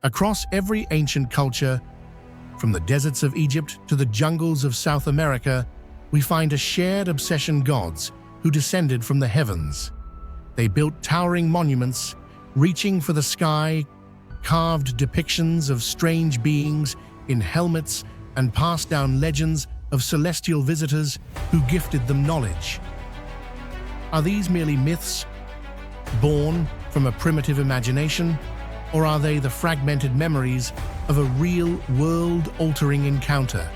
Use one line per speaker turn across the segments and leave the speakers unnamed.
Across every ancient culture, from the deserts of Egypt to the jungles of South America, we find a shared obsession gods who descended from the heavens. They built towering monuments, reaching for the sky, carved depictions of strange beings in helmets, and passed down legends of celestial visitors who gifted them knowledge. Are these merely myths, born from a primitive imagination, or are they the fragmented memories of a real world-altering encounter?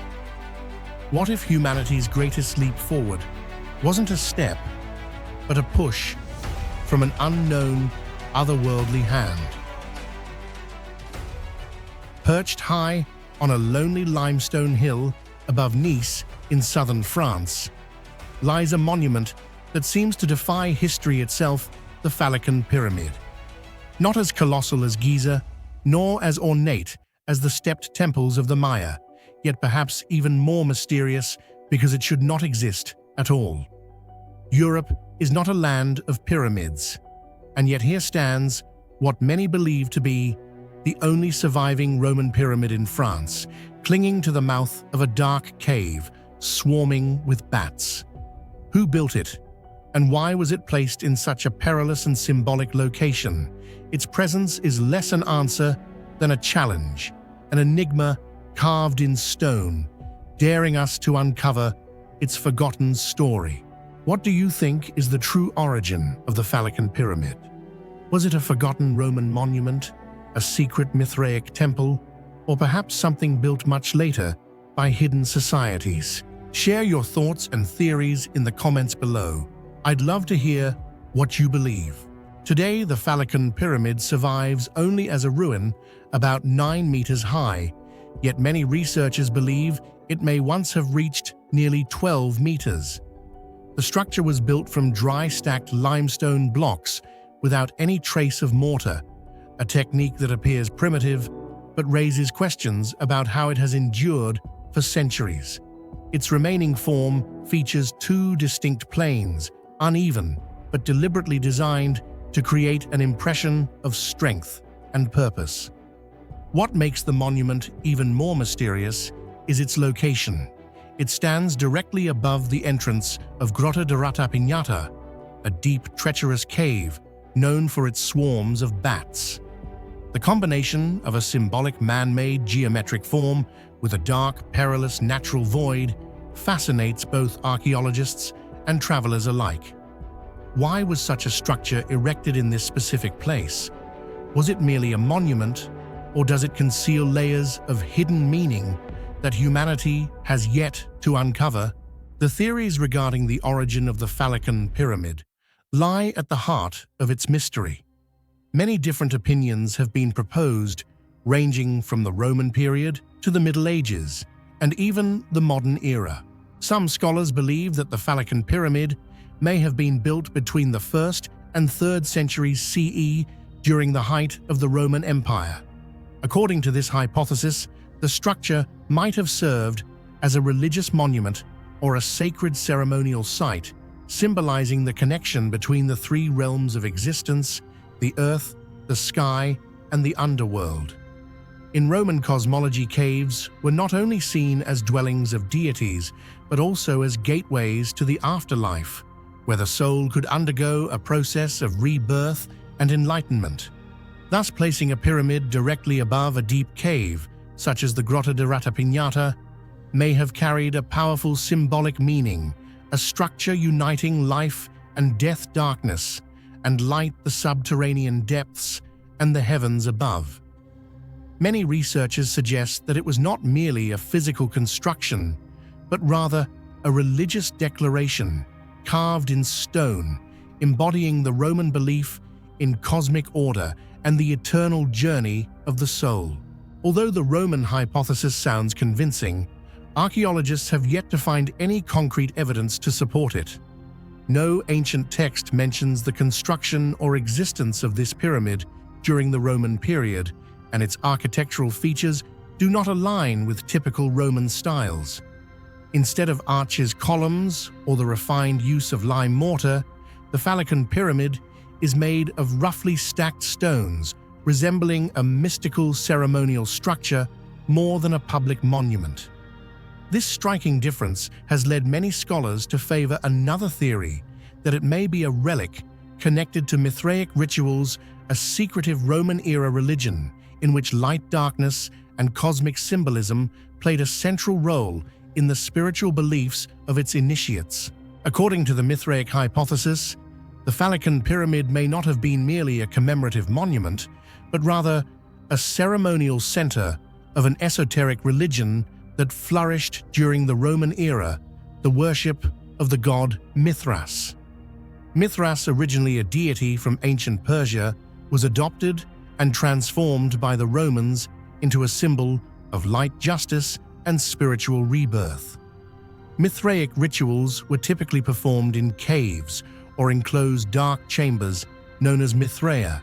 What if humanity's greatest leap forward wasn't a step, but a push from an unknown, otherworldly hand? Perched high on a lonely limestone hill above Nice in southern France, lies a monument that seems to defy history itself, the Falcon Pyramid. Not as colossal as Giza, nor as ornate as the stepped temples of the Maya, yet perhaps even more mysterious because it should not exist at all. Europe is not a land of pyramids, and yet here stands what many believe to be the only surviving Roman pyramid in France, clinging to the mouth of a dark cave, swarming with bats. Who built it, and why was it placed in such a perilous and symbolic location? Its presence is less an answer than a challenge, an enigma carved in stone, daring us to uncover its forgotten story. What do you think is the true origin of the Falcon Pyramid? Was it a forgotten Roman monument, a secret Mithraic temple, or perhaps something built much later by hidden societies? Share your thoughts and theories in the comments below. I'd love to hear what you believe. Today, the Falcon Pyramid survives only as a ruin about 9 meters high, yet many researchers believe it may once have reached nearly 12 meters. The structure was built from dry stacked limestone blocks without any trace of mortar, a technique that appears primitive but raises questions about how it has endured for centuries. Its remaining form features 2 distinct planes, uneven but deliberately designed to create an impression of strength and purpose. What makes the monument even more mysterious is its location. It stands directly above the entrance of Grotta di Ratapinata, a deep, treacherous cave known for its swarms of bats. The combination of a symbolic man-made geometric form with a dark, perilous natural void fascinates both archaeologists and travelers alike. Why was such a structure erected in this specific place? Was it merely a monument, or does it conceal layers of hidden meaning that humanity has yet to uncover? The theories regarding the origin of the Falcon Pyramid lie at the heart of its mystery. Many different opinions have been proposed, ranging from the Roman period to the Middle Ages, and even the modern era. Some scholars believe that the Falcon Pyramid may have been built between the 1st and 3rd centuries CE during the height of the Roman Empire. According to this hypothesis, the structure might have served as a religious monument or a sacred ceremonial site, symbolizing the connection between the 3 realms of existence: the earth, the sky, and the underworld. In Roman cosmology, caves were not only seen as dwellings of deities, but also as gateways to the afterlife, where the soul could undergo a process of rebirth and enlightenment. Thus, placing a pyramid directly above a deep cave, such as the Grotta di Ratapinata, may have carried a powerful symbolic meaning, a structure uniting life and death, darkness and light, the subterranean depths and the heavens above. Many researchers suggest that it was not merely a physical construction, but rather a religious declaration carved in stone, embodying the Roman belief in cosmic order and the eternal journey of the soul. Although the Roman hypothesis sounds convincing, archaeologists have yet to find any concrete evidence to support it. No ancient text mentions the construction or existence of this pyramid during the Roman period, and its architectural features do not align with typical Roman styles. Instead of arches, columns, or the refined use of lime mortar, the Falcon Pyramid is made of roughly stacked stones, resembling a mystical ceremonial structure more than a public monument. This striking difference has led many scholars to favor another theory, that it may be a relic connected to Mithraic rituals, a secretive Roman-era religion in which light, darkness, and cosmic symbolism played a central role in the spiritual beliefs of its initiates. According to the Mithraic hypothesis, the Phalakon pyramid may not have been merely a commemorative monument, but rather a ceremonial center of an esoteric religion that flourished during the Roman era, the worship of the god Mithras. Mithras, originally a deity from ancient Persia, was adopted and transformed by the Romans into a symbol of light, justice, and spiritual rebirth. Mithraic rituals were typically performed in caves or enclosed dark chambers known as Mithraea,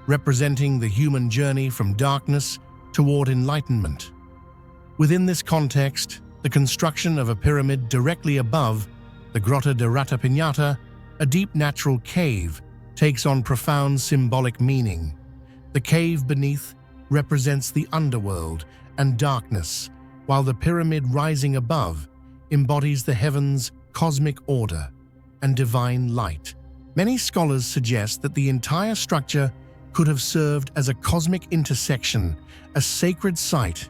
representing the human journey from darkness toward enlightenment. Within this context, the construction of a pyramid directly above the Grotta de Ratapignata, a deep natural cave, takes on profound symbolic meaning. The cave beneath represents the underworld and darkness, while the pyramid rising above embodies the heavens' cosmic order and divine light. Many scholars suggest that the entire structure could have served as a cosmic intersection, a sacred site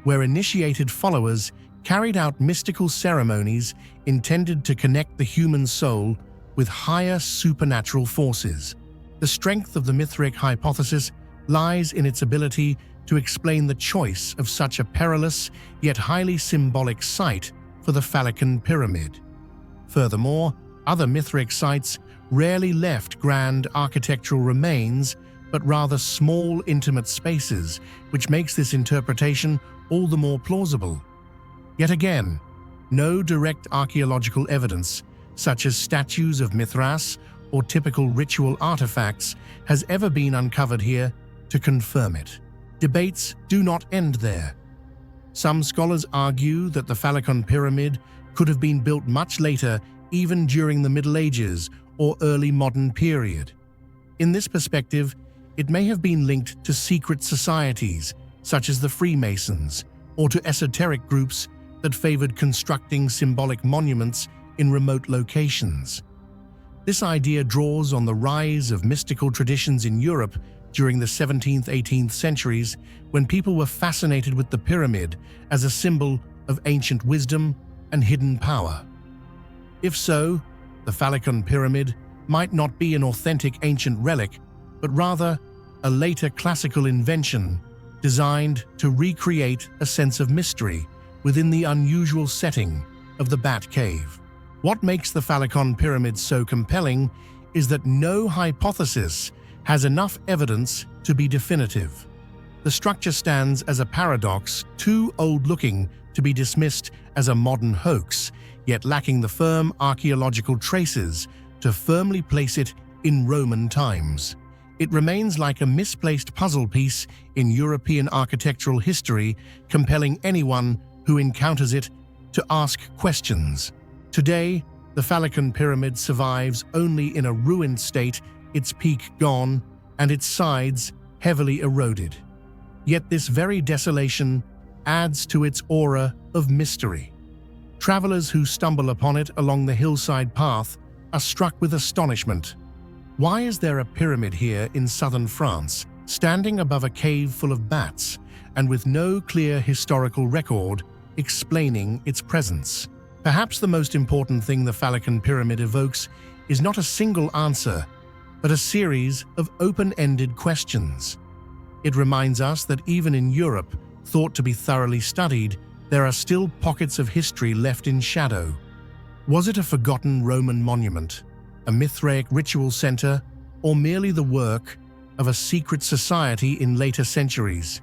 where initiated followers carried out mystical ceremonies intended to connect the human soul with higher supernatural forces. The strength of the Mithraic hypothesis lies in its ability to explain the choice of such a perilous yet highly symbolic site for the Phalakon pyramid. Furthermore, other Mithraic sites rarely left grand architectural remains, but rather small, intimate spaces, which makes this interpretation all the more plausible. Yet again, no direct archaeological evidence, such as statues of Mithras or typical ritual artifacts, has ever been uncovered here to confirm it. Debates do not end there. Some scholars argue that the Phalakon pyramid could have been built much later, even during the Middle Ages or early modern period. In this perspective, it may have been linked to secret societies, such as the Freemasons, or to esoteric groups that favored constructing symbolic monuments in remote locations. This idea draws on the rise of mystical traditions in Europe during the 17th-18th centuries, when people were fascinated with the pyramid as a symbol of ancient wisdom and hidden power. If so, the Phalakon pyramid might not be an authentic ancient relic, but rather a later classical invention designed to recreate a sense of mystery within the unusual setting of the Bat Cave. What makes the Phalakon pyramid so compelling is that no hypothesis has enough evidence to be definitive. The structure stands as a paradox, too old-looking to be dismissed as a modern hoax, yet lacking the firm archaeological traces to firmly place it in Roman times. It remains like a misplaced puzzle piece in European architectural history, compelling anyone who encounters it to ask questions. Today, the Phalakon pyramid survives only in a ruined state, its peak gone and its sides heavily eroded. Yet this very desolation adds to its aura of mystery. Travelers who stumble upon it along the hillside path are struck with astonishment. Why is there a pyramid here in southern France, standing above a cave full of bats, and with no clear historical record explaining its presence? Perhaps the most important thing the Phalakon pyramid evokes is not a single answer, but a series of open-ended questions. It reminds us that even in Europe, thought to be thoroughly studied, there are still pockets of history left in shadow. Was it a forgotten Roman monument, a Mithraic ritual center, or merely the work of a secret society in later centuries?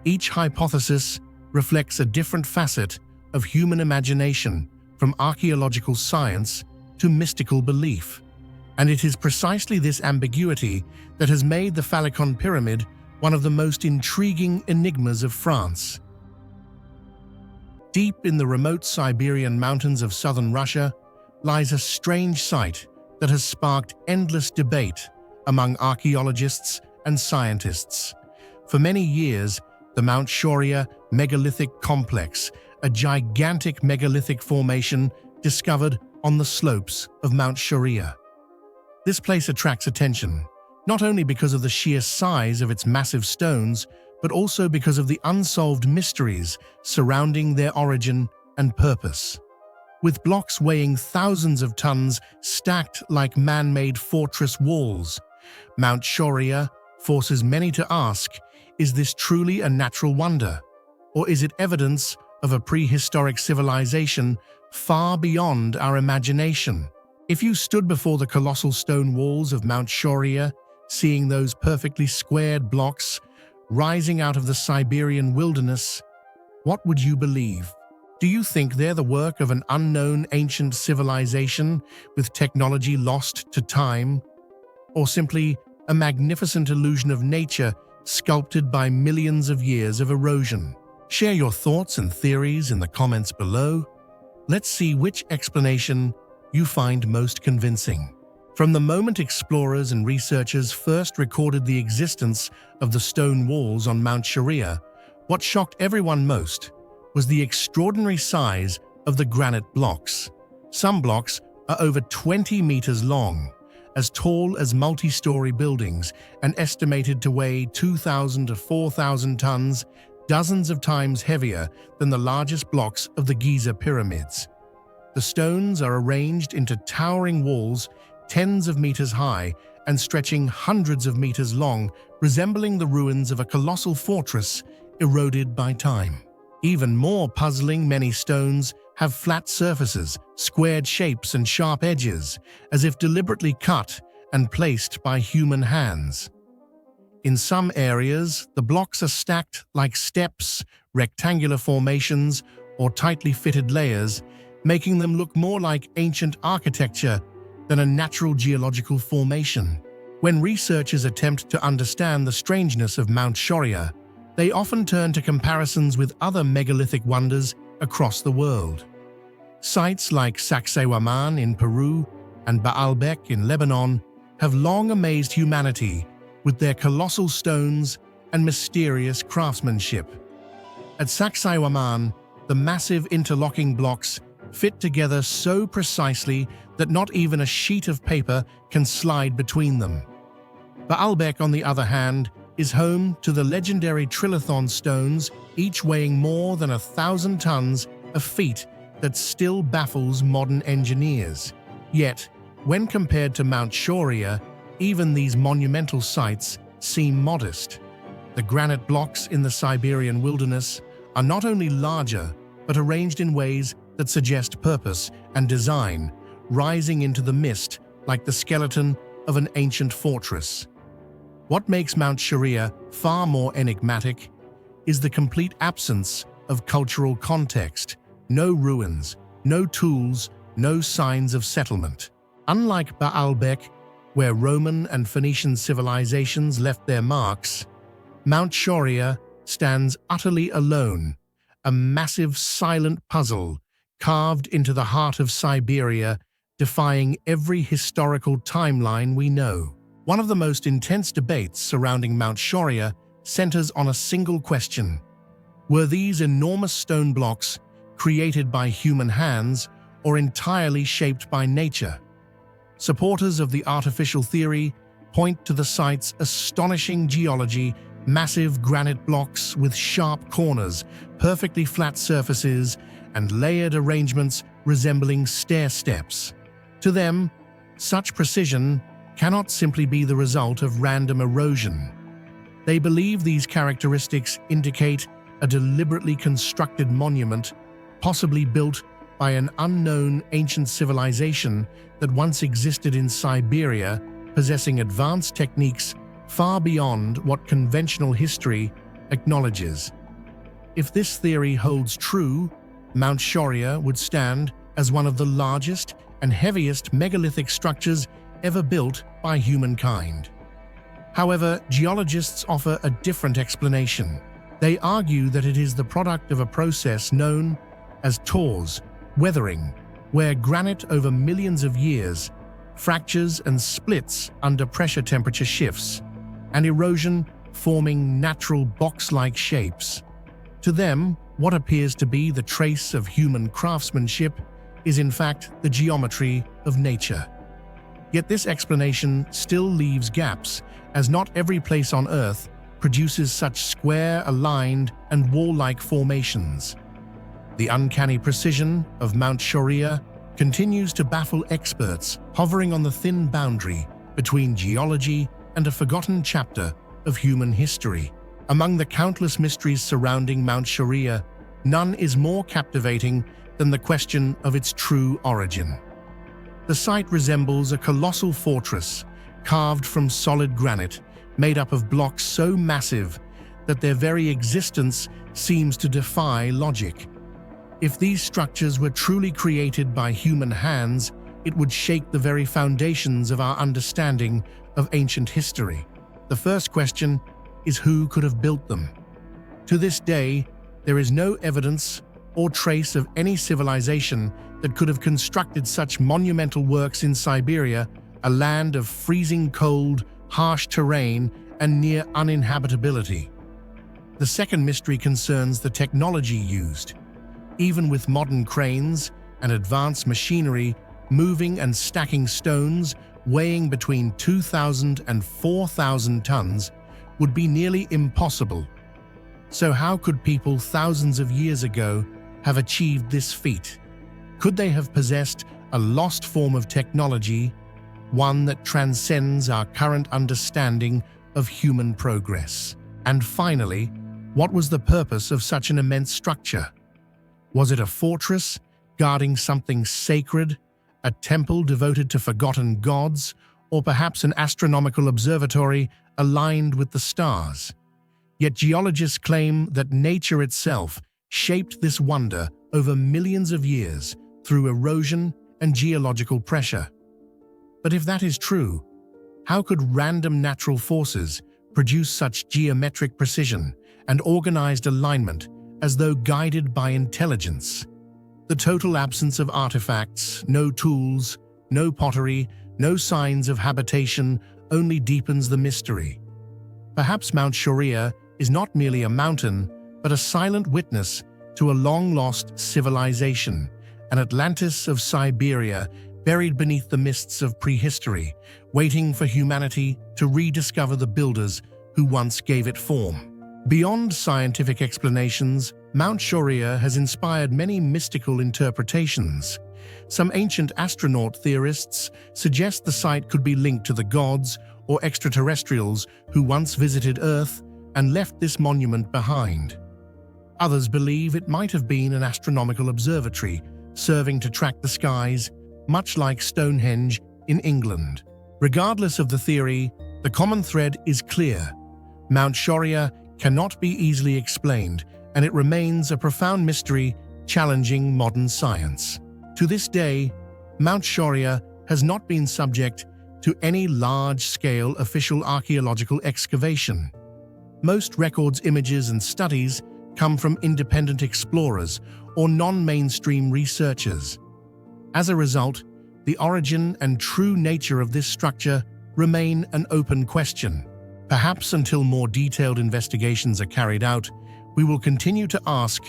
Each hypothesis reflects a different facet of human imagination, from archaeological science to mystical belief. And it is precisely this ambiguity that has made the Phalakon pyramid one of the most intriguing enigmas of France. Deep in the remote Siberian mountains of southern Russia lies a strange site that has sparked endless debate among archaeologists and scientists. For many years, the Mount Shaurya megalithic complex, a gigantic megalithic formation discovered on the slopes of Mount Shaurya. This place attracts attention, not only because of the sheer size of its massive stones, but also because of the unsolved mysteries surrounding their origin and purpose. With blocks weighing thousands of tons stacked like man-made fortress walls, Mount Shaurya forces many to ask, is this truly a natural wonder? Or is it evidence of a prehistoric civilization far beyond our imagination? If you stood before the colossal stone walls of Mount Shaurya, seeing those perfectly squared blocks rising out of the Siberian wilderness, what would you believe? Do you think they're the work of an unknown ancient civilization with technology lost to time? Or simply a magnificent illusion of nature sculpted by millions of years of erosion? Share your thoughts and theories in the comments below. Let's see which explanation you find most convincing. From the moment explorers and researchers first recorded the existence of the stone walls on Mount Shaurya, what shocked everyone most was the extraordinary size of the granite blocks. Some blocks are over 20 meters long, as tall as multi-story buildings, and estimated to weigh 2,000 to 4,000 tons, dozens of times heavier than the largest blocks of the Giza pyramids. The stones are arranged into towering walls tens of meters high and stretching hundreds of meters long, resembling the ruins of a colossal fortress eroded by time. Even more puzzling, many stones have flat surfaces, squared shapes, and sharp edges, as if deliberately cut and placed by human hands. In some areas, the blocks are stacked like steps, rectangular formations, or tightly fitted layers, making them look more like ancient architecture than a natural geological formation. When researchers attempt to understand the strangeness of Mount Shaurya, they often turn to comparisons with other megalithic wonders across the world. Sites like Sacsayhuaman in Peru and Baalbek in Lebanon have long amazed humanity with their colossal stones and mysterious craftsmanship. At Sacsayhuaman, the massive interlocking blocks fit together so precisely that not even a sheet of paper can slide between them. Baalbek, on the other hand, is home to the legendary trilithon stones, each weighing more than 1,000 tons, a feat that still baffles modern engineers. Yet, when compared to Mount Shaurya, even these monumental sites seem modest. The granite blocks in the Siberian wilderness are not only larger, but arranged in ways that suggest purpose and design, rising into the mist like the skeleton of an ancient fortress. What makes Mount Shaurya far more enigmatic is the complete absence of cultural context. No ruins, no tools, no signs of settlement. Unlike Baalbek, where Roman and Phoenician civilizations left their marks, Mount Shaurya stands utterly alone, a massive silent puzzle carved into the heart of Siberia, defying every historical timeline we know. One of the most intense debates surrounding Mount Shaurya centers on a single question: were these enormous stone blocks created by human hands or entirely shaped by nature? Supporters of the artificial theory point to the site's astonishing geology: massive granite blocks with sharp corners, perfectly flat surfaces, and layered arrangements resembling stair steps. To them, such precision cannot simply be the result of random erosion. They believe these characteristics indicate a deliberately constructed monument, possibly built by an unknown ancient civilization that once existed in Siberia, possessing advanced techniques far beyond what conventional history acknowledges. If this theory holds true, Mount Shaurya would stand as one of the largest and heaviest megalithic structures ever built by humankind. However, geologists offer a different explanation. They argue that it is the product of a process known as tors, weathering, where granite over millions of years fractures and splits under pressure temperature shifts. and erosion forming natural box-like shapes. To them, what appears to be the trace of human craftsmanship is in fact the geometry of nature. Yet this explanation still leaves gaps, as not every place on Earth produces such square, aligned, and wall-like formations. The uncanny precision of Mount Shoria continues to baffle experts hovering on the thin boundary between geology and a forgotten chapter of human history. Among the countless mysteries surrounding Mount Shoria, none is more captivating than the question of its true origin. The site resembles a colossal fortress carved from solid granite, made up of blocks so massive that their very existence seems to defy logic. If these structures were truly created by human hands, it would shake the very foundations of our understanding of ancient history. The first question is who could have built them? To this day, there is no evidence or trace of any civilization that could have constructed such monumental works in Siberia, a land of freezing cold, harsh terrain, and near uninhabitability. The second mystery concerns the technology used. Even with modern cranes and advanced machinery, moving and stacking stones weighing between 2,000 and 4,000 tons would be nearly impossible. So how could people thousands of years ago have achieved this feat? Could they have possessed a lost form of technology, one that transcends our current understanding of human progress? And finally, what was the purpose of such an immense structure? Was it a fortress guarding something sacred, a temple devoted to forgotten gods, or perhaps an astronomical observatory aligned with the stars? Yet geologists claim that nature itself shaped this wonder over millions of years through erosion and geological pressure. But if that is true, how could random natural forces produce such geometric precision and organized alignment as though guided by intelligence? The total absence of artifacts, no tools, no pottery, no signs of habitation only deepens the mystery. Perhaps Mount Shoria is not merely a mountain, but a silent witness to a long-lost civilization, an Atlantis of Siberia buried beneath the mists of prehistory, waiting for humanity to rediscover the builders who once gave it form. Beyond scientific explanations, Mount Shoria has inspired many mystical interpretations. Some ancient astronaut theorists suggest the site could be linked to the gods or extraterrestrials who once visited Earth and left this monument behind. Others believe it might have been an astronomical observatory serving to track the skies, much like Stonehenge in England. Regardless of the theory, the common thread is clear. Mount Shoria cannot be easily explained, and it remains a profound mystery challenging modern science. To this day, Mount Shoria has not been subject to any large-scale official archaeological excavation. Most records, images, and studies come from independent explorers or non-mainstream researchers. As a result, the origin and true nature of this structure remain an open question. Perhaps until more detailed investigations are carried out, we will continue to ask,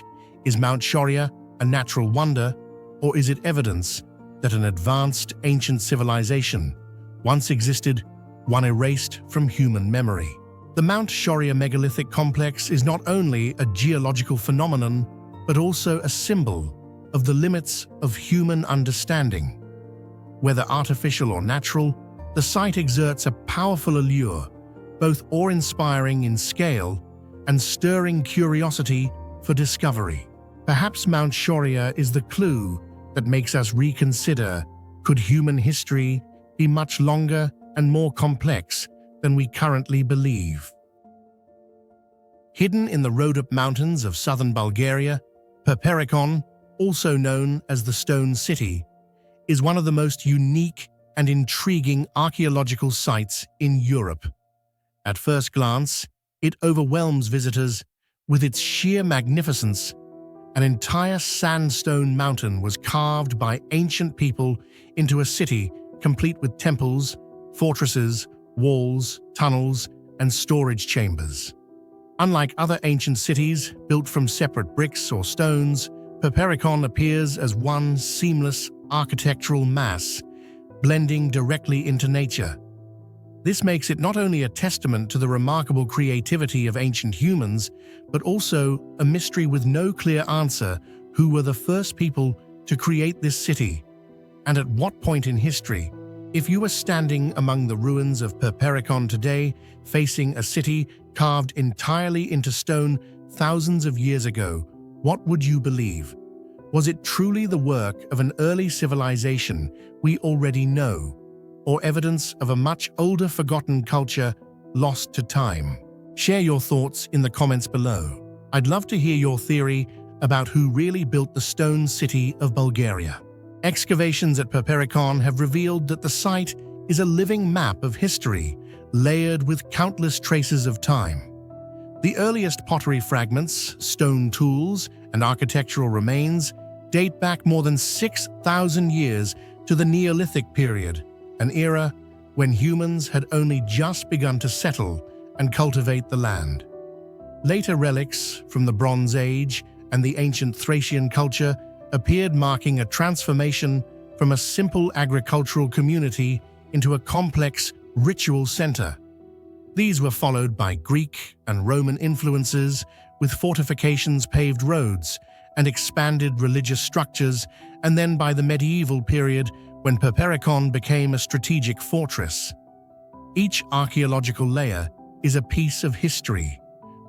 is Mount Shoria a natural wonder, or is it evidence that an advanced ancient civilization once existed, one erased from human memory? The Mount Shoria megalithic complex is not only a geological phenomenon, but also a symbol of the limits of human understanding. Whether artificial or natural, the site exerts a powerful allure, both awe-inspiring in scale and stirring curiosity for discovery. Perhaps Mount Shoria is the clue that makes us reconsider, could human history be much longer and more complex than we currently believe? Hidden in the Rhodope Mountains of southern Bulgaria, Prehistoric, also known as the Stone City, is one of the most unique and intriguing archaeological sites in Europe. At first glance, it overwhelms visitors with its sheer magnificence. An entire sandstone mountain was carved by ancient people into a city complete with temples, fortresses, walls, tunnels, and storage chambers. Unlike other ancient cities built from separate bricks or stones, Perperikon appears as one seamless architectural mass, blending directly into nature. This makes it not only a testament to the remarkable creativity of ancient humans, but also a mystery with no clear answer: who were the first people to create this city, and at what point in history? If you were standing among the ruins of Perperikon today, facing a city carved entirely into stone thousands of years ago, what would you believe? Was it truly the work of an early civilization we already know, or evidence of a much older forgotten culture lost to time? Share your thoughts in the comments below. I'd love to hear your theory about who really built the stone city of Bulgaria. Excavations at Perperikon have revealed that the site is a living map of history, layered with countless traces of time. The earliest pottery fragments, stone tools, and architectural remains date back more than 6,000 years to the Neolithic period, an era when humans had only just begun to settle and cultivate the land. Later relics from the Bronze Age and the ancient Thracian culture appeared, marking a transformation from a simple agricultural community into a complex ritual center. These were followed by Greek and Roman influences, with fortifications, paved roads, and expanded religious structures, and then by the medieval period when Perperikon became a strategic fortress. Each archaeological layer is a piece of history,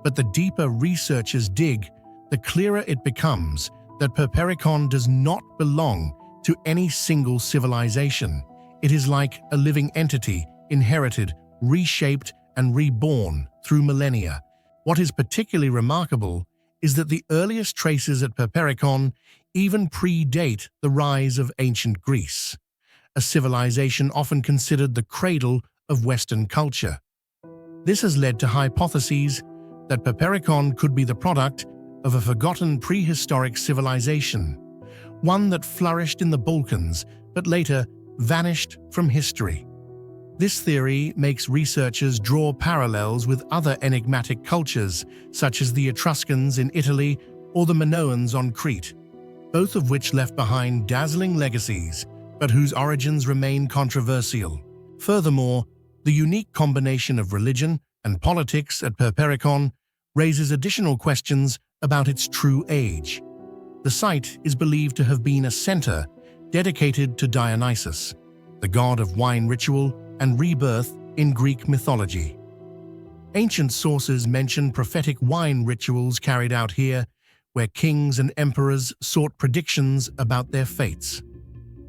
but the deeper researchers dig, the clearer it becomes that Perperikon does not belong to any single civilization. It is like a living entity, inherited, reshaped, and reborn through millennia. What is particularly remarkable is that the earliest traces at Perperikon even predate the rise of ancient Greece, a civilization often considered the cradle of Western culture. This has led to hypotheses that Perperikon could be the product of a forgotten prehistoric civilization, one that flourished in the Balkans but later vanished from history. This theory makes researchers draw parallels with other enigmatic cultures, such as the Etruscans in Italy or the Minoans on Crete, both of which left behind dazzling legacies, but whose origins remain controversial. Furthermore, the unique combination of religion and politics at Perperikon raises additional questions about its true age. The site is believed to have been a center dedicated to Dionysus, the god of wine ritual and rebirth in Greek mythology. Ancient sources mention prophetic wine rituals carried out here, where kings and emperors sought predictions about their fates.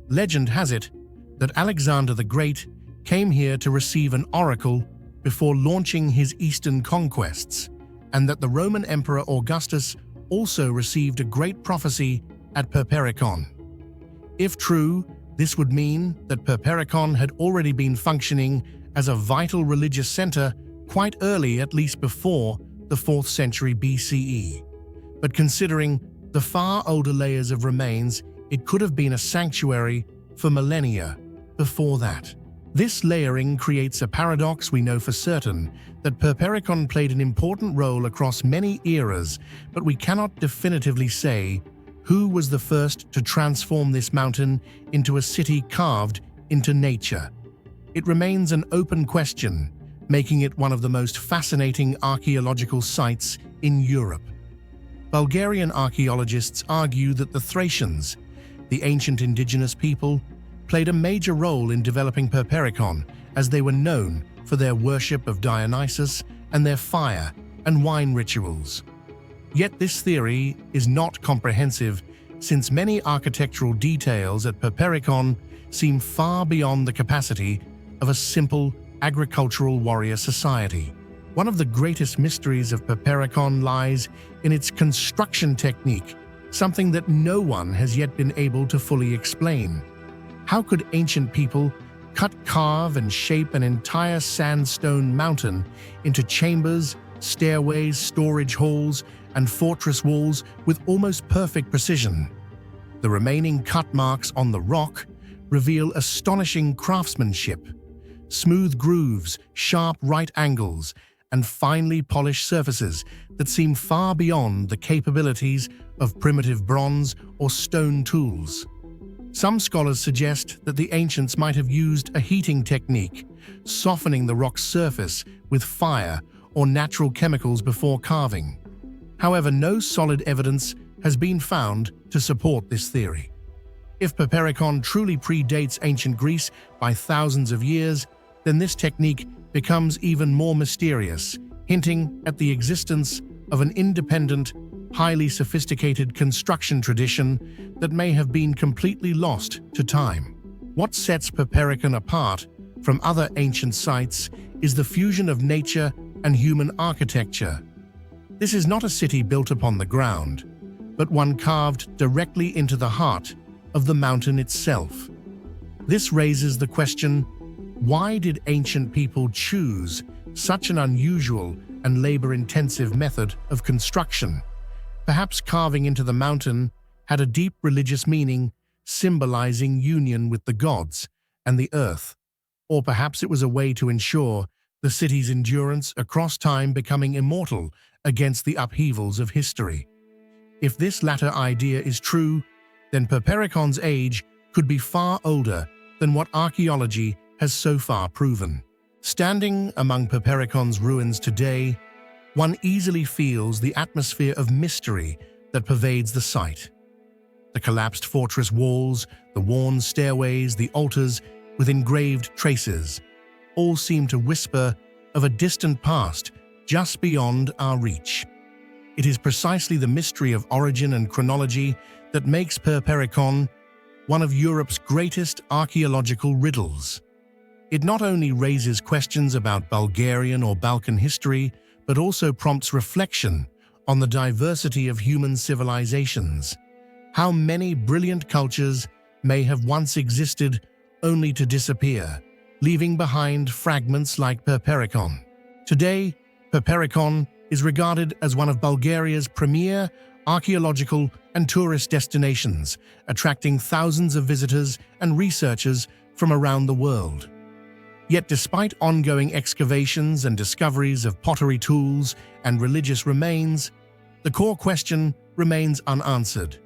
Legend has it that Alexander the Great came here to receive an oracle before launching his eastern conquests, and that the Roman Emperor Augustus also received a great prophecy at Perperikon. If true, this would mean that Perperikon had already been functioning as a vital religious center quite early, at least before the 4th century BCE. But considering the far older layers of remains, it could have been a sanctuary for millennia before that. This layering creates a paradox. We know for certain that Perperikon played an important role across many eras, but we cannot definitively say who was the first to transform this mountain into a city carved into nature. It remains an open question, making it one of the most fascinating archaeological sites in Europe. Bulgarian archaeologists argue that the Thracians, the ancient indigenous people, played a major role in developing Perperikon, as they were known for their worship of Dionysus and their fire and wine rituals. Yet this theory is not comprehensive, since many architectural details at Perperikon seem far beyond the capacity of a simple agricultural warrior society. One of the greatest mysteries of Perperikon lies in its construction technique, something that no one has yet been able to fully explain. How could ancient people carve, and shape an entire sandstone mountain into chambers, stairways, storage halls, and fortress walls with almost perfect precision? The remaining cut marks on the rock reveal astonishing craftsmanship. Smooth grooves, sharp right angles, and finely polished surfaces that seem far beyond the capabilities of primitive bronze or stone tools. Some scholars suggest that the ancients might have used a heating technique, softening the rock's surface with fire or natural chemicals before carving. However, no solid evidence has been found to support this theory. If Papericon truly predates ancient Greece by thousands of years, then this technique becomes even more mysterious, hinting at the existence of an independent, highly sophisticated construction tradition that may have been completely lost to time. What sets Papericon apart from other ancient sites is the fusion of nature and human architecture. This is not a city built upon the ground, but one carved directly into the heart of the mountain itself. This raises the question, why did ancient people choose such an unusual and labor-intensive method of construction? Perhaps carving into the mountain had a deep religious meaning, symbolizing union with the gods and the earth. Or perhaps it was a way to ensure the city's endurance across time, becoming immortal against the upheavals of history. If this latter idea is true, then Papericon's age could be far older than what archaeology has so far proven. Standing among Papericon's ruins today, one easily feels the atmosphere of mystery that pervades the site. The collapsed fortress walls, the worn stairways, the altars with engraved traces, all seem to whisper of a distant past just beyond our reach. It is precisely the mystery of origin and chronology that makes Papericon one of Europe's greatest archaeological riddles. It not only raises questions about Bulgarian or Balkan history, but also prompts reflection on the diversity of human civilizations. How many brilliant cultures may have once existed only to disappear, leaving behind fragments like Papericon. Today, Papericon is regarded as one of Bulgaria's premier archaeological and tourist destinations, attracting thousands of visitors and researchers from around the world. Yet despite ongoing excavations and discoveries of pottery tools and religious remains, the core question remains unanswered.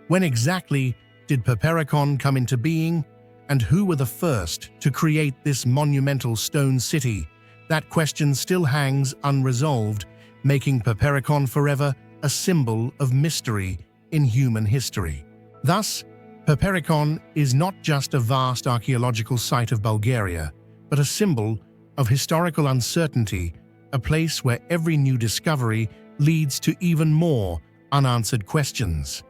When exactly did Papericon come into being, and who were the first to create this monumental stone city? That question still hangs unresolved, making Papericon forever a symbol of mystery in human history. Thus, Papericon is not just a vast archaeological site of Bulgaria, but a symbol of historical uncertainty, a place where every new discovery leads to even more unanswered questions.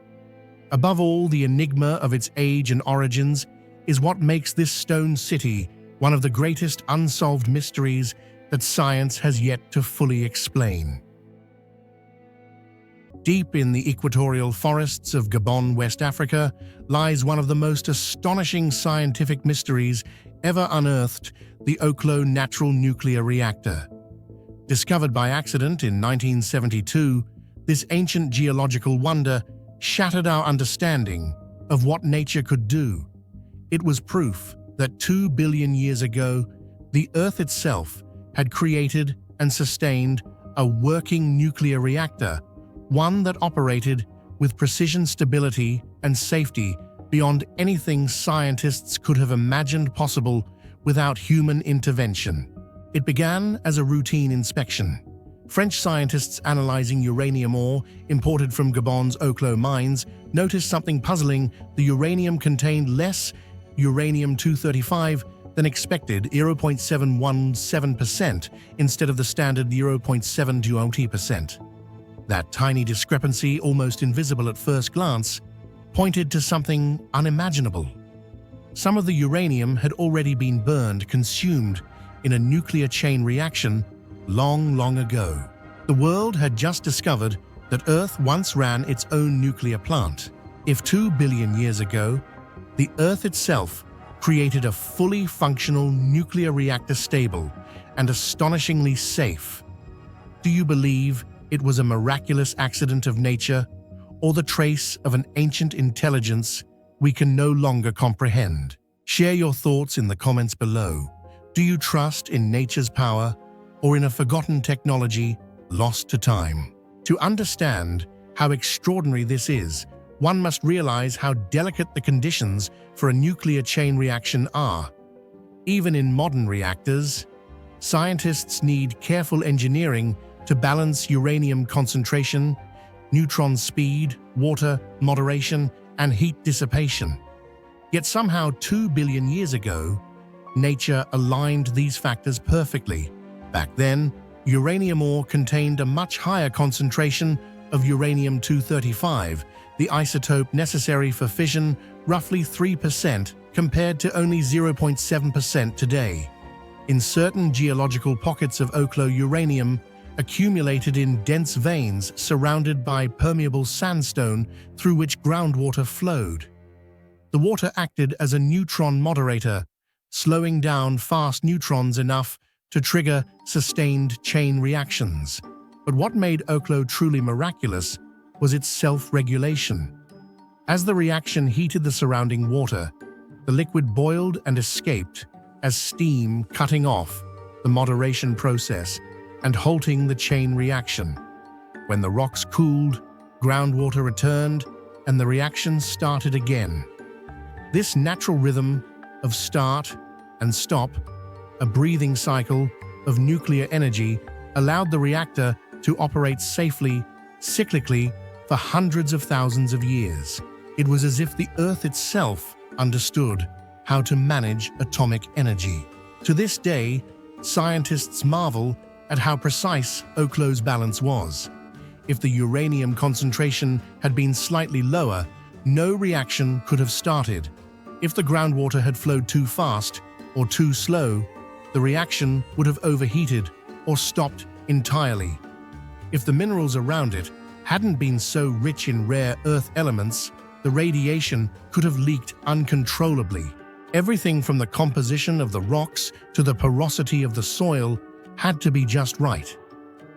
Above all, the enigma of its age and origins is what makes this stone city one of the greatest unsolved mysteries that science has yet to fully explain. Deep in the equatorial forests of Gabon, West Africa, lies one of the most astonishing scientific mysteries ever unearthed, the Oklo natural nuclear reactor. Discovered by accident in 1972, this ancient geological wonder shattered our understanding of what nature could do. It was proof that 2 billion years ago, the Earth itself had created and sustained a working nuclear reactor, one that operated with precision, stability, and safety beyond anything scientists could have imagined possible without human intervention. It began as a routine inspection. French scientists analyzing uranium ore imported from Gabon's Oklo mines noticed something puzzling. The uranium contained less uranium-235 than expected, 0.717%, instead of the standard 0.720%. That tiny discrepancy, almost invisible at first glance, pointed to something unimaginable. Some of the uranium had already been burned, consumed in a nuclear chain reaction long, long ago. The world had just discovered that Earth once ran its own nuclear plant. If 2 billion years ago, the Earth itself created a fully functional nuclear reactor, stable and astonishingly safe, do you believe it was a miraculous accident of nature, or the trace of an ancient intelligence we can no longer comprehend? Share your thoughts in the comments below. Do you trust in nature's power, or in a forgotten technology lost to time. To understand how extraordinary this is, one must realize how delicate the conditions for a nuclear chain reaction are. Even in modern reactors, scientists need careful engineering to balance uranium concentration, neutron speed, water moderation, and heat dissipation. Yet somehow 2 billion years ago, nature aligned these factors perfectly. Back then, uranium ore contained a much higher concentration of uranium-235, the isotope necessary for fission, roughly 3% compared to only 0.7% today. In certain geological pockets of Oklo, uranium accumulated in dense veins surrounded by permeable sandstone through which groundwater flowed. The water acted as a neutron moderator, slowing down fast neutrons enough to trigger sustained chain reactions. But what made Oklo truly miraculous was its self-regulation. As the reaction heated the surrounding water, the liquid boiled and escaped as steam, cutting off the moderation process and halting the chain reaction. When the rocks cooled, groundwater returned, and the reaction started again. This natural rhythm of start and stop, a breathing cycle of nuclear energy, allowed the reactor to operate safely, cyclically, for hundreds of thousands of years. It was as if the Earth itself understood how to manage atomic energy. To this day, scientists marvel at how precise Oklo's balance was. If the uranium concentration had been slightly lower, no reaction could have started. If the groundwater had flowed too fast or too slow, the reaction would have overheated or stopped entirely. If the minerals around it hadn't been so rich in rare earth elements, the radiation could have leaked uncontrollably. Everything from the composition of the rocks to the porosity of the soil had to be just right.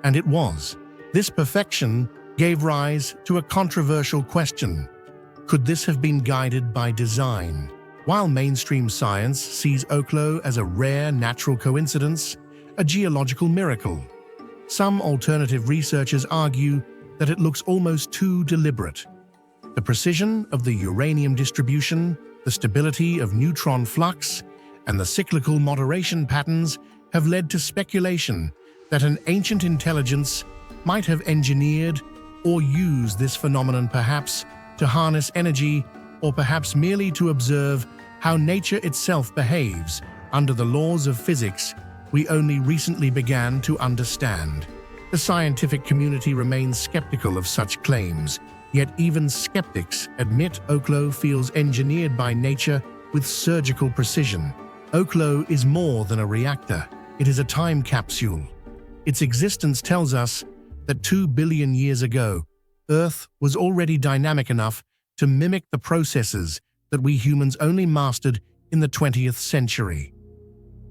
And it was. This perfection gave rise to a controversial question. Could this have been guided by design? While mainstream science sees Oklo as a rare natural coincidence, a geological miracle, some alternative researchers argue that it looks almost too deliberate. The precision of the uranium distribution, the stability of neutron flux, and the cyclical moderation patterns have led to speculation that an ancient intelligence might have engineered or used this phenomenon, perhaps to harness energy or perhaps merely to observe how nature itself behaves under the laws of physics we only recently began to understand. The scientific community remains skeptical of such claims, yet even skeptics admit Oklo feels engineered by nature with surgical precision. Oklo is more than a reactor. It is a time capsule. Its existence tells us that 2 billion years ago, Earth was already dynamic enough to mimic the processes that we humans only mastered in the 20th century.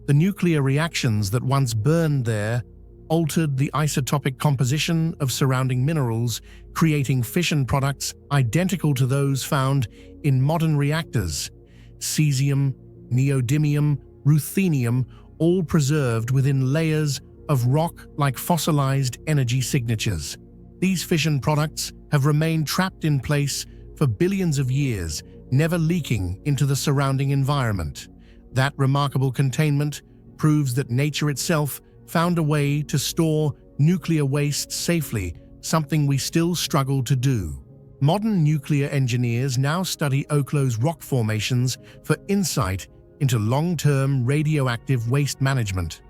The nuclear reactions that once burned there altered the isotopic composition of surrounding minerals, creating fission products identical to those found in modern reactors. Cesium, neodymium, ruthenium, all preserved within layers of rock like fossilized energy signatures. These fission products have remained trapped in place for billions of years, never leaking into the surrounding environment. That remarkable containment proves that nature itself found a way to store nuclear waste safely, something we still struggle to do. Modern nuclear engineers now study Oklo's rock formations for insight into long-term radioactive waste management.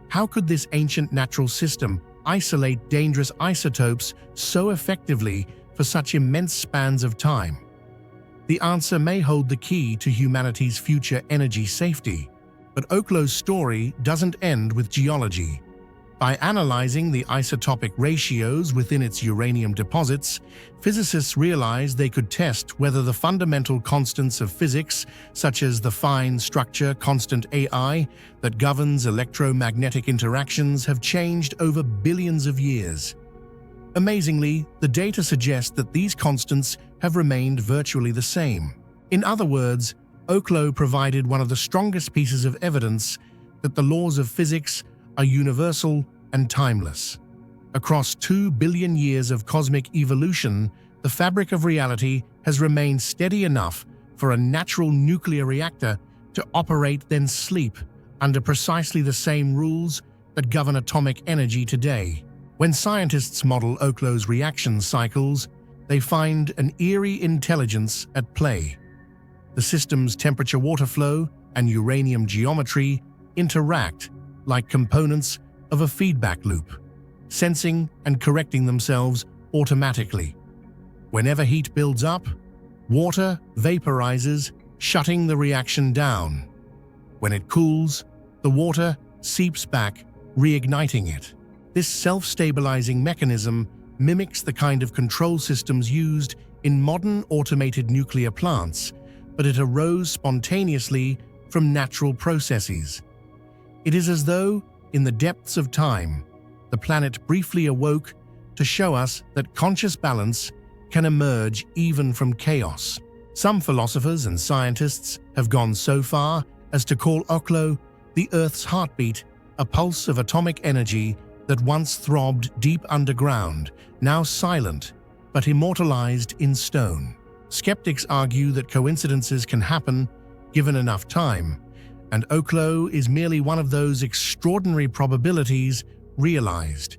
How could this ancient natural system isolate dangerous isotopes so effectively for such immense spans of time? The answer may hold the key to humanity's future energy safety. But Oklo's story doesn't end with geology. By analyzing the isotopic ratios within its uranium deposits, physicists realized they could test whether the fundamental constants of physics, such as the fine structure constant AI that governs electromagnetic interactions, have changed over billions of years. Amazingly, the data suggest that these constants have remained virtually the same. In other words, Oklo provided one of the strongest pieces of evidence that the laws of physics are universal and timeless. Across 2 billion years of cosmic evolution, the fabric of reality has remained steady enough for a natural nuclear reactor to operate then sleep under precisely the same rules that govern atomic energy today. When scientists model Oklow's reaction cycles, they find an eerie intelligence at play. The system's temperature-water flow and uranium geometry interact like components of a feedback loop, sensing and correcting themselves automatically. Whenever heat builds up, water vaporizes, shutting the reaction down. When it cools, the water seeps back, reigniting it. This self-stabilizing mechanism mimics the kind of control systems used in modern automated nuclear plants, but it arose spontaneously from natural processes. It is as though, in the depths of time, the planet briefly awoke to show us that conscious balance can emerge even from chaos. Some philosophers and scientists have gone so far as to call Oklo the Earth's heartbeat, a pulse of atomic energy that once throbbed deep underground, now silent but immortalized in stone. Skeptics argue that coincidences can happen given enough time, and Oklo is merely one of those extraordinary probabilities realized.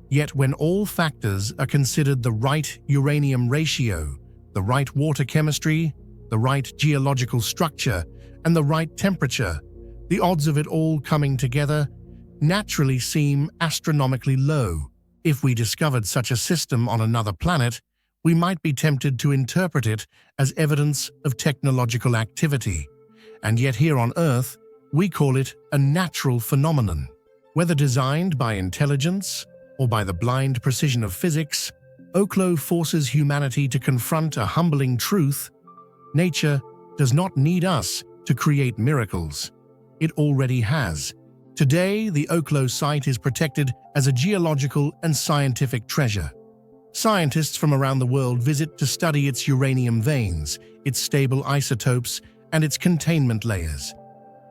Yet when all factors are considered, the right uranium ratio, the right water chemistry, the right geological structure, and the right temperature, the odds of it all coming together naturally seem astronomically low. If we discovered such a system on another planet, we might be tempted to interpret it as evidence of technological activity. And yet here on Earth, we call it a natural phenomenon. Whether designed by intelligence or by the blind precision of physics, Oklo forces humanity to confront a humbling truth: nature does not need us to create miracles. It already has. Today, the Oklo site is protected as a geological and scientific treasure. Scientists from around the world visit to study its uranium veins, its stable isotopes, and its containment layers.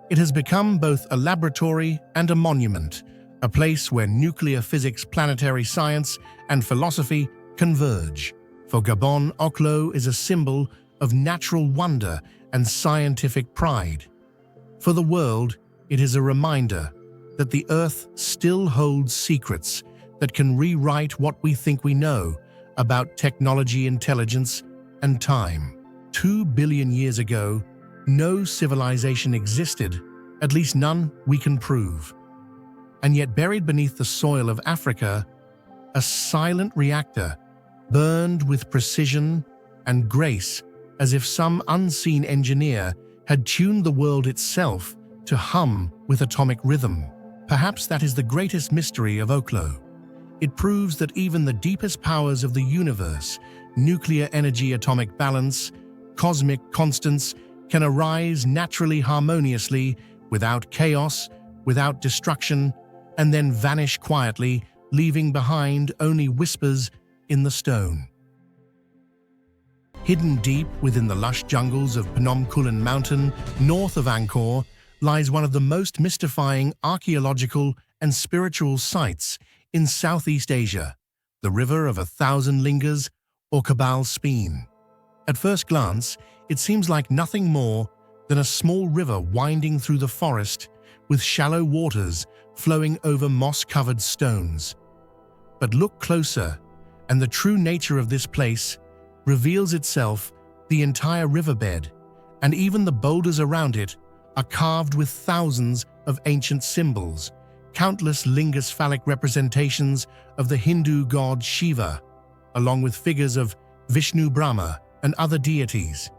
It has become both a laboratory and a monument, a place where nuclear physics, planetary science, and philosophy converge. For Gabon, Oklo is a symbol of natural wonder and scientific pride. For the world, it is a reminder that the Earth still holds secrets that can rewrite what we think we know about technology, intelligence, and time. 2 billion years ago, no civilization existed, at least none we can prove. And yet buried beneath the soil of Africa, a silent reactor burned with precision and grace, as if some unseen engineer had tuned the world itself to hum with atomic rhythm. Perhaps that is the greatest mystery of Oklo. It proves that even the deepest powers of the universe, nuclear energy, atomic balance, cosmic constants, can arise naturally, harmoniously, without chaos, without destruction, and then vanish quietly, leaving behind only whispers in the stone. Hidden deep within the lush jungles of Phnom Kulen Mountain, north of Angkor, lies one of the most mystifying archaeological and spiritual sites in Southeast Asia, the River of 1,000 Lingers, or Kabal Speen. At first glance, it seems like nothing more than a small river winding through the forest with shallow waters flowing over moss-covered stones. But look closer, and the true nature of this place reveals itself. The entire riverbed, and even the boulders around it, are carved with thousands of ancient symbols, countless lingus phallic representations of the Hindu god Shiva, along with figures of Vishnu, Brahma, and other deities.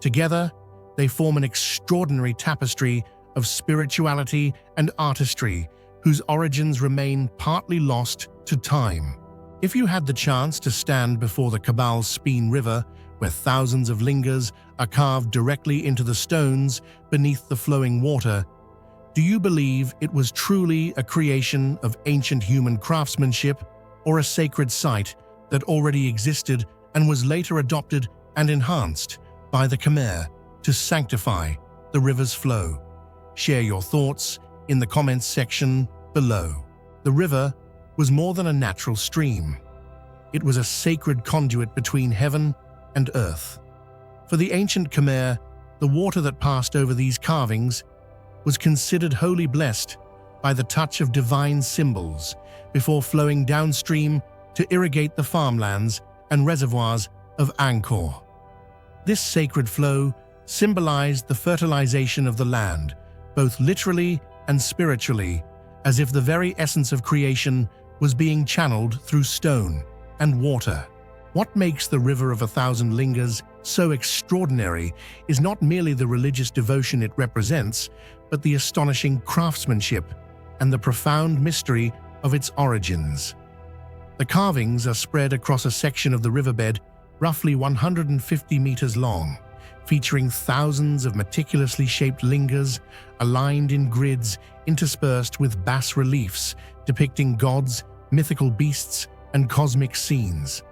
Together, they form an extraordinary tapestry of spirituality and artistry whose origins remain partly lost to time. If you had the chance to stand before the Kabal Speen River, where thousands of lingers are carved directly into the stones beneath the flowing water, do you believe it was truly a creation of ancient human craftsmanship, or a sacred site that already existed and was later adopted and enhanced by the Khmer to sanctify the river's flow? Share your thoughts in the comments section below. The river was more than a natural stream. It was a sacred conduit between heaven and earth. For the ancient Khmer, the water that passed over these carvings was considered wholly blessed by the touch of divine symbols before flowing downstream to irrigate the farmlands and reservoirs of Angkor. This sacred flow symbolized the fertilization of the land, both literally and spiritually, as if the very essence of creation was being channeled through stone and water. What makes the River of 1,000 Lingas so extraordinary is not merely the religious devotion it represents, but the astonishing craftsmanship and the profound mystery of its origins. The carvings are spread across a section of the riverbed roughly 150 meters long, featuring thousands of meticulously shaped lingas aligned in grids interspersed with bas-reliefs depicting gods, mythical beasts, and cosmic scenes.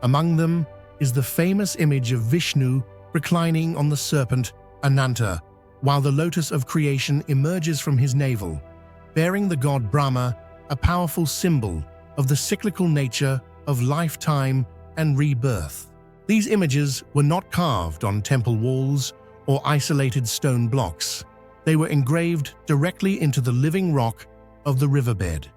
Among them is the famous image of Vishnu reclining on the serpent Ananta, while the lotus of creation emerges from his navel, bearing the god Brahma, a powerful symbol of the cyclical nature of lifetime and rebirth. These images were not carved on temple walls or isolated stone blocks. They were engraved directly into the living rock of the riverbed.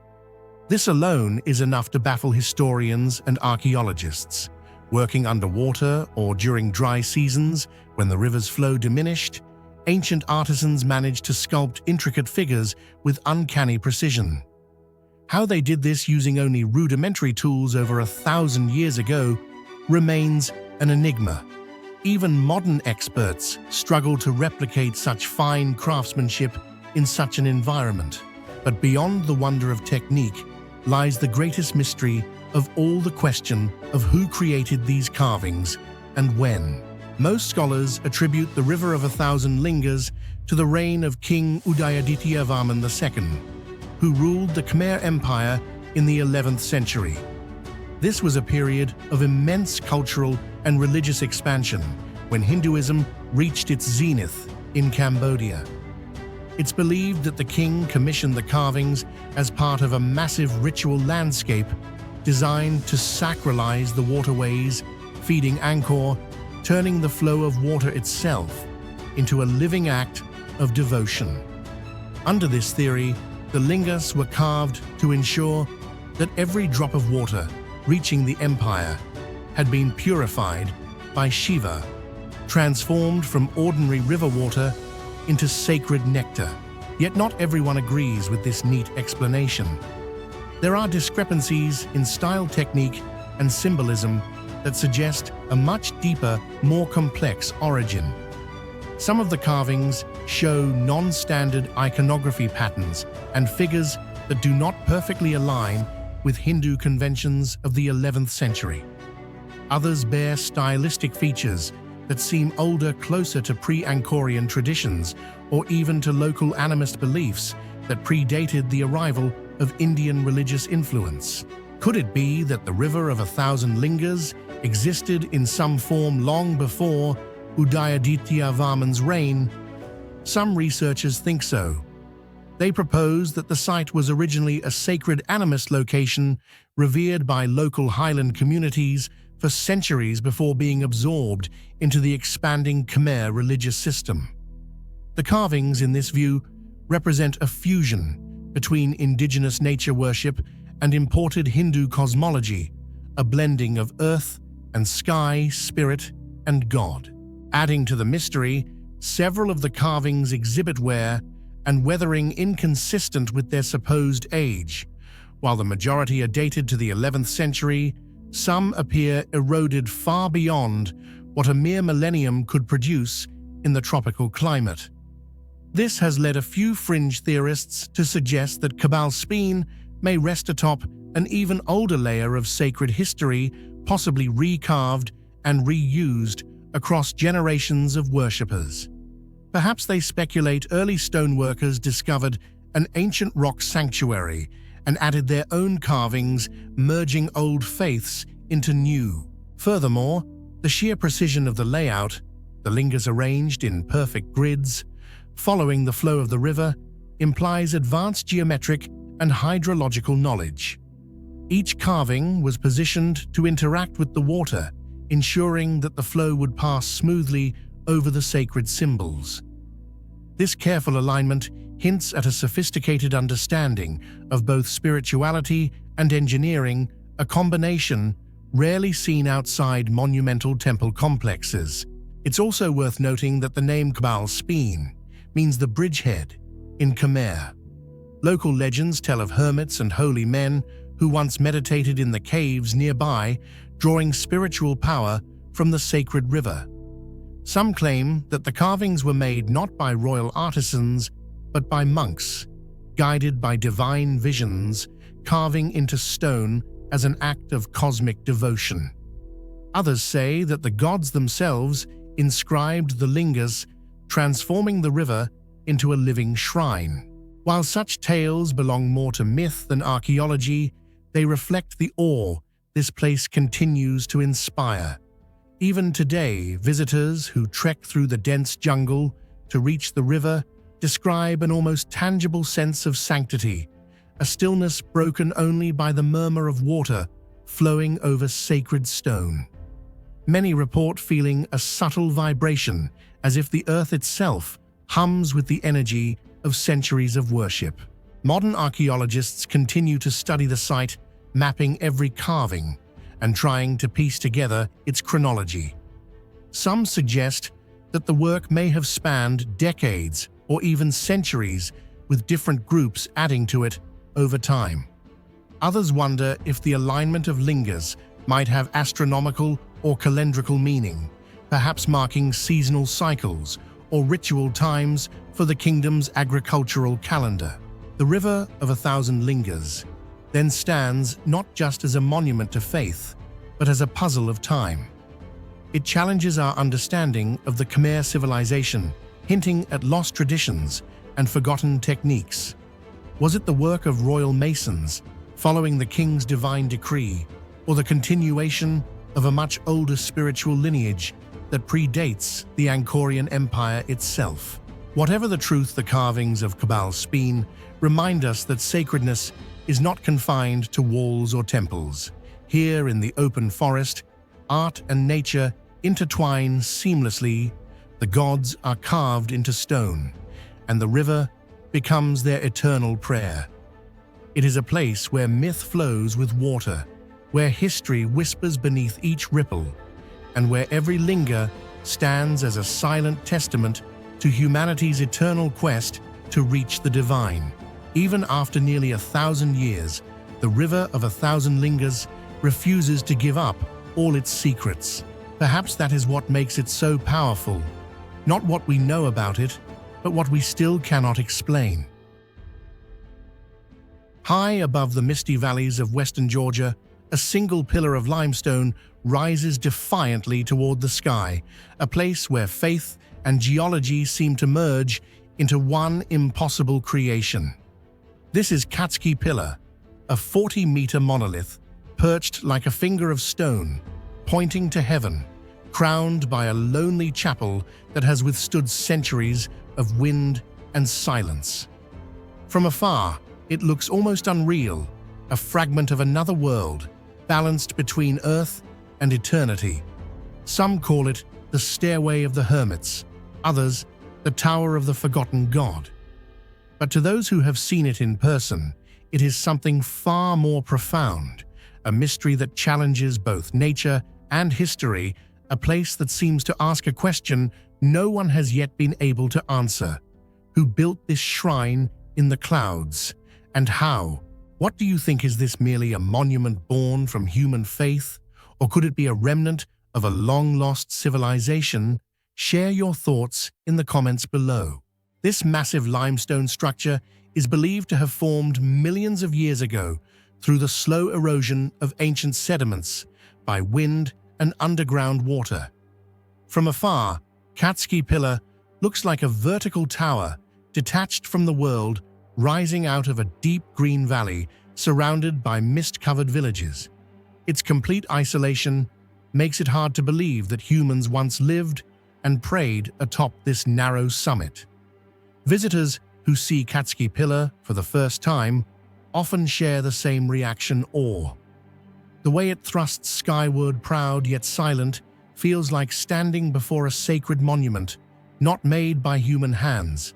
This alone is enough to baffle historians and archaeologists. Working underwater or during dry seasons when the river's flow diminished, ancient artisans managed to sculpt intricate figures with uncanny precision. How they did this using only rudimentary tools over 1,000 years ago remains an enigma. Even modern experts struggle to replicate such fine craftsmanship in such an environment. But beyond the wonder of technique lies the greatest mystery of all, the question of who created these carvings and when. Most scholars attribute the River of 1,000 Lingas to the reign of King Udayaditya Varman II, who ruled the Khmer Empire in the 11th century. This was a period of immense cultural and religious expansion when Hinduism reached its zenith in Cambodia. It's believed that the king commissioned the carvings as part of a massive ritual landscape designed to sacralize the waterways feeding Angkor, turning the flow of water itself into a living act of devotion. Under this theory, the lingas were carved to ensure that every drop of water reaching the empire had been purified by Shiva, transformed from ordinary river water into sacred nectar. Yet not everyone agrees with this neat explanation. There are discrepancies in style, technique, and symbolism that suggest a much deeper, more complex origin. Some of the carvings show non-standard iconography patterns and figures that do not perfectly align with Hindu conventions of the 11th century. Others bear stylistic features that seem older, closer to pre-Angkorian traditions, or even to local animist beliefs that predated the arrival of Indian religious influence. Could it be that the River of 1,000 Lingas existed in some form long before Udayaditya Varman's reign? Some researchers think so. They propose that the site was originally a sacred animist location revered by local highland communities for centuries before being absorbed into the expanding Khmer religious system. The carvings in this view represent a fusion between indigenous nature worship and imported Hindu cosmology, a blending of earth and sky, spirit and God. Adding to the mystery, several of the carvings exhibit wear and weathering inconsistent with their supposed age. While the majority are dated to the 11th century, some appear eroded far beyond what a mere millennium could produce in the tropical climate. This has led a few fringe theorists to suggest that Cabal Speen may rest atop an even older layer of sacred history, possibly recarved and reused across generations of worshippers. Perhaps they speculate early stoneworkers discovered an ancient rock sanctuary and added their own carvings, merging old faiths into new. Furthermore, the sheer precision of the layout, the lingas arranged in perfect grids, following the flow of the river, implies advanced geometric and hydrological knowledge. Each carving was positioned to interact with the water, ensuring that the flow would pass smoothly over the sacred symbols. This careful alignment hints at a sophisticated understanding of both spirituality and engineering, a combination rarely seen outside monumental temple complexes. It's also worth noting that the name Kbal Speen means the bridgehead in Khmer. Local legends tell of hermits and holy men who once meditated in the caves nearby, drawing spiritual power from the sacred river. Some claim that the carvings were made not by royal artisans, but by monks, guided by divine visions, carving into stone as an act of cosmic devotion. Others say that the gods themselves inscribed the lingas, transforming the river into a living shrine. While such tales belong more to myth than archaeology, they reflect the awe this place continues to inspire. Even today, visitors who trek through the dense jungle to reach the river describe an almost tangible sense of sanctity, a stillness broken only by the murmur of water flowing over sacred stone. Many report feeling a subtle vibration, as if the earth itself hums with the energy of centuries of worship. Modern archaeologists continue to study the site, mapping every carving and trying to piece together its chronology. Some suggest that the work may have spanned decades or even centuries, with different groups adding to it over time. Others wonder if the alignment of lingas might have astronomical or calendrical meaning, perhaps marking seasonal cycles or ritual times for the kingdom's agricultural calendar. The River of 1,000 Lingas then stands not just as a monument to faith, but as a puzzle of time. It challenges our understanding of the Khmer civilization, hinting at lost traditions and forgotten techniques. Was it the work of royal masons, following the king's divine decree, or the continuation of a much older spiritual lineage that predates the Angkorian Empire itself? Whatever the truth, the carvings of Kbal Speen remind us that sacredness is not confined to walls or temples. Here in the open forest, art and nature intertwine seamlessly. The gods are carved into stone, and the river becomes their eternal prayer. It is a place where myth flows with water, where history whispers beneath each ripple, and where every linga stands as a silent testament to humanity's eternal quest to reach the divine. Even after nearly 1,000 years, the River of 1,000 Lingas refuses to give up all its secrets. Perhaps that is what makes it so powerful. Not what we know about it, but what we still cannot explain. High above the misty valleys of western Georgia, a single pillar of limestone rises defiantly toward the sky, a place where faith and geology seem to merge into one impossible creation. This is Katski Pillar, a 40-meter monolith perched like a finger of stone, pointing to heaven, crowned by a lonely chapel that has withstood centuries of wind and silence. From afar, it looks almost unreal, a fragment of another world, balanced between earth and eternity. Some call it the Stairway of the Hermits, others the Tower of the Forgotten God. But to those who have seen it in person, it is something far more profound, a mystery that challenges both nature and history, a place that seems to ask a question no one has yet been able to answer. Who built this shrine in the clouds, and how? What do you think? Is this merely a monument born from human faith, or could it be a remnant of a long-lost civilization? Share your thoughts in the comments below. This massive limestone structure is believed to have formed millions of years ago through the slow erosion of ancient sediments by wind and underground water. From afar, Katski Pillar looks like a vertical tower detached from the world, rising out of a deep green valley surrounded by mist-covered villages. Its complete isolation makes it hard to believe that humans once lived and prayed atop this narrow summit. Visitors who see Katski Pillar for the first time often share the same reaction: awe. The way it thrusts skyward, proud yet silent, feels like standing before a sacred monument, not made by human hands.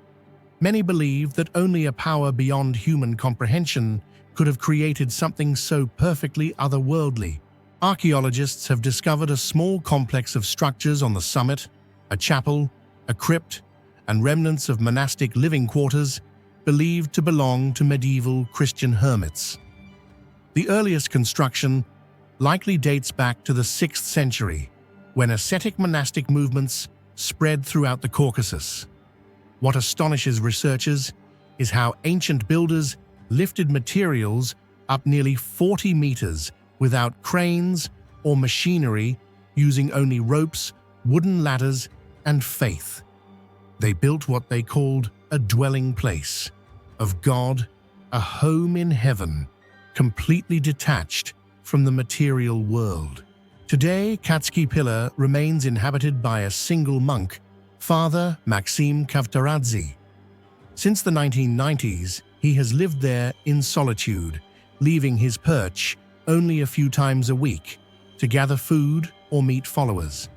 Many believe that only a power beyond human comprehension could have created something so perfectly otherworldly. Archaeologists have discovered a small complex of structures on the summit, a chapel, a crypt, and remnants of monastic living quarters believed to belong to medieval Christian hermits. The earliest construction likely dates back to the 6th century, when ascetic monastic movements spread throughout the Caucasus. What astonishes researchers is how ancient builders lifted materials up nearly 40 meters without cranes or machinery, using only ropes, wooden ladders, and faith. They built what they called a dwelling place of God, a home in heaven, completely detached from the material world. Today, Katsky Pillar remains inhabited by a single monk, Father Maxim Kavtaradze. Since the 1990s, he has lived there in solitude, leaving his perch only a few times a week to gather food or meet followers.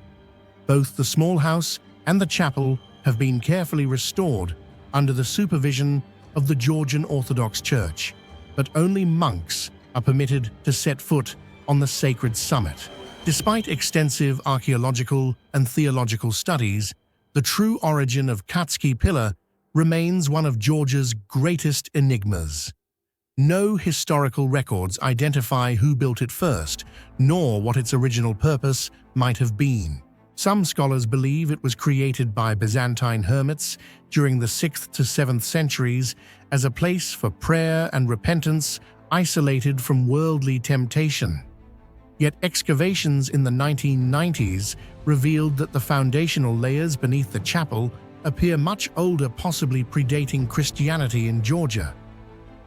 Both the small house and the chapel have been carefully restored under the supervision of the Georgian Orthodox Church, but only monks are permitted to set foot on the sacred summit. Despite extensive archaeological and theological studies, the true origin of Katsky Pillar remains one of Georgia's greatest enigmas. No historical records identify who built it first, nor what its original purpose might have been. Some scholars believe it was created by Byzantine hermits during the 6th to 7th centuries as a place for prayer and repentance, isolated from worldly temptation. Yet excavations in the 1990s revealed that the foundational layers beneath the chapel appear much older, possibly predating Christianity in Georgia.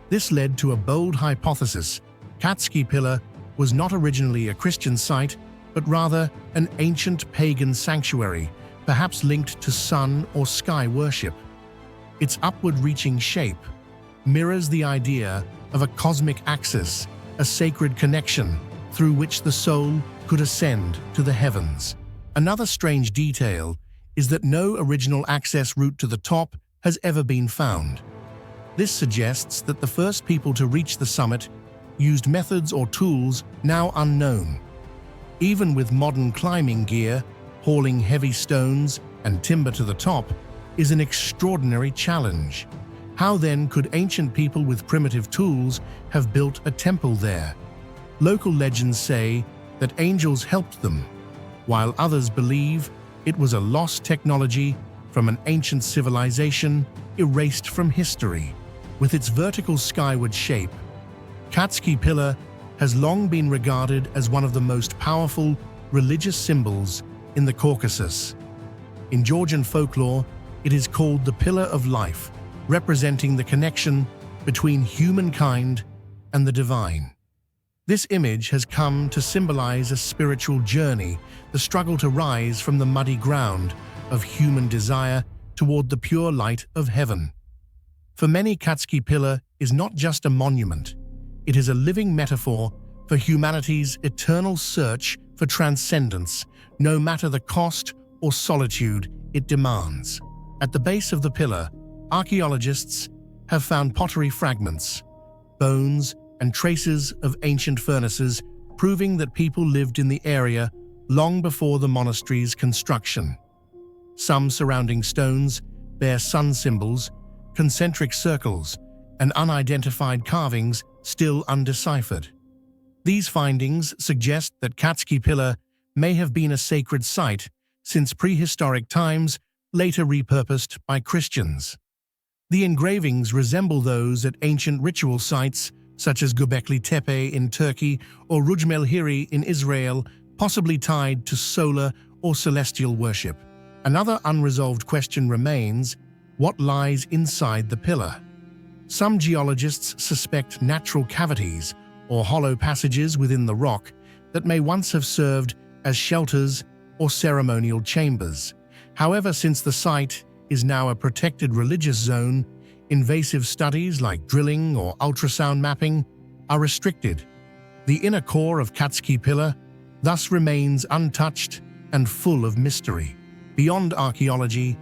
This led to a bold hypothesis: Katsky Pillar was not originally a Christian site, but rather an ancient pagan sanctuary, perhaps linked to sun or sky worship. Its upward-reaching shape mirrors the idea of a cosmic axis, a sacred connection through which the soul could ascend to the heavens. Another strange detail is that no original access route to the top has ever been found. This suggests that the first people to reach the summit used methods or tools now unknown. Even with modern climbing gear, hauling heavy stones and timber to the top is an extraordinary challenge. How then could ancient people with primitive tools have built a temple there? Local legends say that angels helped them, while others believe it was a lost technology from an ancient civilization erased from history. With its vertical skyward shape, Katsky Pillar has long been regarded as one of the most powerful religious symbols in the Caucasus. In Georgian folklore, it is called the Pillar of Life, representing the connection between humankind and the divine. This image has come to symbolize a spiritual journey, the struggle to rise from the muddy ground of human desire toward the pure light of heaven. For many, Katsky Pillar is not just a monument. It is a living metaphor for humanity's eternal search for transcendence, no matter the cost or solitude it demands. At the base of the pillar, archaeologists have found pottery fragments, bones, and traces of ancient furnaces, proving that people lived in the area long before the monastery's construction. Some surrounding stones bear sun symbols, concentric circles, and unidentified carvings still undeciphered. These findings suggest that Katsky Pillar may have been a sacred site since prehistoric times, later repurposed by Christians. The engravings resemble those at ancient ritual sites such as Göbekli Tepe in Turkey or Rujmelhiri in Israel, possibly tied to solar or celestial worship. Another unresolved question remains: what lies inside the pillar? Some geologists suspect natural cavities or hollow passages within the rock that may once have served as shelters or ceremonial chambers. However, since the site is now a protected religious zone, Invasive studies like drilling or ultrasound mapping are restricted. The inner core of Katski Pillar thus remains untouched and full of mystery. Beyond archaeology,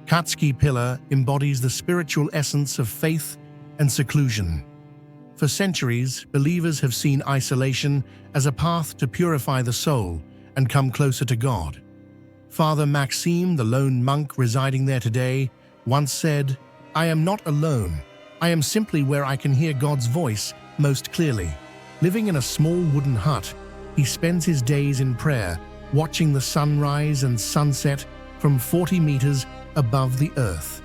Katski Pillar embodies the spiritual essence of faith and seclusion. For centuries, believers have seen isolation as a path to purify the soul and come closer to God. Father Maxime, the lone monk residing there today, once said, "I am not alone. I am simply where I can hear God's voice most clearly." Living in a small wooden hut, he spends his days in prayer, watching the sunrise and sunset from 40 meters above the earth.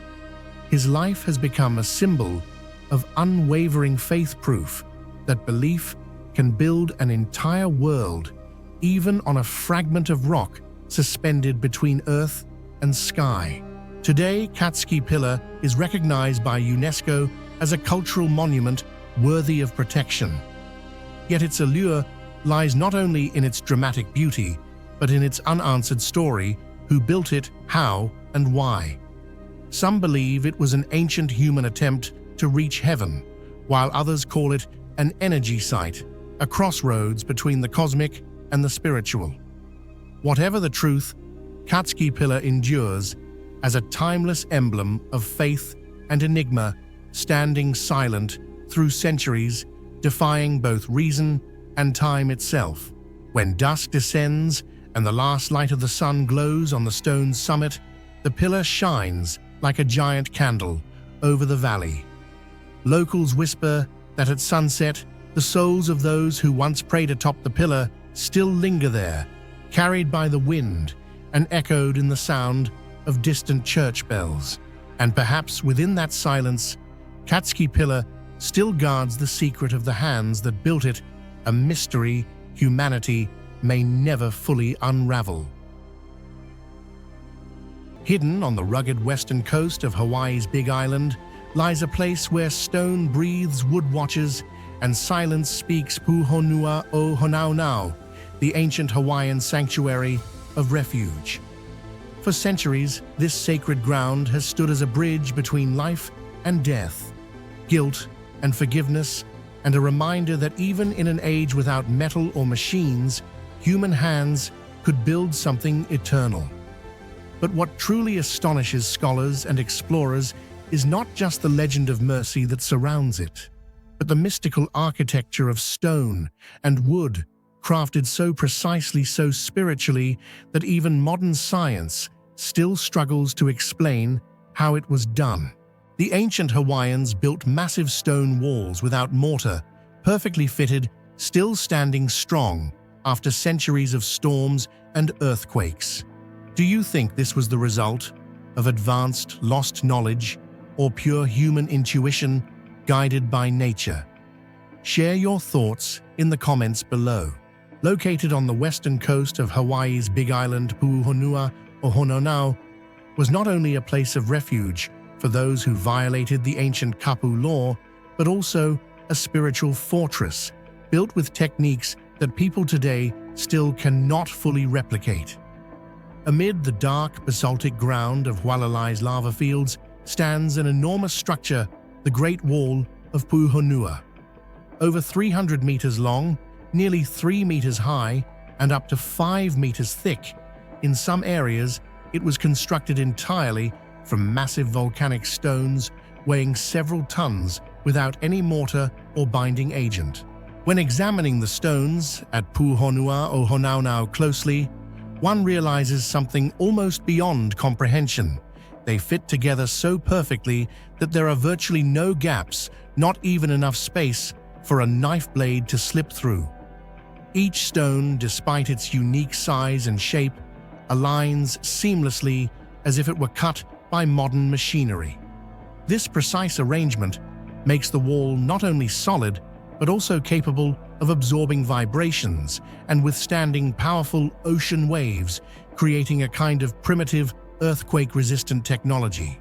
His life has become a symbol of unwavering faith, proof that belief can build an entire world, even on a fragment of rock suspended between earth and sky. Today, Katski Pillar is recognized by UNESCO as a cultural monument worthy of protection. Yet its allure lies not only in its dramatic beauty, but in its unanswered story: who built it, how, and why. Some believe it was an ancient human attempt to reach heaven, while others call it an energy site, a crossroads between the cosmic and the spiritual. Whatever the truth, Katski Pillar endures as a timeless emblem of faith and enigma, standing silent through centuries, defying both reason and time itself. When dusk descends and the last light of the sun glows on the stone's summit, the pillar shines like a giant candle over the valley. Locals whisper that at sunset, the souls of those who once prayed atop the pillar still linger there, carried by the wind and echoed in the sound of distant church bells. And perhaps within that silence, Katski Pillar still guards the secret of the hands that built it, a mystery humanity may never fully unravel. Hidden on the rugged western coast of Hawaii's Big Island lies a place where stone breathes wood watches and silence speaks Puhonua o Honaunau, the ancient Hawaiian sanctuary of refuge. For centuries, this sacred ground has stood as a bridge between life and death, guilt and forgiveness, and a reminder that even in an age without metal or machines, human hands could build something eternal. But what truly astonishes scholars and explorers is not just the legend of mercy that surrounds it, but the mystical architecture of stone and wood, crafted so precisely, so spiritually, that even modern science still struggles to explain how it was done. The ancient Hawaiians built massive stone walls without mortar, perfectly fitted, still standing strong after centuries of storms and earthquakes. Do you think this was the result of advanced, lost knowledge or pure human intuition guided by nature? Share your thoughts in the comments below. Located on the western coast of Hawaii's Big Island, Puhonua o Honaunau was not only a place of refuge for those who violated the ancient kapu law, but also a spiritual fortress built with techniques that people today still cannot fully replicate. Amid the dark basaltic ground of Hualalai's lava fields stands an enormous structure, the Great Wall of Puhonua. Over 300 meters long, nearly 3 meters high, and up to 5 meters thick. In some areas, it was constructed entirely from massive volcanic stones weighing several tons without any mortar or binding agent. When examining the stones at Puhonua o Honaunau closely, one realizes something almost beyond comprehension. They fit together so perfectly that there are virtually no gaps, not even enough space for a knife blade to slip through. Each stone, despite its unique size and shape, aligns seamlessly as if it were cut by modern machinery. This precise arrangement makes the wall not only solid, but also capable of absorbing vibrations and withstanding powerful ocean waves, creating a kind of primitive, earthquake-resistant technology.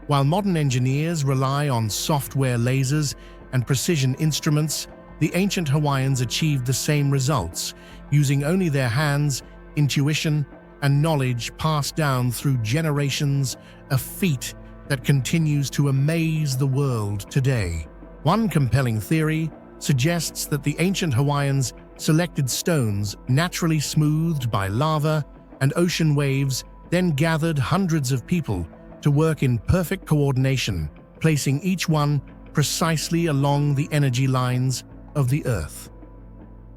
While modern engineers rely on software, lasers, and precision instruments, the ancient Hawaiians achieved the same results, using only their hands, intuition, and knowledge passed down through generations, a feat that continues to amaze the world today. One compelling theory suggests that the ancient Hawaiians selected stones naturally smoothed by lava and ocean waves, then gathered hundreds of people to work in perfect coordination, placing each one precisely along the energy lines of the Earth.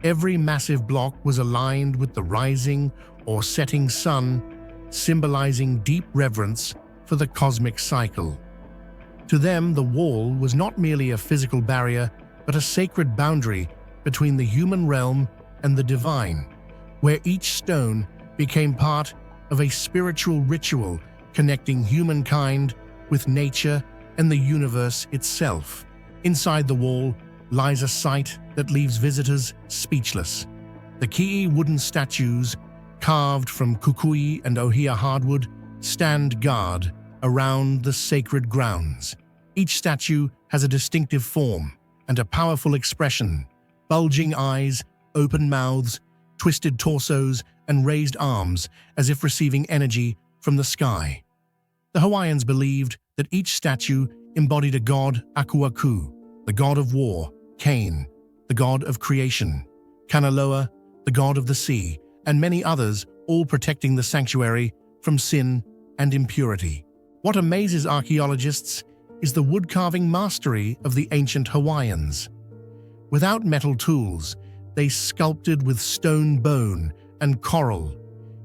Every massive block was aligned with the rising or setting sun, symbolizing deep reverence for the cosmic cycle. To them, the wall was not merely a physical barrier, but a sacred boundary between the human realm and the divine, where each stone became part of a spiritual ritual connecting humankind with nature and the universe itself. Inside the wall lies a sight that leaves visitors speechless. The Ki'i wooden statues, carved from kukui and ohia hardwood, stand guard around the sacred grounds. Each statue has a distinctive form and a powerful expression: bulging eyes, open mouths, twisted torsos, and raised arms as if receiving energy from the sky. The Hawaiians believed that each statue embodied a god, Akuaku, the god of war, Kane, the god of creation, Kanaloa, the god of the sea, and many others, all protecting the sanctuary from sin and impurity. What amazes archaeologists is the wood-carving mastery of the ancient Hawaiians. Without metal tools, they sculpted with stone bone and coral,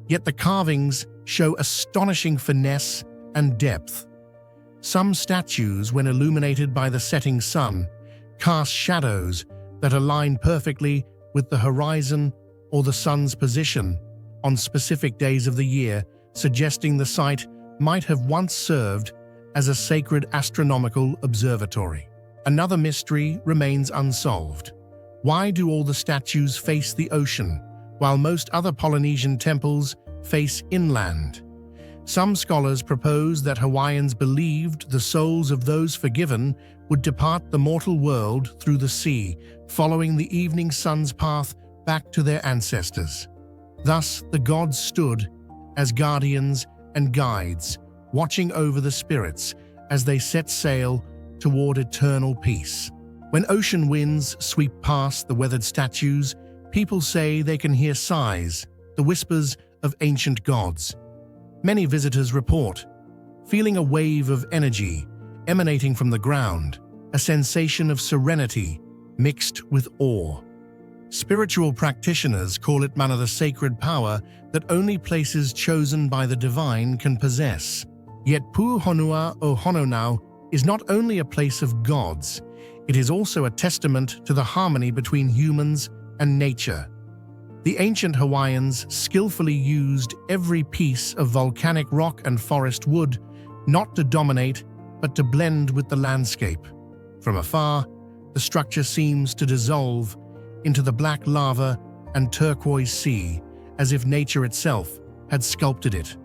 yet the carvings show astonishing finesse and depth. Some statues, when illuminated by the setting sun, cast shadows that align perfectly with the horizon or the sun's position on specific days of the year, suggesting the site might have once served as a sacred astronomical observatory. Another mystery remains unsolved. Why do all the statues face the ocean, while most other Polynesian temples face inland? Some scholars propose that Hawaiians believed the souls of those forgiven would depart the mortal world through the sea, following the evening sun's path back to their ancestors. Thus, the gods stood as guardians and guides, watching over the spirits as they set sail toward eternal peace. When ocean winds sweep past the weathered statues, people say they can hear sighs, the whispers of ancient gods. Many visitors report feeling a wave of energy emanating from the ground, a sensation of serenity mixed with awe. Spiritual practitioners call it mana, the sacred power that only places chosen by the divine can possess. Yet Puuhonua o Hononau is not only a place of gods, it is also a testament to the harmony between humans and nature. The ancient Hawaiians skillfully used every piece of volcanic rock and forest wood not to dominate, but to blend with the landscape. From afar, the structure seems to dissolve into the black lava and turquoise sea, as if nature itself had sculpted it.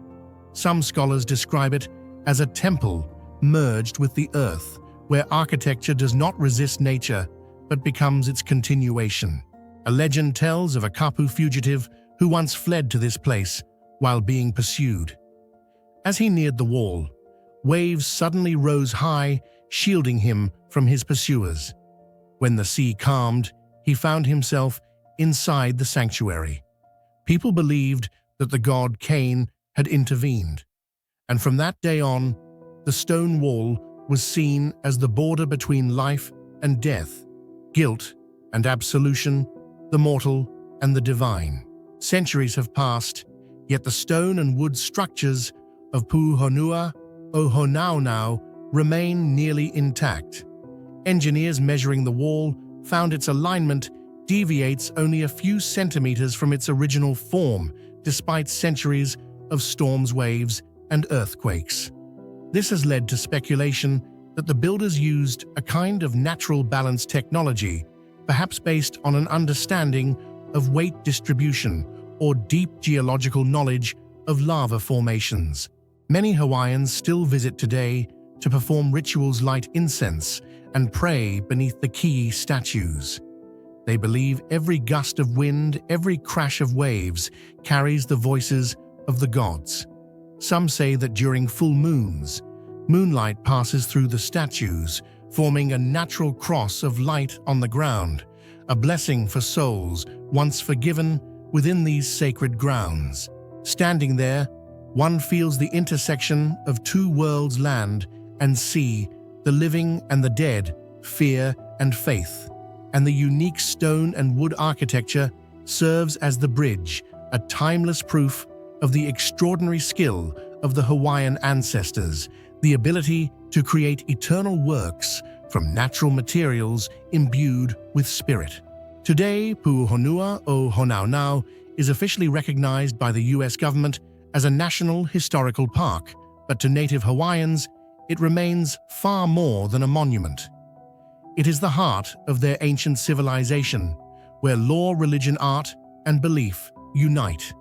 Some scholars describe it as a temple merged with the earth, where architecture does not resist nature, but becomes its continuation. A legend tells of a Kapu fugitive who once fled to this place while being pursued. As he neared the wall, waves suddenly rose high, shielding him from his pursuers. When the sea calmed, he found himself inside the sanctuary. People believed that the god Cain had intervened, and from that day on, the stone wall was seen as the border between life and death, guilt and absolution, the mortal and the divine. Centuries have passed, yet the stone and wood structures of Puuhonua o Honaunau remain nearly intact. Engineers measuring the wall found its alignment deviates only a few centimeters from its original form, despite centuries of storms, waves, and earthquakes. This has led to speculation that the builders used a kind of natural balance technology, perhaps based on an understanding of weight distribution or deep geological knowledge of lava formations. Many Hawaiians still visit today to perform rituals, light incense, and pray beneath the Ki'i statues. They believe every gust of wind, every crash of waves carries the voices of the gods. Some say that during full moons, Moonlight passes through the statues, forming a natural cross of light on the ground, a blessing for souls once forgiven within these sacred grounds. Standing there, one feels the intersection of two worlds, land and sea, the living and the dead, fear and faith. And the unique stone and wood architecture serves as the bridge, a timeless proof of the extraordinary skill of the Hawaiian ancestors, the ability to create eternal works from natural materials imbued with spirit. Today, Puuhonua o Honaunau is officially recognized by the U.S. government as a national historical park, but to native Hawaiians, it remains far more than a monument. It is the heart of their ancient civilization, where law, religion, art, and belief unite.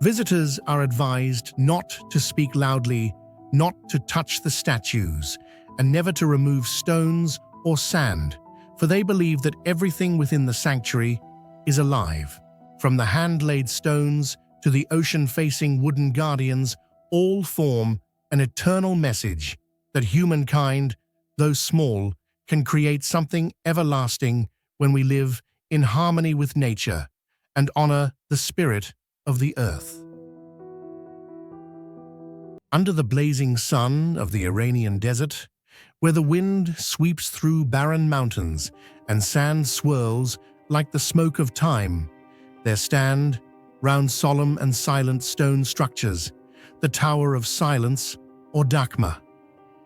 Visitors are advised not to speak loudly, not to touch the statues, and never to remove stones or sand, for they believe that everything within the sanctuary is alive. From the hand-laid stones to the ocean-facing wooden guardians, all form an eternal message that humankind, though small, can create something everlasting when we live in harmony with nature and honor the spirit of the earth. Under the blazing sun of the Iranian desert, where the wind sweeps through barren mountains and sand swirls like the smoke of time, there stand, round solemn and silent stone structures, the Tower of Silence or Dakma.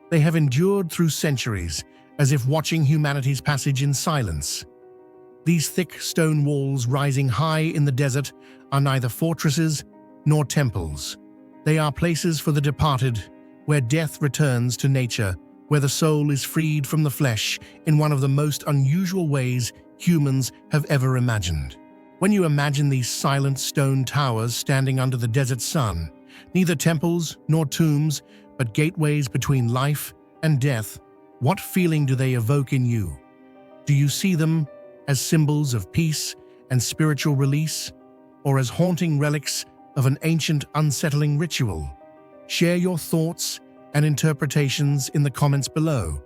They have endured through centuries, as if watching humanity's passage in silence. These thick stone walls rising high in the desert are neither fortresses nor temples. They are places for the departed, where death returns to nature, where the soul is freed from the flesh in one of the most unusual ways humans have ever imagined. When you imagine these silent stone towers standing under the desert sun, neither temples nor tombs, but gateways between life and death, what feeling do they evoke in you? Do you see them as symbols of peace and spiritual release, or as haunting relics of an ancient, unsettling ritual? Share your thoughts and interpretations in the comments below.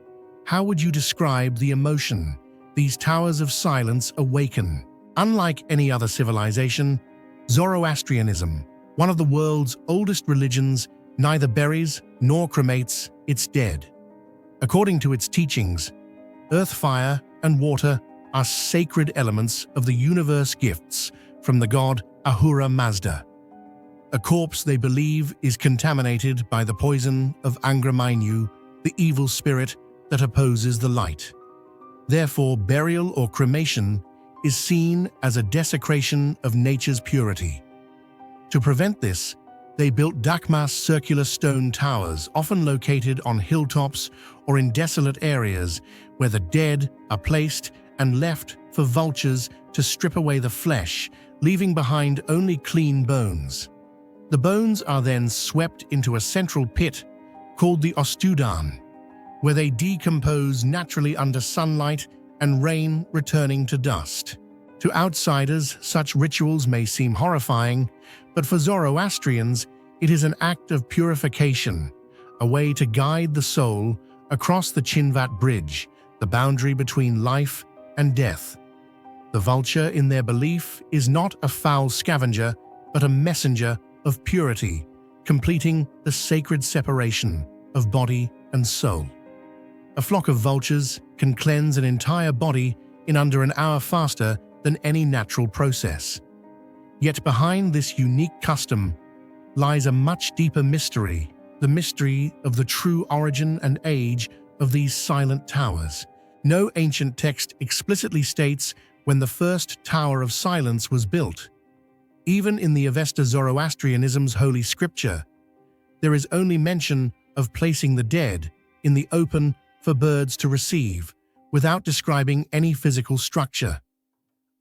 How would you describe the emotion these towers of silence awaken? Unlike any other civilization, Zoroastrianism, one of the world's oldest religions, neither buries nor cremates its dead. According to its teachings, earth, fire, and water are sacred elements of the universe, gifts from the god Ahura Mazda. A corpse, they believe, is contaminated by the poison of Angra Mainyu, the evil spirit that opposes the light. Therefore, burial or cremation is seen as a desecration of nature's purity. To prevent this, they built Dakma's circular stone towers, often located on hilltops or in desolate areas where the dead are placed and left for vultures to strip away the flesh, leaving behind only clean bones. The bones are then swept into a central pit called the Ostudan, where they decompose naturally under sunlight and rain, returning to dust. To outsiders, such rituals may seem horrifying, but for Zoroastrians, it is an act of purification, a way to guide the soul across the Chinvat Bridge, the boundary between life and death. The vulture, in their belief, is not a foul scavenger, but a messenger of purity, completing the sacred separation of body and soul. A flock of vultures can cleanse an entire body in under an hour faster than any natural process. Yet behind this unique custom lies a much deeper mystery, the mystery of the true origin and age of these silent towers. No ancient text explicitly states when the first Tower of Silence was built. Even in the Avesta Zoroastrianism's holy scripture, there is only mention of placing the dead in the open for birds to receive, without describing any physical structure.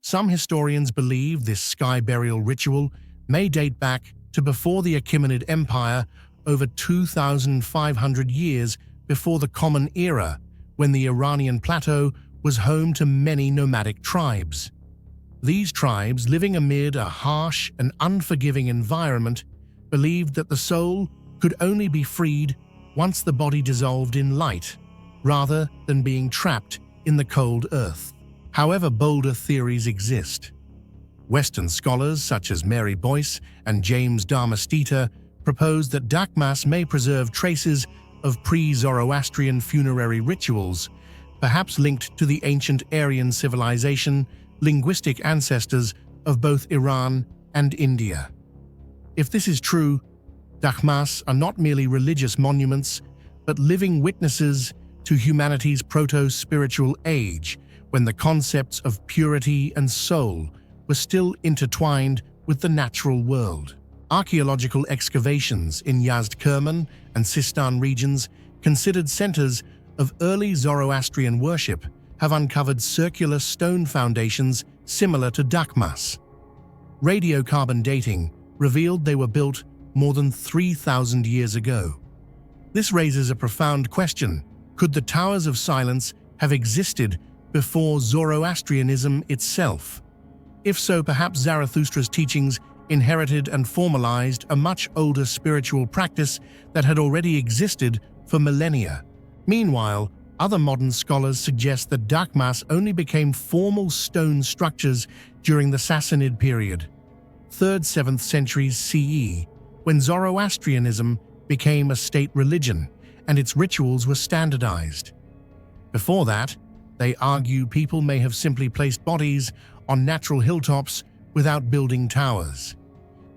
Some historians believe this sky burial ritual may date back to before the Achaemenid Empire, over 2,500 years before the Common Era, when the Iranian plateau was home to many nomadic tribes. These tribes, living amid a harsh and unforgiving environment, believed that the soul could only be freed once the body dissolved in light, rather than being trapped in the cold earth. However, bolder theories exist. Western scholars such as Mary Boyce and James Darmastita propose that Dakmas may preserve traces of pre-Zoroastrian funerary rituals, perhaps linked to the ancient Aryan civilization, linguistic ancestors of both Iran and India. If this is true, Dakmas are not merely religious monuments, but living witnesses to humanity's proto-spiritual age, when the concepts of purity and soul were still intertwined with the natural world. Archaeological excavations in Yazd Kerman and Sistan regions, considered centers of early Zoroastrian worship, have uncovered circular stone foundations similar to Dakmas. Radiocarbon dating revealed they were built more than 3,000 years ago. This raises a profound question. Could the Towers of Silence have existed before Zoroastrianism itself? If so, perhaps Zarathustra's teachings inherited and formalized a much older spiritual practice that had already existed for millennia. Meanwhile, other modern scholars suggest that Dakmas only became formal stone structures during the Sassanid period, 3rd–7th centuries CE, when Zoroastrianism became a state religion and its rituals were standardized. Before that, they argue people may have simply placed bodies on natural hilltops without building towers.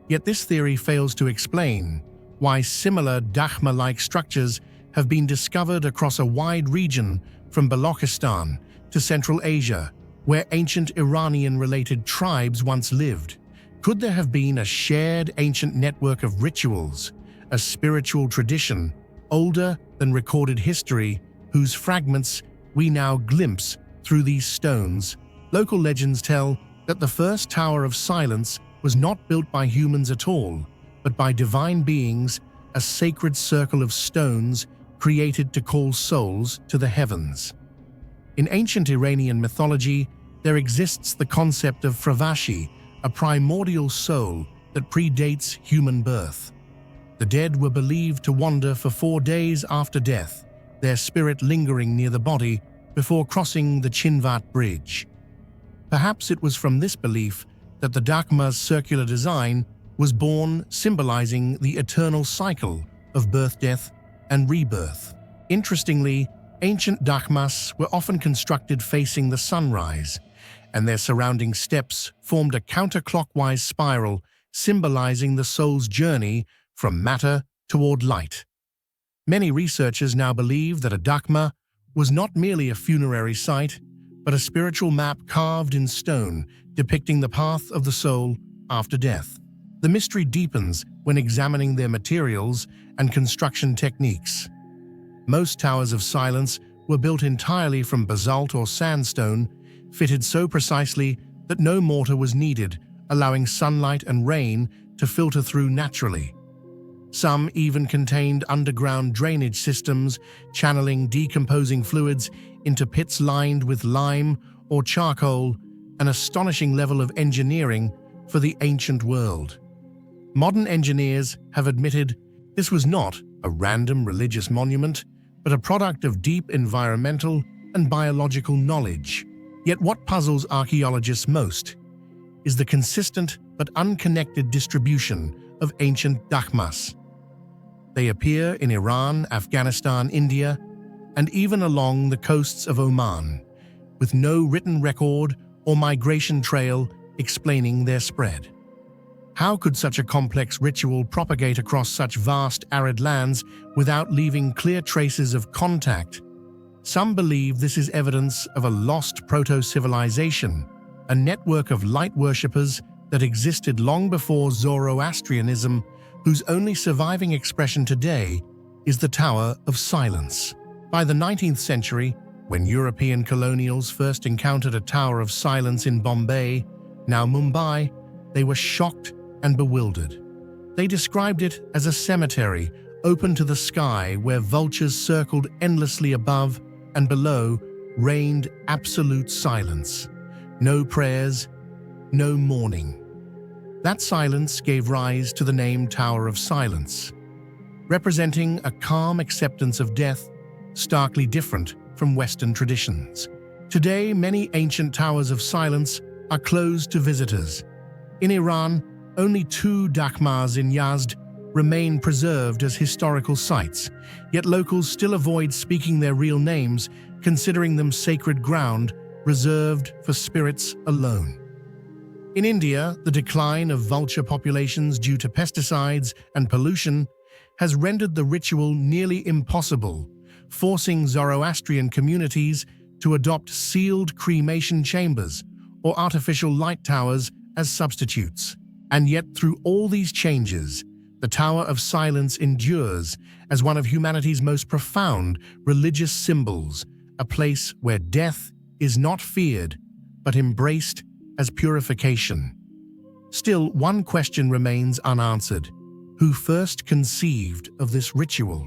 Yet this theory fails to explain why similar Dakhma-like structures have been discovered across a wide region from Balochistan to Central Asia, where ancient Iranian-related tribes once lived. Could there have been a shared ancient network of rituals, a spiritual tradition older than recorded history, whose fragments we now glimpse through these stones? Local legends tell that the first Tower of Silence was not built by humans at all, but by divine beings, a sacred circle of stones created to call souls to the heavens. In ancient Iranian mythology, there exists the concept of Fravashi, a primordial soul that predates human birth. The dead were believed to wander for 4 days after death, their spirit lingering near the body before crossing the Chinvat Bridge. Perhaps it was from this belief that the Dakhma's circular design was born, symbolizing the eternal cycle of birth, death, and rebirth. Interestingly, ancient Dakhmas were often constructed facing the sunrise, and their surrounding steps formed a counterclockwise spiral symbolizing the soul's journey from matter toward light. Many researchers now believe that a Dakhma was not merely a funerary site, but a spiritual map carved in stone depicting the path of the soul after death. The mystery deepens when examining their materials and construction techniques. Most Towers of Silence were built entirely from basalt or sandstone, fitted so precisely that no mortar was needed, allowing sunlight and rain to filter through naturally. Some even contained underground drainage systems, channeling decomposing fluids into pits lined with lime or charcoal, an astonishing level of engineering for the ancient world. Modern engineers have admitted this was not a random religious monument, but a product of deep environmental and biological knowledge. Yet what puzzles archaeologists most is the consistent but unconnected distribution of ancient Dakhmas. They appear in Iran, Afghanistan, India, and even along the coasts of Oman, with no written record or migration trail explaining their spread. How could such a complex ritual propagate across such vast arid lands without leaving clear traces of contact? Some believe this is evidence of a lost proto-civilization, a network of light worshippers that existed long before Zoroastrianism, whose only surviving expression today is the Tower of Silence. By the 19th century, when European colonials first encountered a Tower of Silence in Bombay, now Mumbai, they were shocked and bewildered. They described it as a cemetery open to the sky where vultures circled endlessly above and below reigned absolute silence. No prayers, no mourning. That silence gave rise to the name Tower of Silence. representing a calm acceptance of death, starkly different from Western traditions. Today, many ancient towers of silence are closed to visitors. In Iran, only 2 dakhmas in Yazd remain preserved as historical sites, yet locals still avoid speaking their real names, considering them sacred ground reserved for spirits alone. In India, the decline of vulture populations due to pesticides and pollution has rendered the ritual nearly impossible, forcing Zoroastrian communities to adopt sealed cremation chambers or artificial light towers as substitutes. And yet, through all these changes, the Tower of Silence endures as one of humanity's most profound religious symbols, a place where death is not feared, but embraced as purification. Still, one question remains unanswered. Who first conceived of this ritual?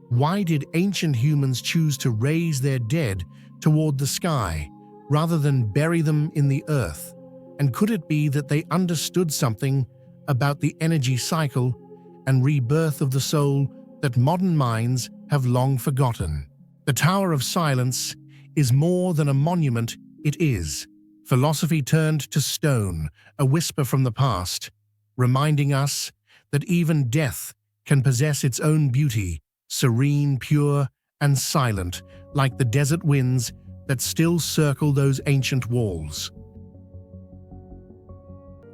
Why did ancient humans choose to raise their dead toward the sky rather than bury them in the earth? And could it be that they understood something about the energy cycle and rebirth of the soul that modern minds have long forgotten? The Tower of Silence is more than a monument, it is philosophy turned to stone, a whisper from the past, reminding us that even death can possess its own beauty, serene, pure, and silent, like the desert winds that still circle those ancient walls.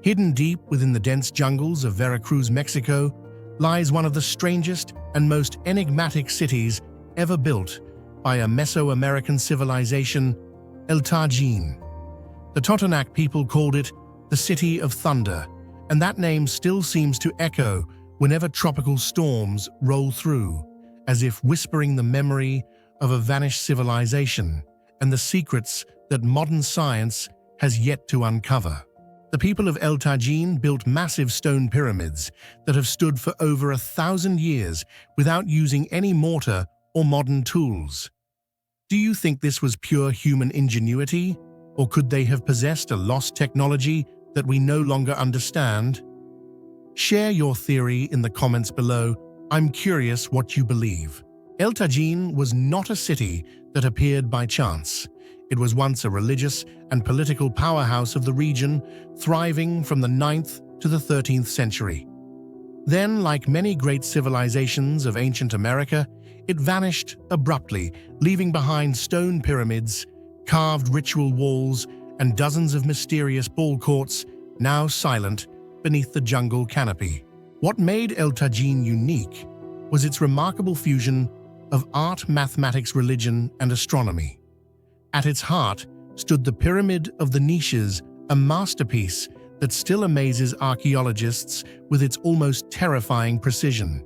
Hidden deep within the dense jungles of Veracruz, Mexico, lies one of the strangest and most enigmatic cities ever built by a Mesoamerican civilization, El Tajin. The Totonac people called it the City of Thunder, and that name still seems to echo whenever tropical storms roll through, as if whispering the memory of a vanished civilization and the secrets that modern science has yet to uncover. The people of El Tajin built massive stone pyramids that have stood for over 1,000 years without using any mortar or modern tools. Do you think this was pure human ingenuity, or could they have possessed a lost technology that we no longer understand? Share your theory in the comments below. I'm curious what you believe. El Tajin was not a city that appeared by chance. It was once a religious and political powerhouse of the region, thriving from the 9th to the 13th century. Then, like many great civilizations of ancient America, it vanished abruptly, leaving behind stone pyramids, carved ritual walls, and dozens of mysterious ball courts, now silent beneath the jungle canopy. What made El Tajin unique was its remarkable fusion of art, mathematics, religion, and astronomy. At its heart stood the Pyramid of the Niches, a masterpiece that still amazes archaeologists with its almost terrifying precision.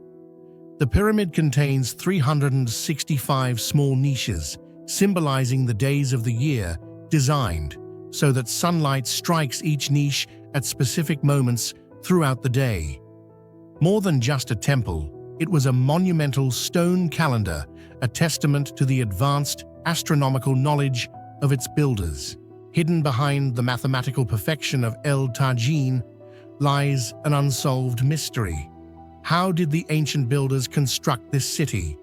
The pyramid contains 365 small niches, symbolizing the days of the year, designed so that sunlight strikes each niche at specific moments throughout the day. More than just a temple, it was a monumental stone calendar, a testament to the advanced astronomical knowledge of its builders. Hidden behind the mathematical perfection of El Tajin lies an unsolved mystery. How did the ancient builders construct this city?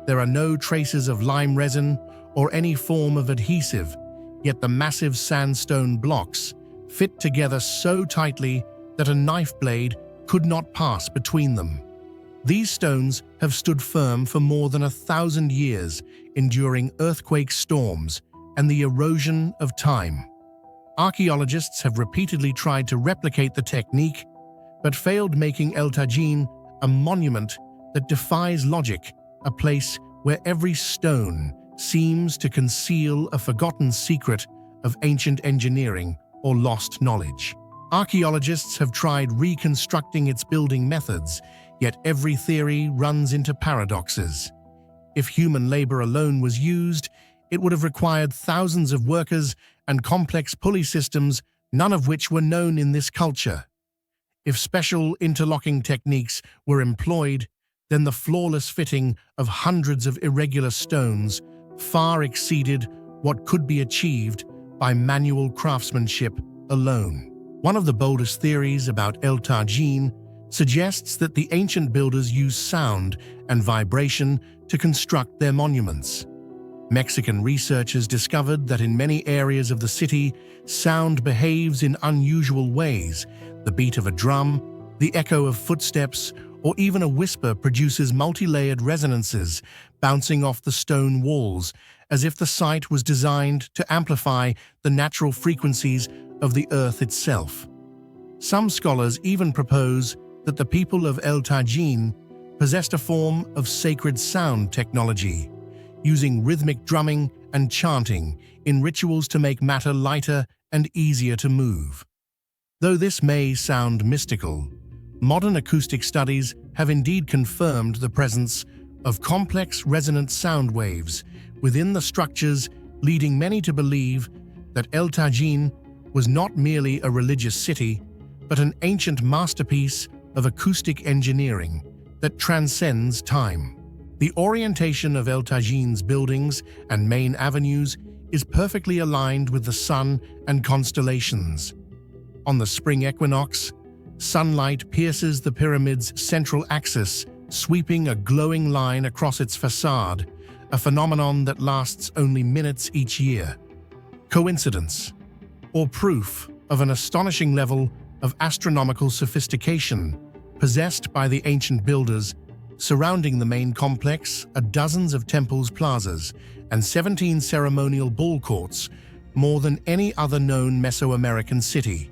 There are no traces of lime resin or any form of adhesive, yet the massive sandstone blocks fit together so tightly that a knife blade could not pass between them. These stones have stood firm for more than 1,000 years, enduring earthquake storms and the erosion of time. Archaeologists have repeatedly tried to replicate the technique, but failed, making El Tajin a monument that defies logic, a place where every stone seems to conceal a forgotten secret of ancient engineering or lost knowledge. Archaeologists have tried reconstructing its building methods, yet every theory runs into paradoxes. If human labor alone was used, it would have required thousands of workers and complex pulley systems, none of which were known in this culture. If special interlocking techniques were employed, then the flawless fitting of hundreds of irregular stones far exceeded what could be achieved by manual craftsmanship alone. One of the boldest theories about El Tajin suggests that the ancient builders used sound and vibration to construct their monuments. Mexican researchers discovered that in many areas of the city, sound behaves in unusual ways. The beat of a drum, the echo of footsteps, or even a whisper produces multi-layered resonances bouncing off the stone walls, as if the site was designed to amplify the natural frequencies of the earth itself. Some scholars even propose that the people of El Tajin possessed a form of sacred sound technology, using rhythmic drumming and chanting in rituals to make matter lighter and easier to move. Though this may sound mystical, modern acoustic studies have indeed confirmed the presence of complex resonant sound waves within the structures, leading many to believe that El Tajin was not merely a religious city, but an ancient masterpiece of acoustic engineering that transcends time. The orientation of El Tajin's buildings and main avenues is perfectly aligned with the sun and constellations. On the spring equinox, sunlight pierces the pyramid's central axis, sweeping a glowing line across its facade, a phenomenon that lasts only minutes each year. Coincidence, or proof of an astonishing level of astronomical sophistication possessed by the ancient builders? Surrounding the main complex are dozens of temples, plazas, and 17 ceremonial ball courts, more than any other known Mesoamerican city.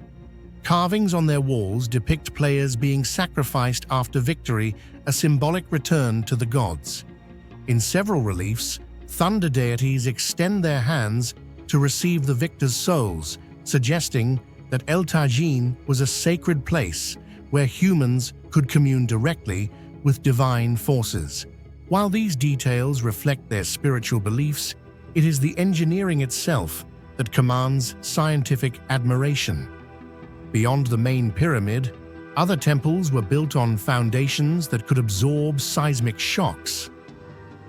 Carvings on their walls depict players being sacrificed after victory, a symbolic return to the gods. In several reliefs, thunder deities extend their hands to receive the victor's souls, suggesting that El Tajin was a sacred place where humans could commune directly with divine forces. While these details reflect their spiritual beliefs, it is the engineering itself that commands scientific admiration. Beyond the main pyramid, other temples were built on foundations that could absorb seismic shocks.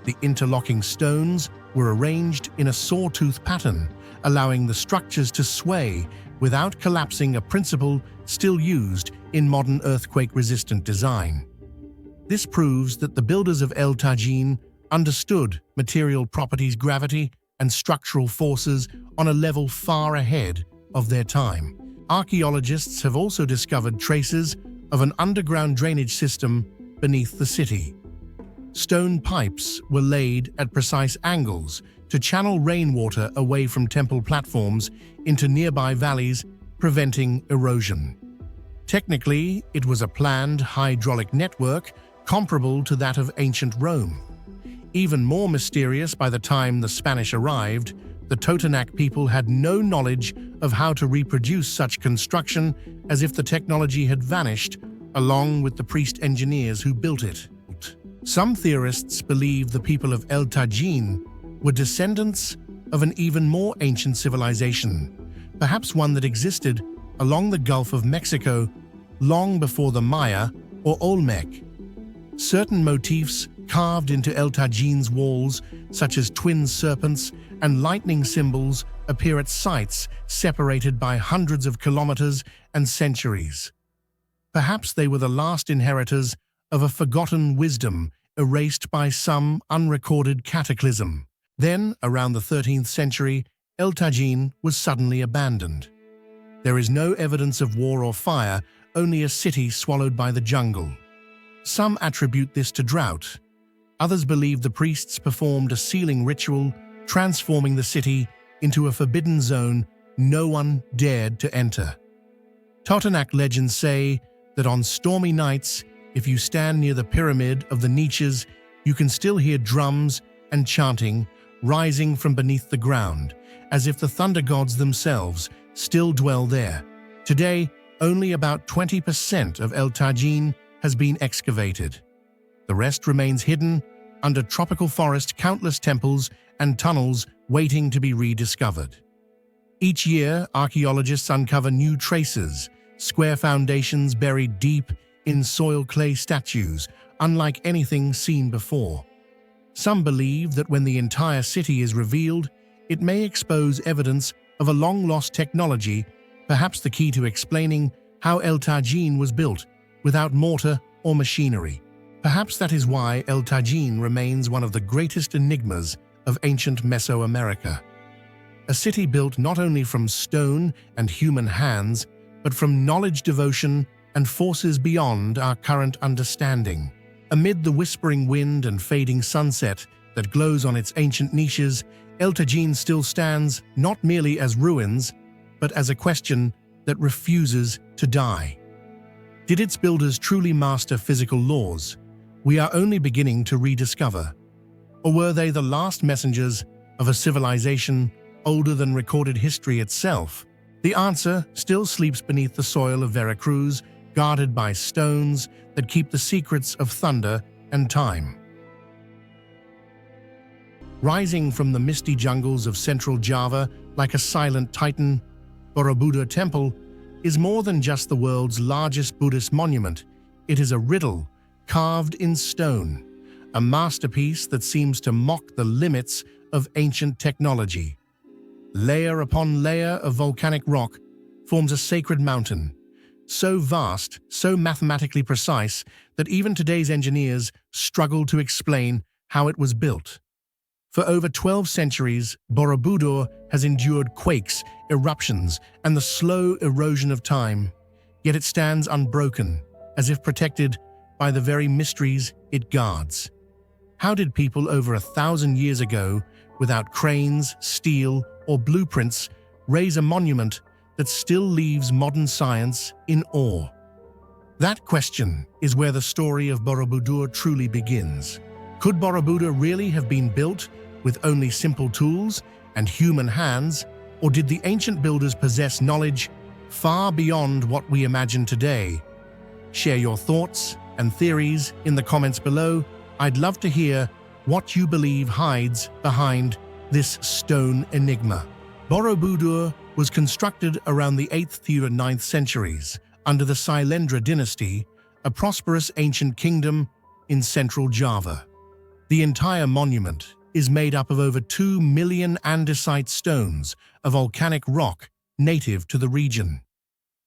The interlocking stones were arranged in a sawtooth pattern, allowing the structures to sway without collapsing, a principle still used in modern earthquake-resistant design. This proves that the builders of El Tajin understood material properties, gravity, and structural forces on a level far ahead of their time. Archaeologists have also discovered traces of an underground drainage system beneath the city. Stone pipes were laid at precise angles to channel rainwater away from temple platforms into nearby valleys, preventing erosion. Technically, it was a planned hydraulic network comparable to that of ancient Rome. Even more mysterious, by the time the Spanish arrived, the Totonac people had no knowledge of how to reproduce such construction, as if the technology had vanished along with the priest engineers who built it. Some theorists believe the people of El Tajin were descendants of an even more ancient civilization, perhaps one that existed along the Gulf of Mexico long before the Maya or Olmec. Certain motifs carved into El Tajin's walls, such as twin serpents and lightning symbols, appear at sites separated by hundreds of kilometers and centuries. Perhaps they were the last inheritors of a forgotten wisdom erased by some unrecorded cataclysm. Then, around the 13th century, El Tajin was suddenly abandoned. There is no evidence of war or fire, only a city swallowed by the jungle. Some attribute this to drought. Others believe the priests performed a sealing ritual, transforming the city into a forbidden zone no one dared to enter. Totonac legends say that on stormy nights, if you stand near the pyramid of the niches, you can still hear drums and chanting rising from beneath the ground, as if the thunder gods themselves still dwell there. Today, only about 20% of El Tajin has been excavated. The rest remains hidden under tropical forest, countless temples and tunnels waiting to be rediscovered. Each year, archaeologists uncover new traces, square foundations buried deep in soil clay statues, unlike anything seen before. Some believe that when the entire city is revealed, it may expose evidence of a long-lost technology, perhaps the key to explaining how El Tajin was built without mortar or machinery. Perhaps that is why El Tajin remains one of the greatest enigmas of ancient Mesoamerica. A city built not only from stone and human hands, but from knowledge, devotion, and forces beyond our current understanding. Amid the whispering wind and fading sunset that glows on its ancient niches, El Tajin still stands not merely as ruins, but as a question that refuses to die. Did its builders truly master physical laws we are only beginning to rediscover? Or were they the last messengers of a civilization older than recorded history itself? The answer still sleeps beneath the soil of Veracruz, guarded by stones that keep the secrets of thunder and time. Rising from the misty jungles of central Java like a silent titan, Borobudur Temple is more than just the world's largest Buddhist monument. It is a riddle carved in stone, a masterpiece that seems to mock the limits of ancient technology. Layer upon layer of volcanic rock forms a sacred mountain, so vast, so mathematically precise that even today's engineers struggle to explain how it was built. For over 12 centuries, Borobudur has endured quakes, eruptions, and the slow erosion of time, yet it stands unbroken, as if protected by the very mysteries it guards. How did people over 1,000 years ago, without cranes, steel, or blueprints, raise a monument that still leaves modern science in awe? That question is where the story of Borobudur truly begins. Could Borobudur really have been built with only simple tools and human hands, or did the ancient builders possess knowledge far beyond what we imagine today? Share your thoughts and theories in the comments below. I'd love to hear what you believe hides behind this stone enigma. Borobudur was constructed around the 8th to 9th centuries under the Sailendra dynasty, a prosperous ancient kingdom in central Java. The entire monument is made up of over 2 million andesite stones, a volcanic rock native to the region.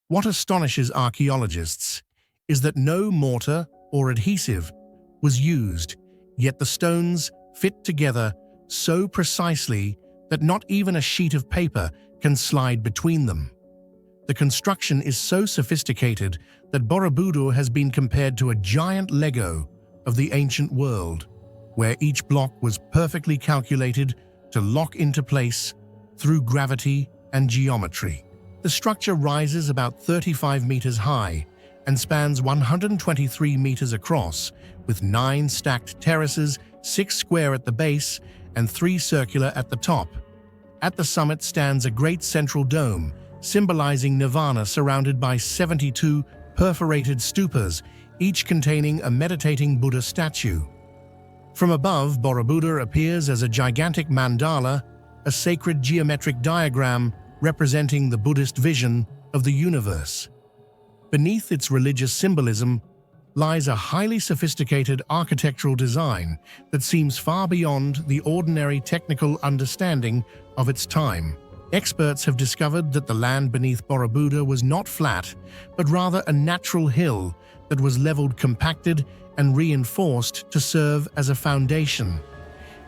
What astonishes archaeologists is that no mortar or adhesive was used, yet the stones fit together so precisely that not even a sheet of paper can slide between them. The construction is so sophisticated that Borobudur has been compared to a giant Lego of the ancient world, where each block was perfectly calculated to lock into place through gravity and geometry. The structure rises about 35 meters high and spans 123 meters across, with 9 stacked terraces, 6 square at the base and 3 circular at the top. At the summit stands a great central dome, symbolizing nirvana, surrounded by 72 perforated stupas, each containing a meditating Buddha statue. From above, Borobudur appears as a gigantic mandala, a sacred geometric diagram representing the Buddhist vision of the universe. Beneath its religious symbolism lies a highly sophisticated architectural design that seems far beyond the ordinary technical understanding of its time. Experts have discovered that the land beneath Borobudur was not flat, but rather a natural hill that was leveled, compacted, and reinforced to serve as a foundation.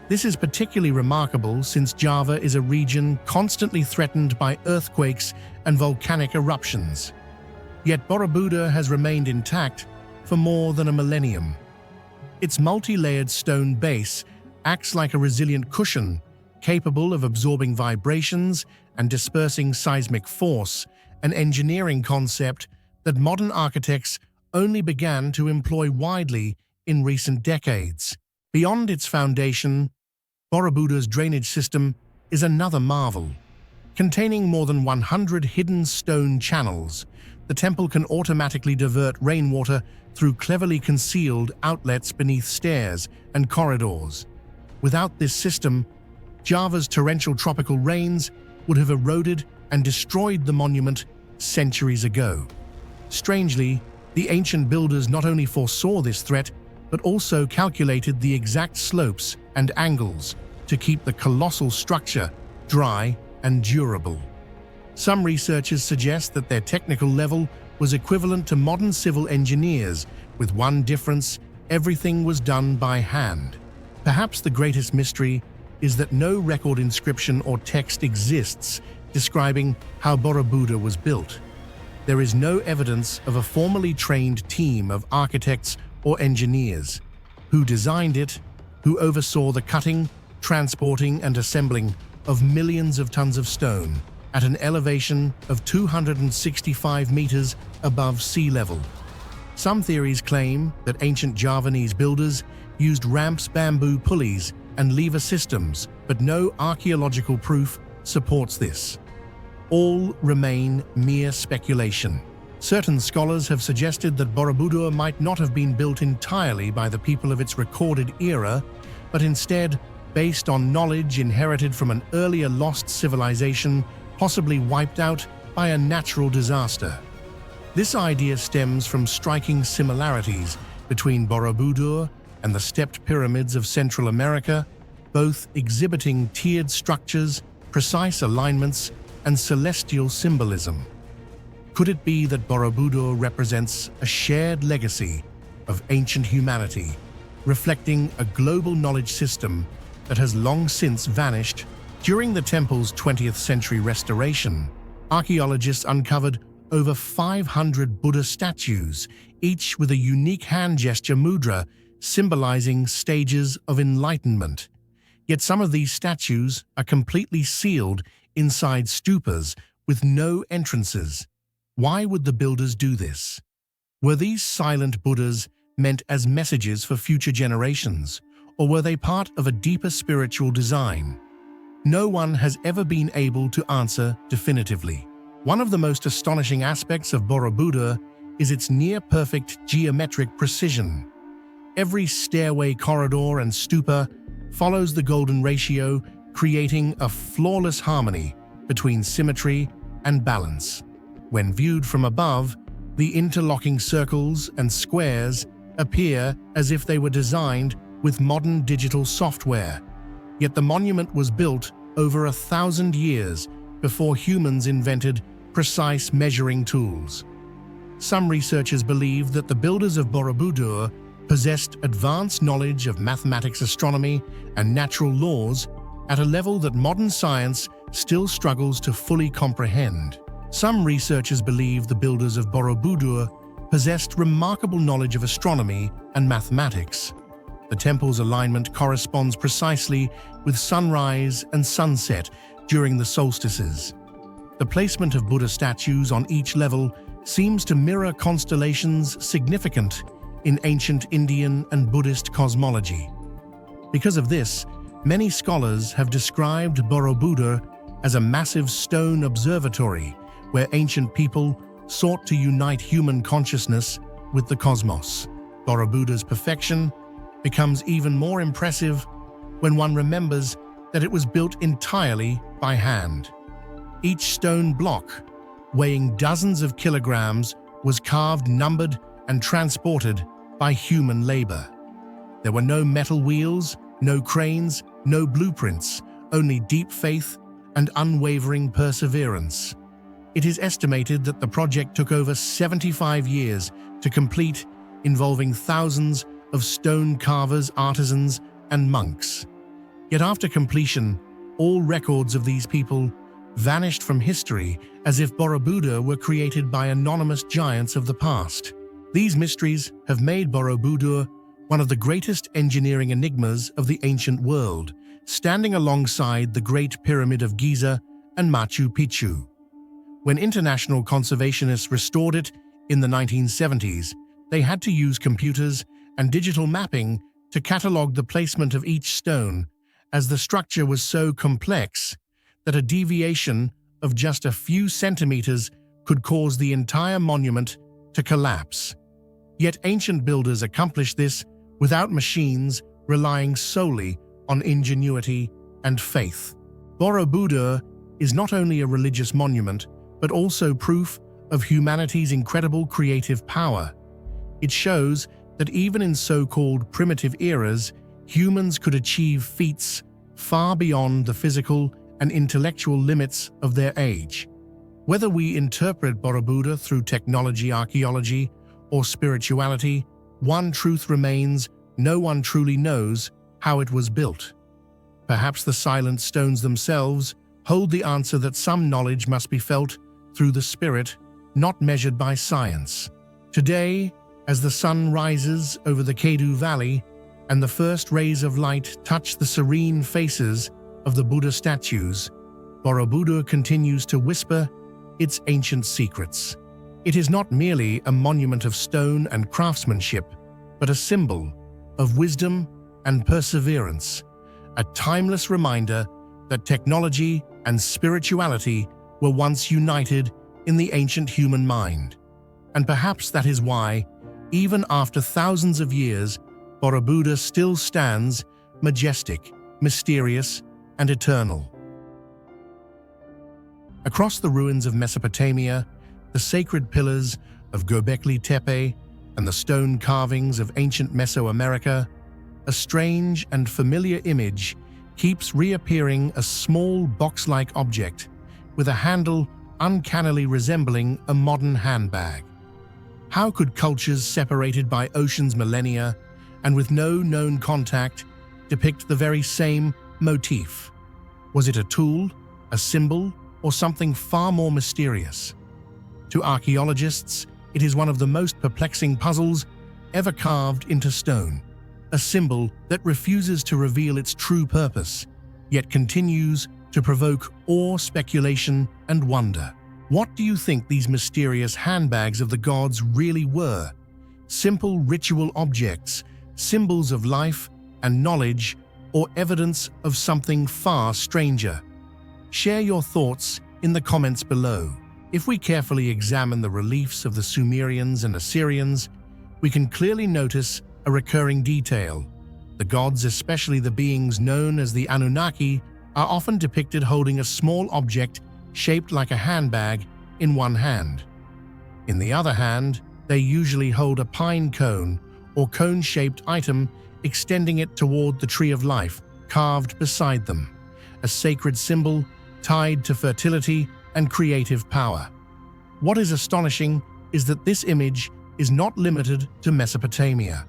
This is particularly remarkable since Java is a region constantly threatened by earthquakes and volcanic eruptions. Yet Borobudur has remained intact for more than a millennium. Its multi-layered stone base acts like a resilient cushion, capable of absorbing vibrations and dispersing seismic force, an engineering concept that modern architects only began to employ widely in recent decades. Beyond its foundation, Borobudur's drainage system is another marvel. Containing more than 100 hidden stone channels, the temple can automatically divert rainwater through cleverly concealed outlets beneath stairs and corridors. Without this system, Java's torrential tropical rains would have eroded and destroyed the monument centuries ago. Strangely, the ancient builders not only foresaw this threat, but also calculated the exact slopes and angles to keep the colossal structure dry and durable. Some researchers suggest that their technical level was equivalent to modern civil engineers, with one difference: everything was done by hand. Perhaps the greatest mystery is that no record inscription or text exists describing how Borobudur was built. There is no evidence of a formally trained team of architects or engineers who designed it, who oversaw the cutting, transporting, and assembling of millions of tons of stone at an elevation of 265 meters above sea level. Some theories claim that ancient Javanese builders used ramps, bamboo pulleys, and lever systems, but no archaeological proof supports this. All remain mere speculation. Certain scholars have suggested that Borobudur might not have been built entirely by the people of its recorded era, but instead based on knowledge inherited from an earlier lost civilization, possibly wiped out by a natural disaster. This idea stems from striking similarities between Borobudur and the stepped pyramids of Central America, both exhibiting tiered structures, precise alignments, and celestial symbolism. Could it be that Borobudur represents a shared legacy of ancient humanity, reflecting a global knowledge system that has long since vanished? During the temple's 20th century restoration, archaeologists uncovered over 500 Buddha statues, each with a unique hand gesture mudra symbolizing stages of enlightenment. Yet some of these statues are completely sealed inside stupas with no entrances. Why would the builders do this? Were these silent Buddhas meant as messages for future generations, or were they part of a deeper spiritual design? No one has ever been able to answer definitively. One of the most astonishing aspects of Borobudur is its near-perfect geometric precision. Every stairway, corridor, and stupa follows the golden ratio, creating a flawless harmony between symmetry and balance. When viewed from above, the interlocking circles and squares appear as if they were designed with modern digital software. Yet the monument was built over 1,000 years before humans invented precise measuring tools. Some researchers believe that the builders of Borobudur possessed advanced knowledge of mathematics, astronomy, and natural laws at a level that modern science still struggles to fully comprehend. Some researchers believe the builders of Borobudur possessed remarkable knowledge of astronomy and mathematics. The temple's alignment corresponds precisely with sunrise and sunset during the solstices. The placement of Buddha statues on each level seems to mirror constellations significant in ancient Indian and Buddhist cosmology. Because of this, many scholars have described Borobudur as a massive stone observatory where ancient people sought to unite human consciousness with the cosmos. Borobudur's perfection becomes even more impressive when one remembers that it was built entirely by hand. Each stone block, weighing dozens of kilograms, was carved, numbered, and transported by human labor. There were no metal wheels, no cranes, no blueprints, only deep faith and unwavering perseverance. It is estimated that the project took over 75 years to complete, involving thousands of stone carvers, artisans, and monks. Yet after completion, all records of these people vanished from history as if Borobudur were created by anonymous giants of the past. These mysteries have made Borobudur one of the greatest engineering enigmas of the ancient world, standing alongside the Great Pyramid of Giza and Machu Picchu. When international conservationists restored it in the 1970s, they had to use computers and digital mapping to catalog the placement of each stone, as the structure was so complex that a deviation of just a few centimeters could cause the entire monument to collapse. Yet ancient builders accomplished this without machines, relying solely on ingenuity and faith. Borobudur is not only a religious monument, but also proof of humanity's incredible creative power. It shows that even in so-called primitive eras, humans could achieve feats far beyond the physical and intellectual limits of their age. Whether we interpret Borobudur through technology, archaeology, or spirituality, one truth remains: no one truly knows how it was built. Perhaps the silent stones themselves hold the answer that some knowledge must be felt through the spirit, not measured by science. Today, as the sun rises over the Kedu Valley and the first rays of light touch the serene faces of the Buddha statues, Borobudur continues to whisper its ancient secrets. It is not merely a monument of stone and craftsmanship, but a symbol of wisdom and perseverance, a timeless reminder that technology and spirituality were once united in the ancient human mind. And perhaps that is why, even after thousands of years, Borobudur still stands majestic, mysterious, and eternal. Across the ruins of Mesopotamia, the sacred pillars of Göbekli Tepe and the stone carvings of ancient Mesoamerica, a strange and familiar image keeps reappearing: a small box-like object with a handle uncannily resembling a modern handbag. How could cultures separated by oceans millennia and with no known contact depict the very same motif? Was it a tool, a symbol, or something far more mysterious? To archaeologists, it is one of the most perplexing puzzles ever carved into stone, a symbol that refuses to reveal its true purpose, yet continues to provoke awe, speculation, and wonder. What do you think these mysterious handbags of the gods really were? Simple ritual objects, symbols of life and knowledge, or evidence of something far stranger? Share your thoughts in the comments below. If we carefully examine the reliefs of the Sumerians and Assyrians, we can clearly notice a recurring detail. The gods, especially the beings known as the Anunnaki, are often depicted holding a small object shaped like a handbag in one hand. In the other hand, they usually hold a pine cone or cone-shaped item, extending it toward the tree of life carved beside them, a sacred symbol tied to fertility and creative power. What is astonishing is that this image is not limited to Mesopotamia.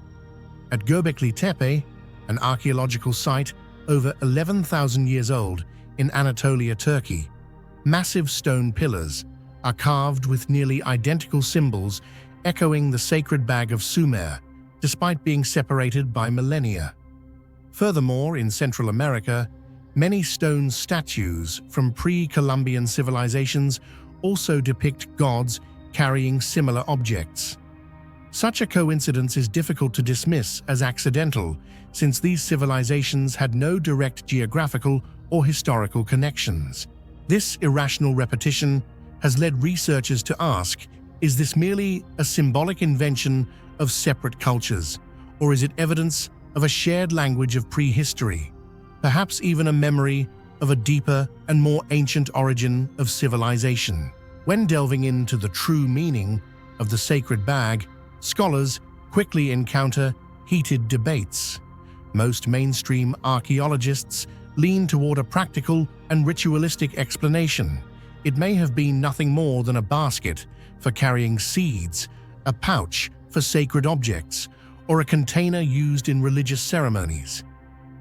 At Göbekli Tepe, an archaeological site over 11,000 years old in Anatolia, Turkey, massive stone pillars are carved with nearly identical symbols echoing the sacred bag of Sumer, despite being separated by millennia. Furthermore, in Central America, many stone statues from pre-Columbian civilizations also depict gods carrying similar objects. Such a coincidence is difficult to dismiss as accidental, since these civilizations had no direct geographical or historical connections. This irrational repetition has led researchers to ask, is this merely a symbolic invention of separate cultures, or is it evidence of a shared language of prehistory? Perhaps even a memory of a deeper and more ancient origin of civilization. When delving into the true meaning of the sacred bag, scholars quickly encounter heated debates. Most mainstream archaeologists lean toward a practical and ritualistic explanation. It may have been nothing more than a basket for carrying seeds, a pouch for sacred objects, or a container used in religious ceremonies.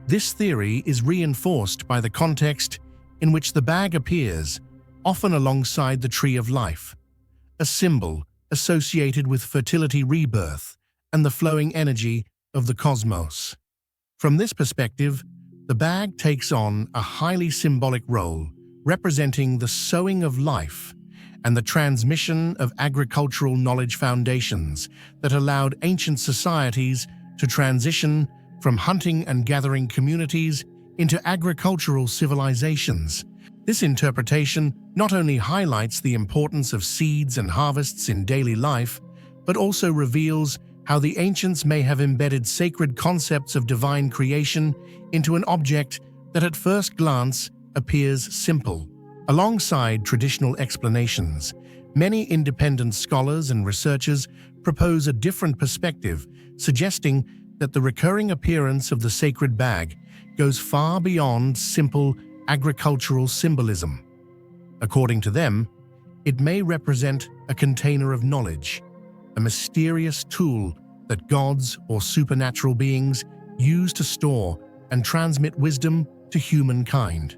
This theory is reinforced by the context in which the bag appears, often alongside the tree of life, a symbol associated with fertility, rebirth, and the flowing energy of the cosmos. From this perspective, the bag takes on a highly symbolic role, representing the sowing of life and the transmission of agricultural knowledge foundations that allowed ancient societies to transition from hunting and gathering communities into agricultural civilizations. This interpretation not only highlights the importance of seeds and harvests in daily life, but also reveals how the ancients may have embedded sacred concepts of divine creation into an object that at first glance appears simple. Alongside traditional explanations, many independent scholars and researchers propose a different perspective, suggesting that the recurring appearance of the sacred bag goes far beyond simple agricultural symbolism. According to them, It may represent a container of knowledge, a mysterious tool that gods or supernatural beings use to store and transmit wisdom to humankind.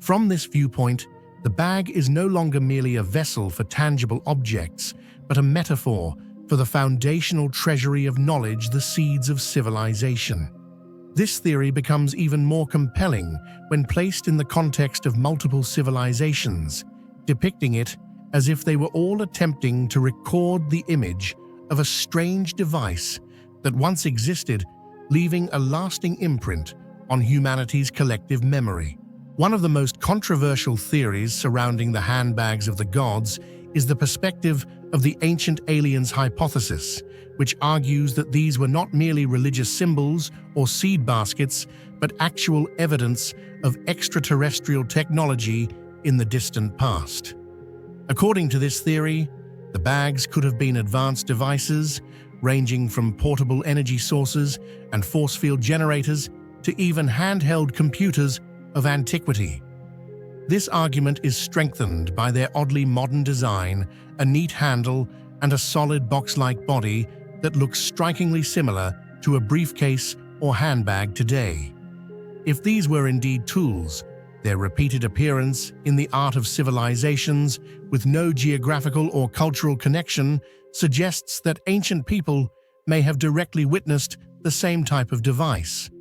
From this viewpoint, the bag is no longer merely a vessel for tangible objects, but a metaphor for the foundational treasury of knowledge, the seeds of civilization. This theory becomes even more compelling when placed in the context of multiple civilizations, depicting it as if they were all attempting to record the image of a strange device that once existed, leaving a lasting imprint on humanity's collective memory. One of the most controversial theories surrounding the handbags of the gods is the perspective of the ancient aliens hypothesis, which argues that these were not merely religious symbols or seed baskets, but actual evidence of extraterrestrial technology in the distant past. According to this theory, the bags could have been advanced devices, ranging from portable energy sources and force field generators to even handheld computers of antiquity. This argument is strengthened by their oddly modern design, a neat handle, and a solid box-like body that looks strikingly similar to a briefcase or handbag today. If these were indeed tools, their repeated appearance in the art of civilizations with no geographical or cultural connection suggests that ancient people may have directly witnessed the same type of device.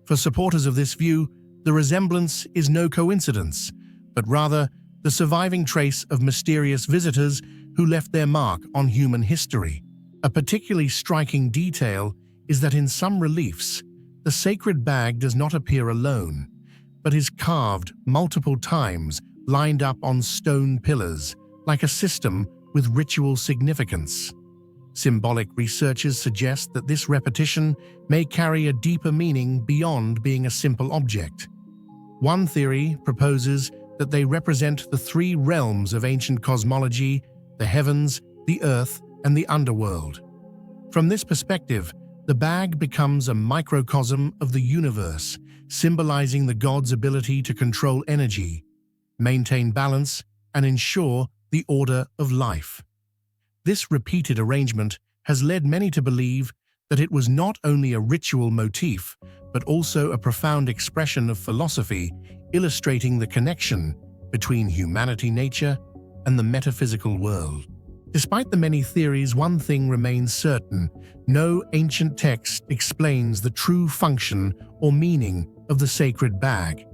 For supporters of this view, the resemblance is no coincidence, but rather the surviving trace of mysterious visitors who left their mark on human history. A particularly striking detail is that in some reliefs, the sacred bag does not appear alone, but is carved multiple times, lined up on stone pillars, like a system with ritual significance. Symbolic researchers suggest that this repetition may carry a deeper meaning beyond being a simple object. One theory proposes that they represent the three realms of ancient cosmology: the heavens, the earth, and the underworld. From this perspective, the bag becomes a microcosm of the universe, symbolizing the gods' ability to control energy, maintain balance, and ensure the order of life. This repeated arrangement has led many to believe that it was not only a ritual motif, but also a profound expression of philosophy, illustrating the connection between humanity, nature, and the metaphysical world. Despite the many theories, one thing remains certain: no ancient text explains the true function or meaning of the sacred bag.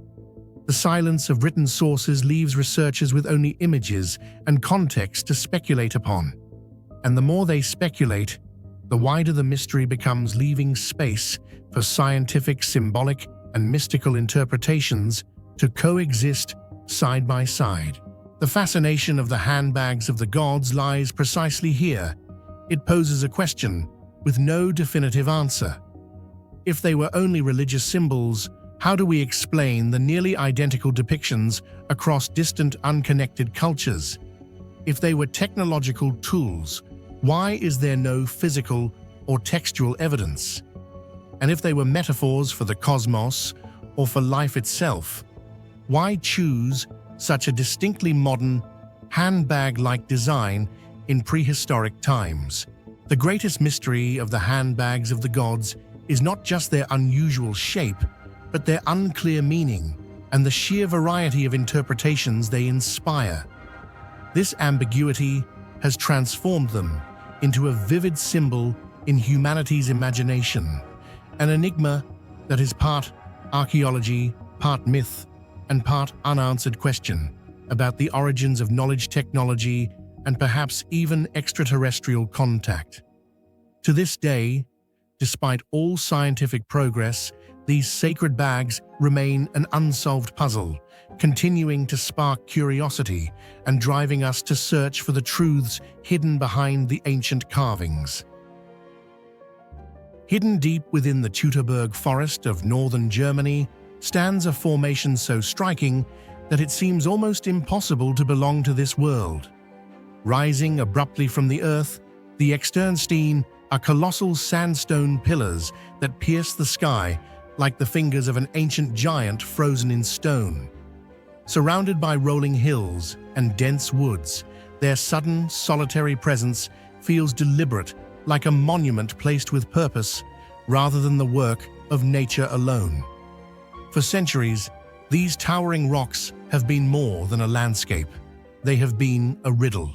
The silence of written sources leaves researchers with only images and context to speculate upon. And the more they speculate, the wider the mystery becomes, leaving space for scientific, symbolic, and mystical interpretations to coexist side by side. The fascination of the handbags of the gods lies precisely here. It poses a question with no definitive answer. If they were only religious symbols, how do we explain the nearly identical depictions across distant, unconnected cultures? If they were technological tools, why is there no physical or textual evidence? And if they were metaphors for the cosmos or for life itself, why choose such a distinctly modern, handbag-like design in prehistoric times? The greatest mystery of the handbags of the gods is not just their unusual shape, but their unclear meaning and the sheer variety of interpretations they inspire. This ambiguity has transformed them into a vivid symbol in humanity's imagination, an enigma that is part archaeology, part myth, and part unanswered question about the origins of knowledge, technology, and perhaps even extraterrestrial contact. To this day, despite all scientific progress, these sacred bags remain an unsolved puzzle, continuing to spark curiosity and driving us to search for the truths hidden behind the ancient carvings. Hidden deep within the Teutoburg forest of northern Germany stands a formation so striking that it seems almost impossible to belong to this world. Rising abruptly from the earth, the Externstein are colossal sandstone pillars that pierce the sky like the fingers of an ancient giant frozen in stone. Surrounded by rolling hills and dense woods, Their sudden, solitary presence feels deliberate, like a monument placed with purpose, rather than the work of nature alone. For centuries, these towering rocks have been more than a landscape. They have been a riddle.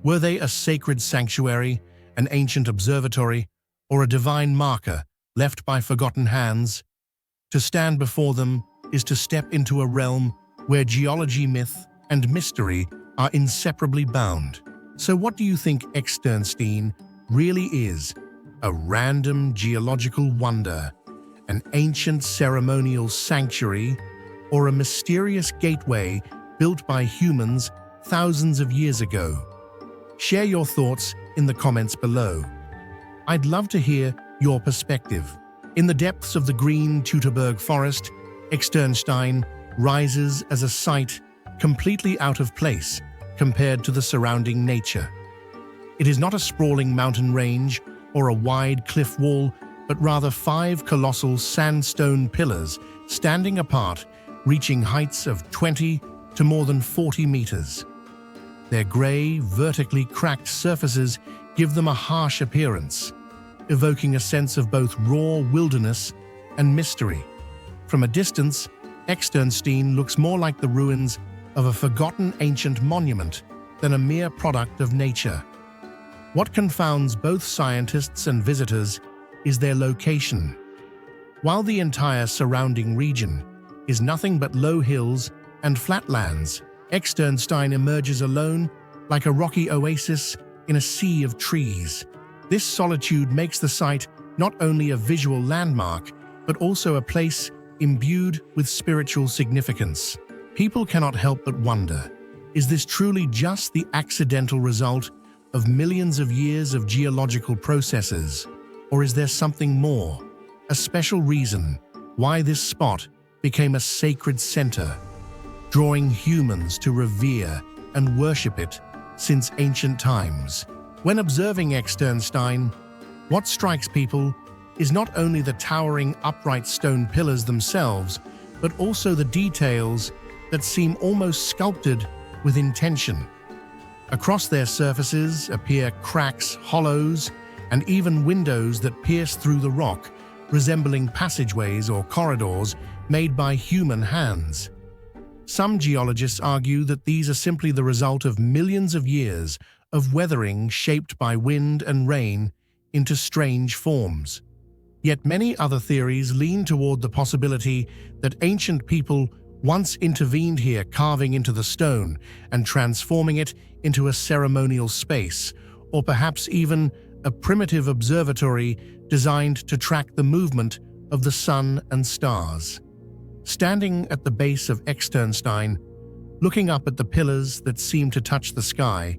Were they a sacred sanctuary, an ancient observatory, or a divine marker left by forgotten hands? To stand before them is to step into a realm where geology, myth, and mystery are inseparably bound. So what do you think Externstein really is? A random geological wonder, an ancient ceremonial sanctuary, or a mysterious gateway built by humans thousands of years ago? Share your thoughts in the comments below. I'd love to hear your perspective. In the depths of the green Teutoburg forest, Externstein rises as a site completely out of place compared to the surrounding nature. It is not a sprawling mountain range or a wide cliff wall, but rather 5 colossal sandstone pillars standing apart, reaching heights of 20 to more than 40 meters. Their gray, vertically cracked surfaces give them a harsh appearance, evoking a sense of both raw wilderness and mystery. From a distance, Externstein looks more like the ruins of a forgotten ancient monument than a mere product of nature. What confounds both scientists and visitors is their location. While the entire surrounding region is nothing but low hills and flatlands, Externstein emerges alone like a rocky oasis in a sea of trees. This solitude makes the site not only a visual landmark, but also a place imbued with spiritual significance. People cannot help but wonder, is this truly just the accidental result of millions of years of geological processes? Or is there something more, a special reason why this spot became a sacred center, drawing humans to revere and worship it since ancient times? When observing Externstein, what strikes people is not only the towering upright stone pillars themselves, but also the details that seem almost sculpted with intention. Across their surfaces appear cracks, hollows, and even windows that pierce through the rock, resembling passageways or corridors made by human hands. Some geologists argue that these are simply the result of millions of years of weathering shaped by wind and rain into strange forms. Yet many other theories lean toward the possibility that ancient people once intervened here, carving into the stone and transforming it into a ceremonial space, or perhaps even a primitive observatory designed to track the movement of the sun and stars. Standing at the base of Externstein, looking up at the pillars that seem to touch the sky,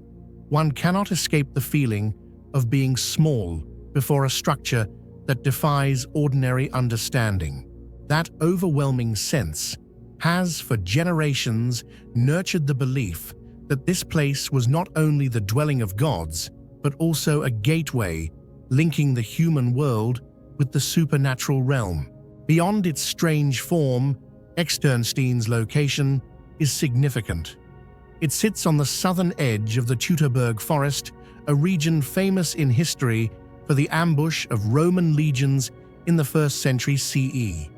one cannot escape the feeling of being small before a structure that defies ordinary understanding. That overwhelming sense has, for generations, nurtured the belief that this place was not only the dwelling of gods, but also a gateway linking the human world with the supernatural realm. Beyond its strange form, Externstein's location is significant. It sits on the southern edge of the Teutoburg forest, a region famous in history for the ambush of Roman legions in the 1st century CE.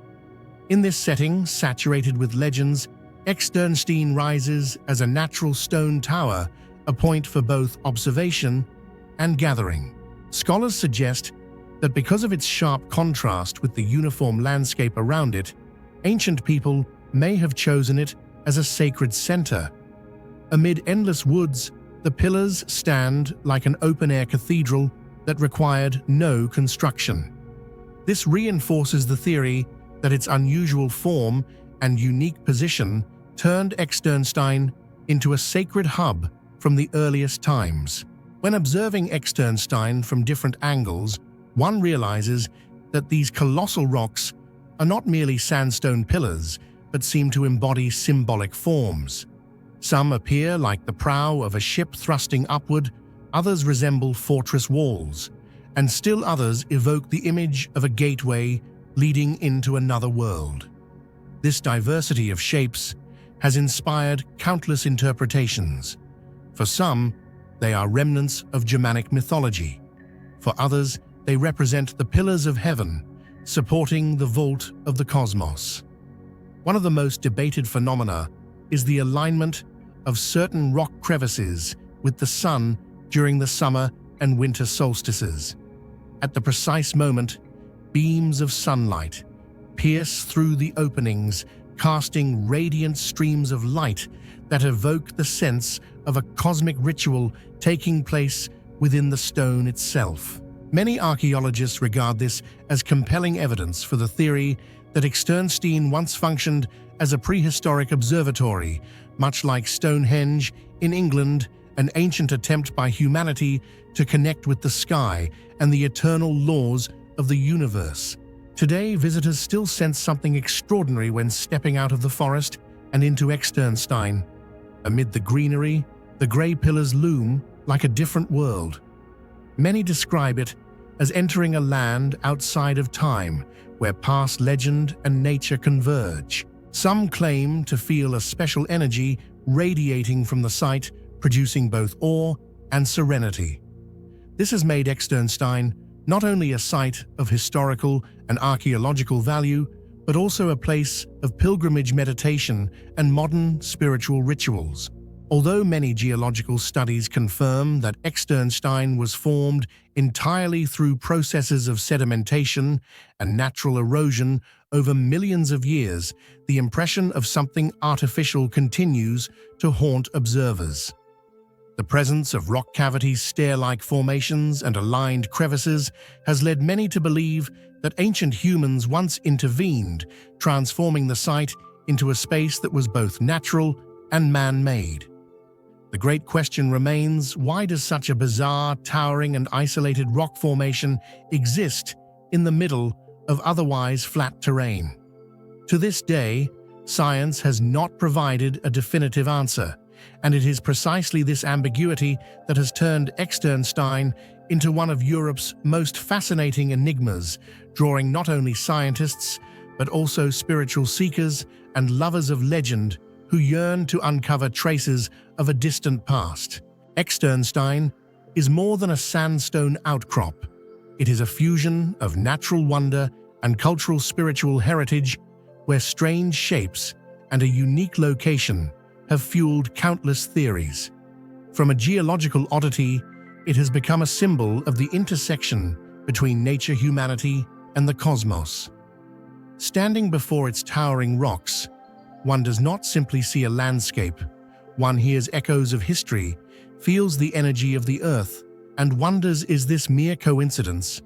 In this setting, saturated with legends, Externstein rises as a natural stone tower, a point for both observation and gathering. Scholars suggest that because of its sharp contrast with the uniform landscape around it, ancient people may have chosen it as a sacred center. Amid endless woods, the pillars stand like an open-air cathedral that required no construction. This reinforces the theory that its unusual form and unique position turned Externstein into a sacred hub from the earliest times. When observing Externstein from different angles, one realizes that these colossal rocks are not merely sandstone pillars, but seem to embody symbolic forms. Some appear like the prow of a ship thrusting upward, others resemble fortress walls, and still others evoke the image of a gateway leading into another world. This diversity of shapes has inspired countless interpretations, For some, they are remnants of Germanic mythology. For others, they represent the pillars of heaven, supporting the vault of the cosmos. One of the most debated phenomena is the alignment of certain rock crevices with the sun during the summer and winter solstices. At the precise moment, beams of sunlight pierce through the openings, casting radiant streams of light that evoke the sense of a cosmic ritual taking place within the stone itself. Many archaeologists regard this as compelling evidence for the theory that Externstein once functioned as a prehistoric observatory, much like Stonehenge in England, an ancient attempt by humanity to connect with the sky and the eternal laws of the universe. Today, visitors still sense something extraordinary when stepping out of the forest and into Externstein. Amid the greenery, the grey pillars loom like a different world. Many describe it as entering a land outside of time, where past legend and nature converge. Some claim to feel a special energy radiating from the site, producing both awe and serenity. This has made Externstein not only a site of historical and archaeological value, but also a place of pilgrimage meditation and modern spiritual rituals. Although many geological studies confirm that Externstein was formed entirely through processes of sedimentation and natural erosion over millions of years, the impression of something artificial continues to haunt observers. The presence of rock cavities, stair-like formations, and aligned crevices has led many to believe that ancient humans once intervened, transforming the site into a space that was both natural and man-made. The great question remains, why does such a bizarre, towering and isolated rock formation exist in the middle of otherwise flat terrain? To this day, science has not provided a definitive answer, and it is precisely this ambiguity that has turned Externstein into one of Europe's most fascinating enigmas, drawing not only scientists, but also spiritual seekers and lovers of legend who yearn to uncover traces of a distant past. Externstein is more than a sandstone outcrop. It is a fusion of natural wonder and cultural spiritual heritage where strange shapes and a unique location have fueled countless theories. From a geological oddity, it has become a symbol of the intersection between nature, humanity, and the cosmos. Standing before its towering rocks, one does not simply see a landscape. One hears echoes of history, feels the energy of the earth, and wonders, is this mere coincidence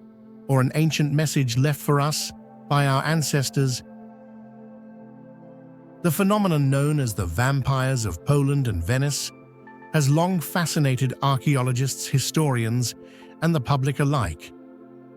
or an ancient message left for us by our ancestors? The phenomenon known as the vampires of Poland and Venice has long fascinated archaeologists, historians, and the public alike.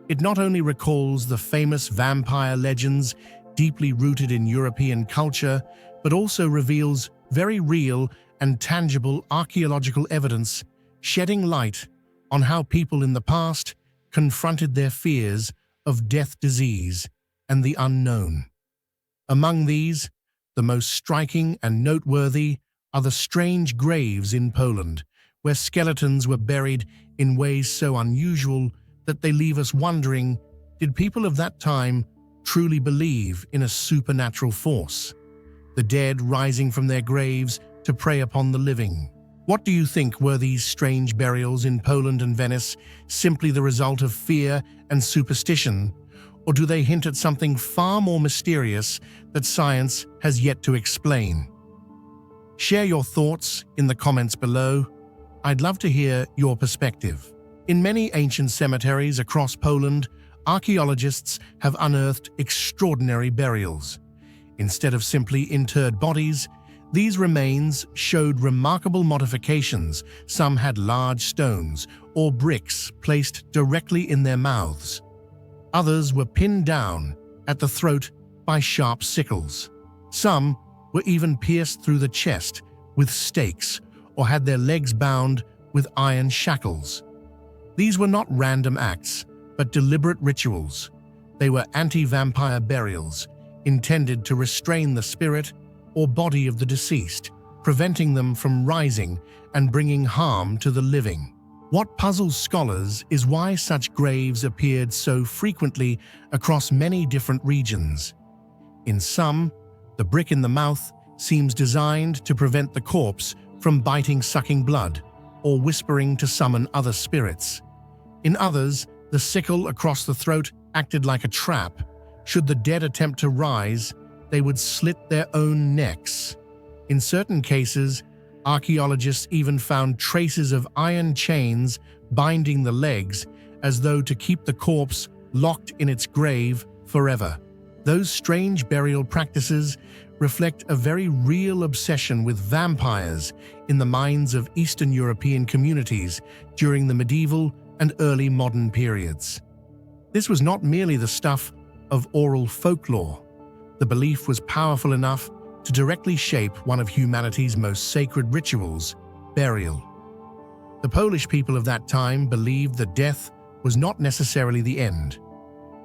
It not only recalls the famous vampire legends deeply rooted in European culture, but also reveals very real and tangible archaeological evidence, shedding light on how people in the past confronted their fears of death, disease, and the unknown. Among these, the most striking and noteworthy are the strange graves in Poland, where skeletons were buried in ways so unusual that they leave us wondering, did people of that time truly believe in a supernatural force? The dead rising from their graves to prey upon the living. What do you think, were these strange burials in Poland and Venice simply the result of fear and superstition, or do they hint at something far more mysterious that science has yet to explain? Share your thoughts in the comments below. I'd love to hear your perspective. In many ancient cemeteries across Poland, archaeologists have unearthed extraordinary burials. Instead of simply interred bodies, these remains showed remarkable modifications. Some had large stones or bricks placed directly in their mouths. Others were pinned down at the throat by sharp sickles. Some were even pierced through the chest with stakes or had their legs bound with iron shackles. These were not random acts, but deliberate rituals. They were anti-vampire burials, intended to restrain the spirit or body of the deceased, preventing them from rising and bringing harm to the living. What puzzles scholars is why such graves appeared so frequently across many different regions. In some, the brick in the mouth seems designed to prevent the corpse from biting sucking blood or whispering to summon other spirits. In others, the sickle across the throat acted like a trap. Should the dead attempt to rise, they would slit their own necks. In certain cases, archaeologists even found traces of iron chains binding the legs as though to keep the corpse locked in its grave forever. Those strange burial practices reflect a very real obsession with vampires in the minds of Eastern European communities during the medieval and early modern periods. This was not merely the stuff of oral folklore. The belief was powerful enough to directly shape one of humanity's most sacred rituals, burial. The Polish people of that time believed that death was not necessarily the end.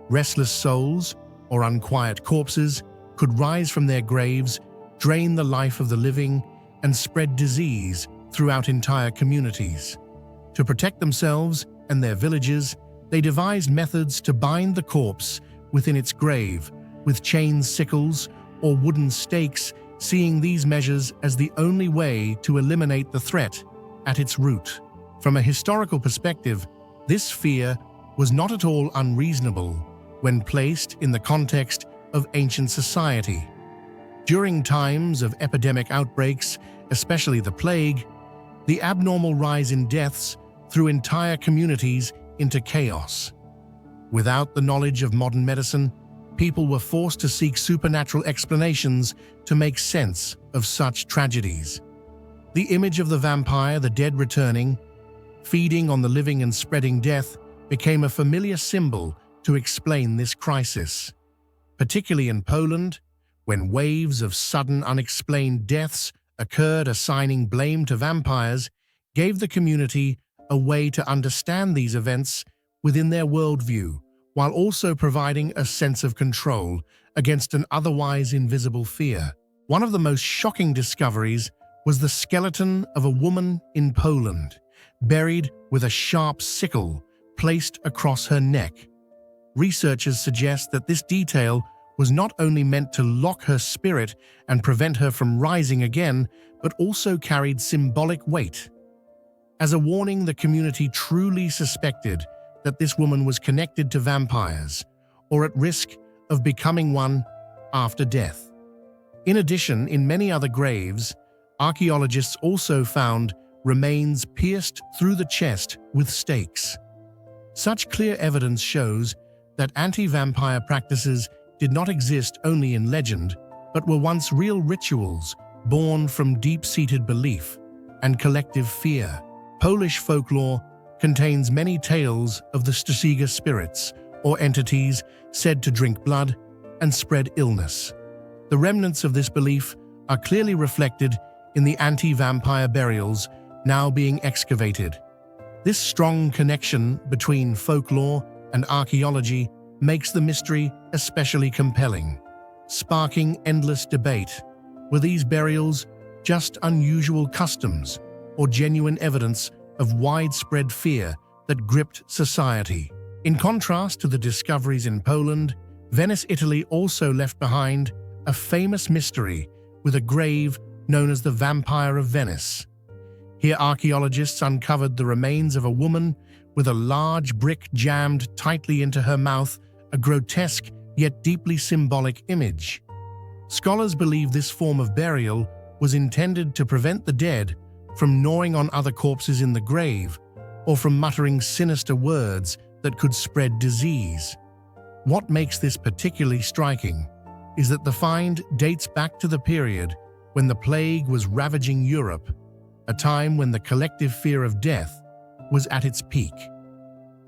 Restless souls, or unquiet corpses, could rise from their graves, drain the life of the living, and spread disease throughout entire communities. To protect themselves and their villages, they devised methods to bind the corpse within its grave with chain sickles or wooden stakes, seeing these measures as the only way to eliminate the threat at its root. From a historical perspective, this fear was not at all unreasonable when placed in the context of ancient society. During times of epidemic outbreaks, especially the plague, the abnormal rise in deaths threw entire communities into chaos. Without the knowledge of modern medicine, people were forced to seek supernatural explanations to make sense of such tragedies. The image of the vampire, the dead returning, feeding on the living and spreading death, became a familiar symbol to explain this crisis. Particularly in Poland, when waves of sudden unexplained deaths occurred, assigning blame to vampires gave the community a way to understand these events within their worldview, while also providing a sense of control against an otherwise invisible fear. One of the most shocking discoveries was the skeleton of a woman in Poland, buried with a sharp sickle placed across her neck. Researchers suggest that this detail was not only meant to lock her spirit and prevent her from rising again, but also carried symbolic weight. As a warning, the community truly suspected that this woman was connected to vampires or at risk of becoming one after death. In addition, in many other graves, archaeologists also found remains pierced through the chest with stakes. Such clear evidence shows that anti-vampire practices did not exist only in legend, but were once real rituals born from deep-seated belief and collective fear. Polish folklore contains many tales of the Stasiga spirits, or entities said to drink blood and spread illness. The remnants of this belief are clearly reflected in the anti-vampire burials now being excavated. This strong connection between folklore and archaeology makes the mystery especially compelling, sparking endless debate. Were these burials just unusual customs or genuine evidence of widespread fear that gripped society? In contrast to the discoveries in Poland, Venice, Italy also left behind a famous mystery with a grave known as the Vampire of Venice. Here, archaeologists uncovered the remains of a woman with a large brick jammed tightly into her mouth, a grotesque yet deeply symbolic image. Scholars believe this form of burial was intended to prevent the dead from gnawing on other corpses in the grave or from muttering sinister words that could spread disease. What makes this particularly striking is that the find dates back to the period when the plague was ravaging Europe, a time when the collective fear of death was at its peak.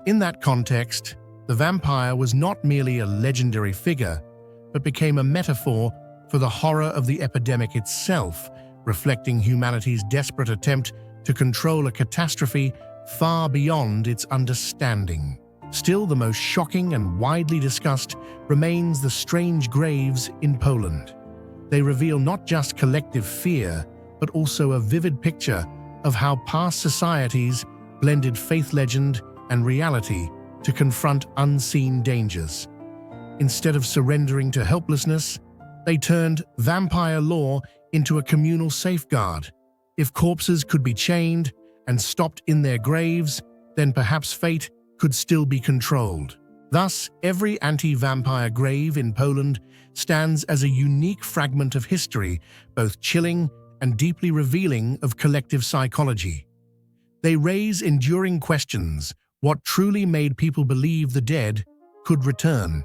In that context, the vampire was not merely a legendary figure, but became a metaphor for the horror of the epidemic itself, reflecting humanity's desperate attempt to control a catastrophe far beyond its understanding. Still, the most shocking and widely discussed remains the strange graves in Poland. They reveal not just collective fear, but also a vivid picture of how past societies blended faith legend and reality to confront unseen dangers. Instead of surrendering to helplessness, they turned vampire lore into a communal safeguard. If corpses could be chained and stopped in their graves, then perhaps fate could still be controlled. Thus, every anti-vampire grave in Poland stands as a unique fragment of history, both chilling and deeply revealing of collective psychology. They raise enduring questions: what truly made people believe the dead could return?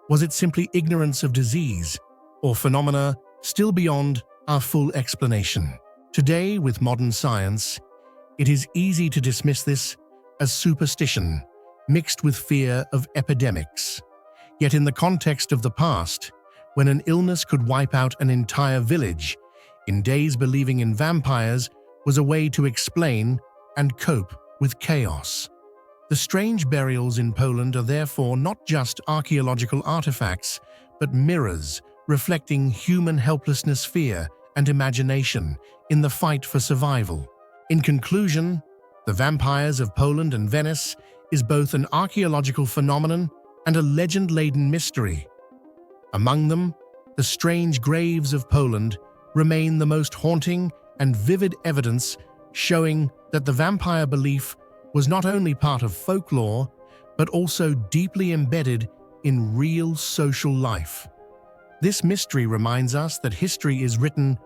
Was it simply ignorance of disease, or phenomena still beyond our full explanation? Today, with modern science, it is easy to dismiss this as superstition, mixed with fear of epidemics. Yet in the context of the past, when an illness could wipe out an entire village, in days believing in vampires was a way to explain and cope with chaos. The strange burials in Poland are therefore not just archaeological artifacts, but mirrors reflecting human helplessness, fear, and imagination in the fight for survival. In conclusion, the vampires of Poland and Venice is both an archaeological phenomenon and a legend-laden mystery. Among them, the strange graves of Poland remain the most haunting and vivid evidence showing that the vampire belief was not only part of folklore, but also deeply embedded in real social life. This mystery reminds us that history is written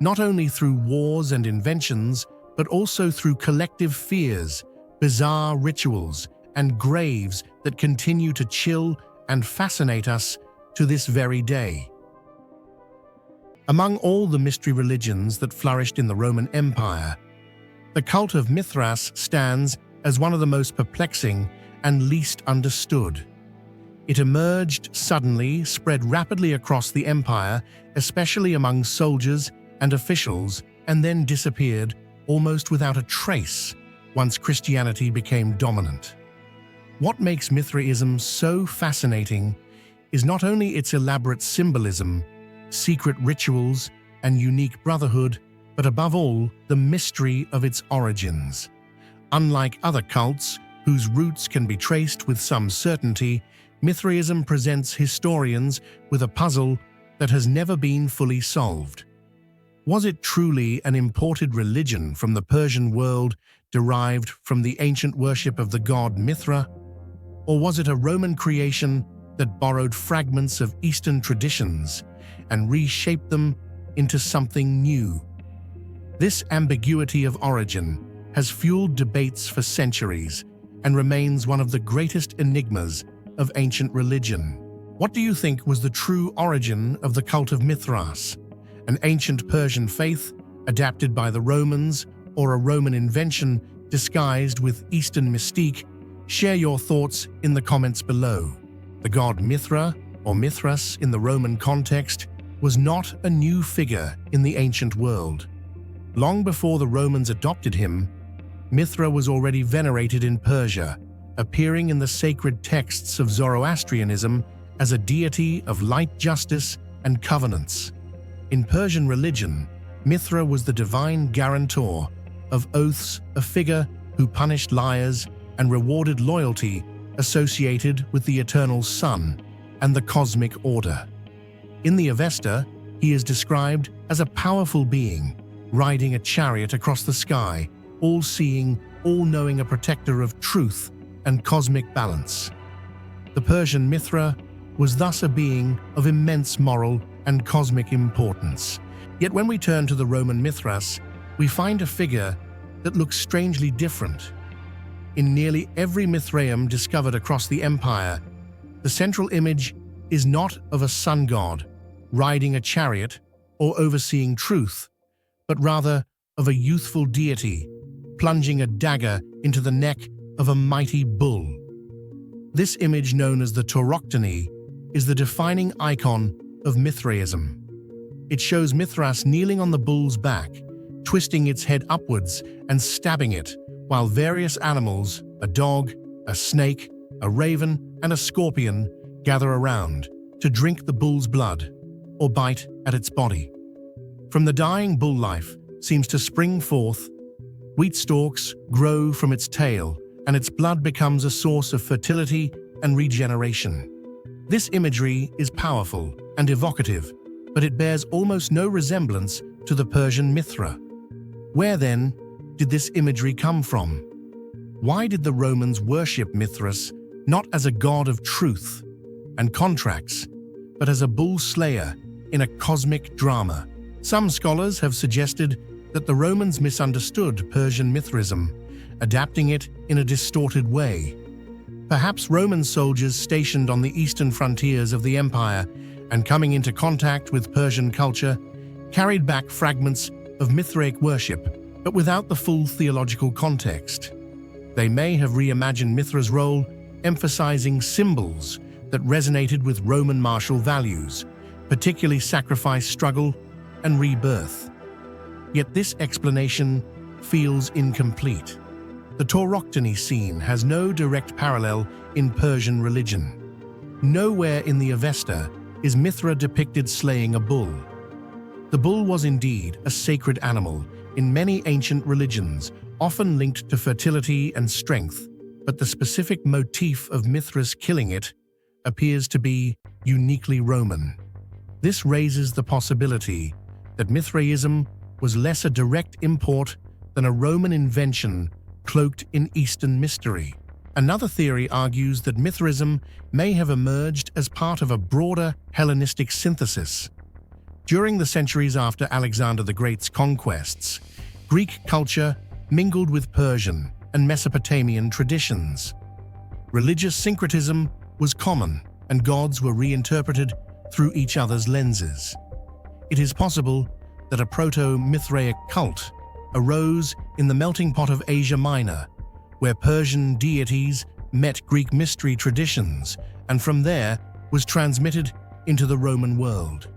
not only through wars and inventions, but also through collective fears, bizarre rituals, and graves that continue to chill and fascinate us to this very day. Among all the mystery religions that flourished in the Roman Empire, the cult of Mithras stands as one of the most perplexing and least understood. It emerged suddenly, spread rapidly across the empire, especially among soldiers and officials, and then disappeared almost without a trace once Christianity became dominant. What makes Mithraism so fascinating is not only its elaborate symbolism, secret rituals, and unique brotherhood, but above all, the mystery of its origins. Unlike other cults, whose roots can be traced with some certainty, Mithraism presents historians with a puzzle that has never been fully solved. Was it truly an imported religion from the Persian world derived from the ancient worship of the god Mithra? Or was it a Roman creation that borrowed fragments of Eastern traditions and reshaped them into something new? This ambiguity of origin has fueled debates for centuries and remains one of the greatest enigmas of ancient religion. What do you think was the true origin of the cult of Mithras? An ancient Persian faith adapted by the Romans, or a Roman invention disguised with Eastern mystique? Share your thoughts in the comments below. The god Mithra, or Mithras in the Roman context, was not a new figure in the ancient world. Long before the Romans adopted him, Mithra was already venerated in Persia, appearing in the sacred texts of Zoroastrianism as a deity of light, justice, and covenants. In Persian religion, Mithra was the divine guarantor of oaths, a figure who punished liars and rewarded loyalty associated with the eternal sun and the cosmic order. In the Avesta, he is described as a powerful being, riding a chariot across the sky, all-seeing, all-knowing, a protector of truth and cosmic balance. The Persian Mithra was thus a being of immense moral and cosmic importance. Yet when we turn to the Roman Mithras, we find a figure that looks strangely different. In nearly every Mithraeum discovered across the empire, the central image is not of a sun god riding a chariot or overseeing truth, but rather of a youthful deity plunging a dagger into the neck of a mighty bull. This image, known as the tauroctony, is the defining icon of Mithraism. It shows Mithras kneeling on the bull's back, twisting its head upwards and stabbing it, while various animals, a dog, a snake, a raven, and a scorpion, gather around to drink the bull's blood or bite at its body. From the dying bull life seems to spring forth. Wheat stalks grow from its tail, and its blood becomes a source of fertility and regeneration. This imagery is powerful and evocative, but it bears almost no resemblance to the Persian Mithra. Where, then, did this imagery come from? Why did the Romans worship Mithras not as a god of truth and contracts, but as a bull slayer in a cosmic drama? Some scholars have suggested that the Romans misunderstood Persian Mithraism, adapting it in a distorted way. Perhaps Roman soldiers stationed on the eastern frontiers of the empire and coming into contact with Persian culture carried back fragments of Mithraic worship, but without the full theological context. They may have reimagined Mithra's role, emphasizing symbols that resonated with Roman martial values, particularly sacrifice, struggle, and rebirth. Yet this explanation feels incomplete. The tauroctony scene has no direct parallel in Persian religion. Nowhere in the Avesta is Mithra depicted slaying a bull. The bull was indeed a sacred animal in many ancient religions, often linked to fertility and strength, but the specific motif of Mithras killing it appears to be uniquely Roman. This raises the possibility that Mithraism was less a direct import than a Roman invention cloaked in Eastern mystery. Another theory argues that Mithraism may have emerged as part of a broader Hellenistic synthesis. During the centuries after Alexander the Great's conquests, Greek culture mingled with Persian and Mesopotamian traditions. Religious syncretism was common, and gods were reinterpreted through each other's lenses. It is possible that a proto-Mithraic cult arose in the melting pot of Asia Minor, where Persian deities met Greek mystery traditions, and from there was transmitted into the Roman world.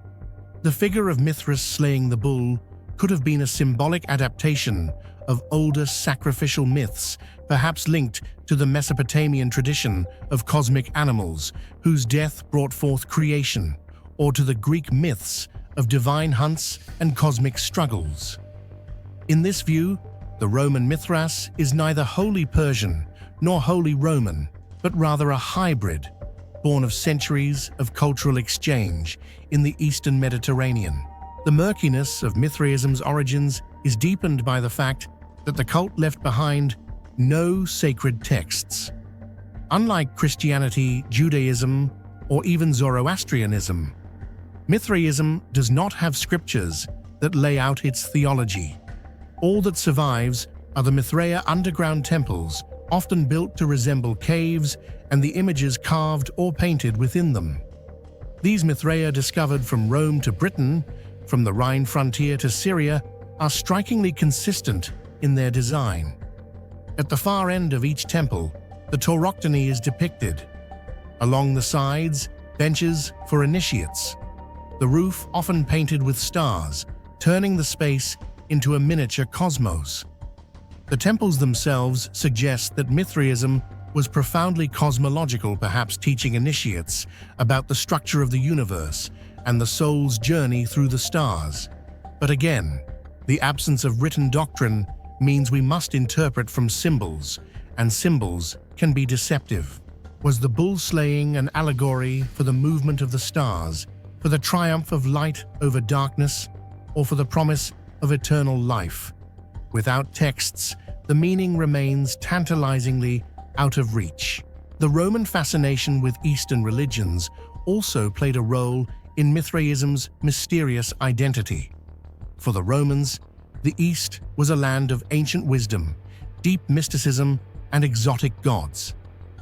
The figure of Mithras slaying the bull could have been a symbolic adaptation of older sacrificial myths, perhaps linked to the Mesopotamian tradition of cosmic animals whose death brought forth creation, or to the Greek myths of divine hunts and cosmic struggles. In this view, the Roman Mithras is neither wholly Persian nor wholly Roman, but rather a hybrid, born of centuries of cultural exchange in the Eastern Mediterranean. The murkiness of Mithraism's origins is deepened by the fact that the cult left behind no sacred texts. Unlike Christianity, Judaism, or even Zoroastrianism, Mithraism does not have scriptures that lay out its theology. All that survives are the Mithraea underground temples, often built to resemble caves, and the images carved or painted within them. These Mithraea, discovered from Rome to Britain, from the Rhine frontier to Syria, are strikingly consistent in their design. At the far end of each temple, the tauroctony is depicted. Along the sides, benches for initiates. The roof often painted with stars, turning the space into a miniature cosmos. The temples themselves suggest that Mithraism was profoundly cosmological, perhaps teaching initiates about the structure of the universe and the soul's journey through the stars. But again, the absence of written doctrine means we must interpret from symbols, and symbols can be deceptive. Was the bull slaying an allegory for the movement of the stars, for the triumph of light over darkness, or for the promise of eternal life? Without texts, the meaning remains tantalizingly out of reach. The Roman fascination with Eastern religions also played a role in Mithraism's mysterious identity. For the Romans, the East was a land of ancient wisdom, deep mysticism, and exotic gods.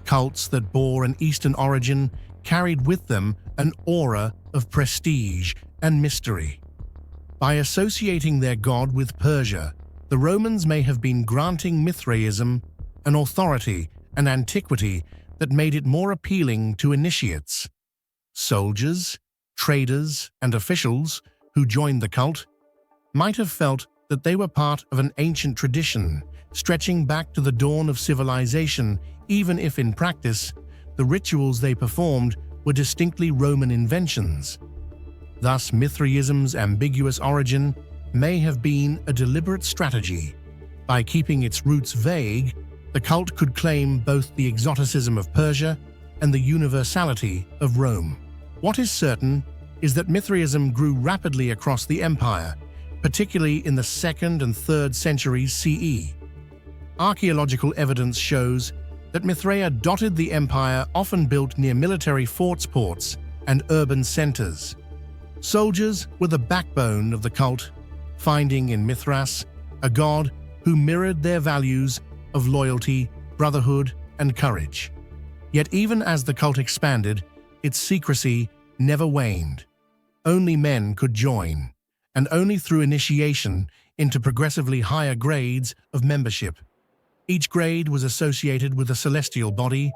Cults that bore an Eastern origin carried with them an aura of prestige and mystery. By associating their god with Persia, the Romans may have been granting Mithraism an authority and antiquity that made it more appealing to initiates. Soldiers, traders, and officials who joined the cult might have felt that they were part of an ancient tradition stretching back to the dawn of civilization, even if in practice, the rituals they performed were distinctly Roman inventions. Thus, Mithraism's ambiguous origin may have been a deliberate strategy. By keeping its roots vague, the cult could claim both the exoticism of Persia and the universality of Rome. What is certain is that Mithraism grew rapidly across the empire, particularly in the 2nd and 3rd centuries CE. Archaeological evidence shows that Mithraea dotted the empire, often built near military ports and urban centers. Soldiers were the backbone of the cult, finding in Mithras a god who mirrored their values of loyalty, brotherhood, and courage. Yet even as the cult expanded, its secrecy never waned. Only men could join, and only through initiation into progressively higher grades of membership. Each grade was associated with a celestial body: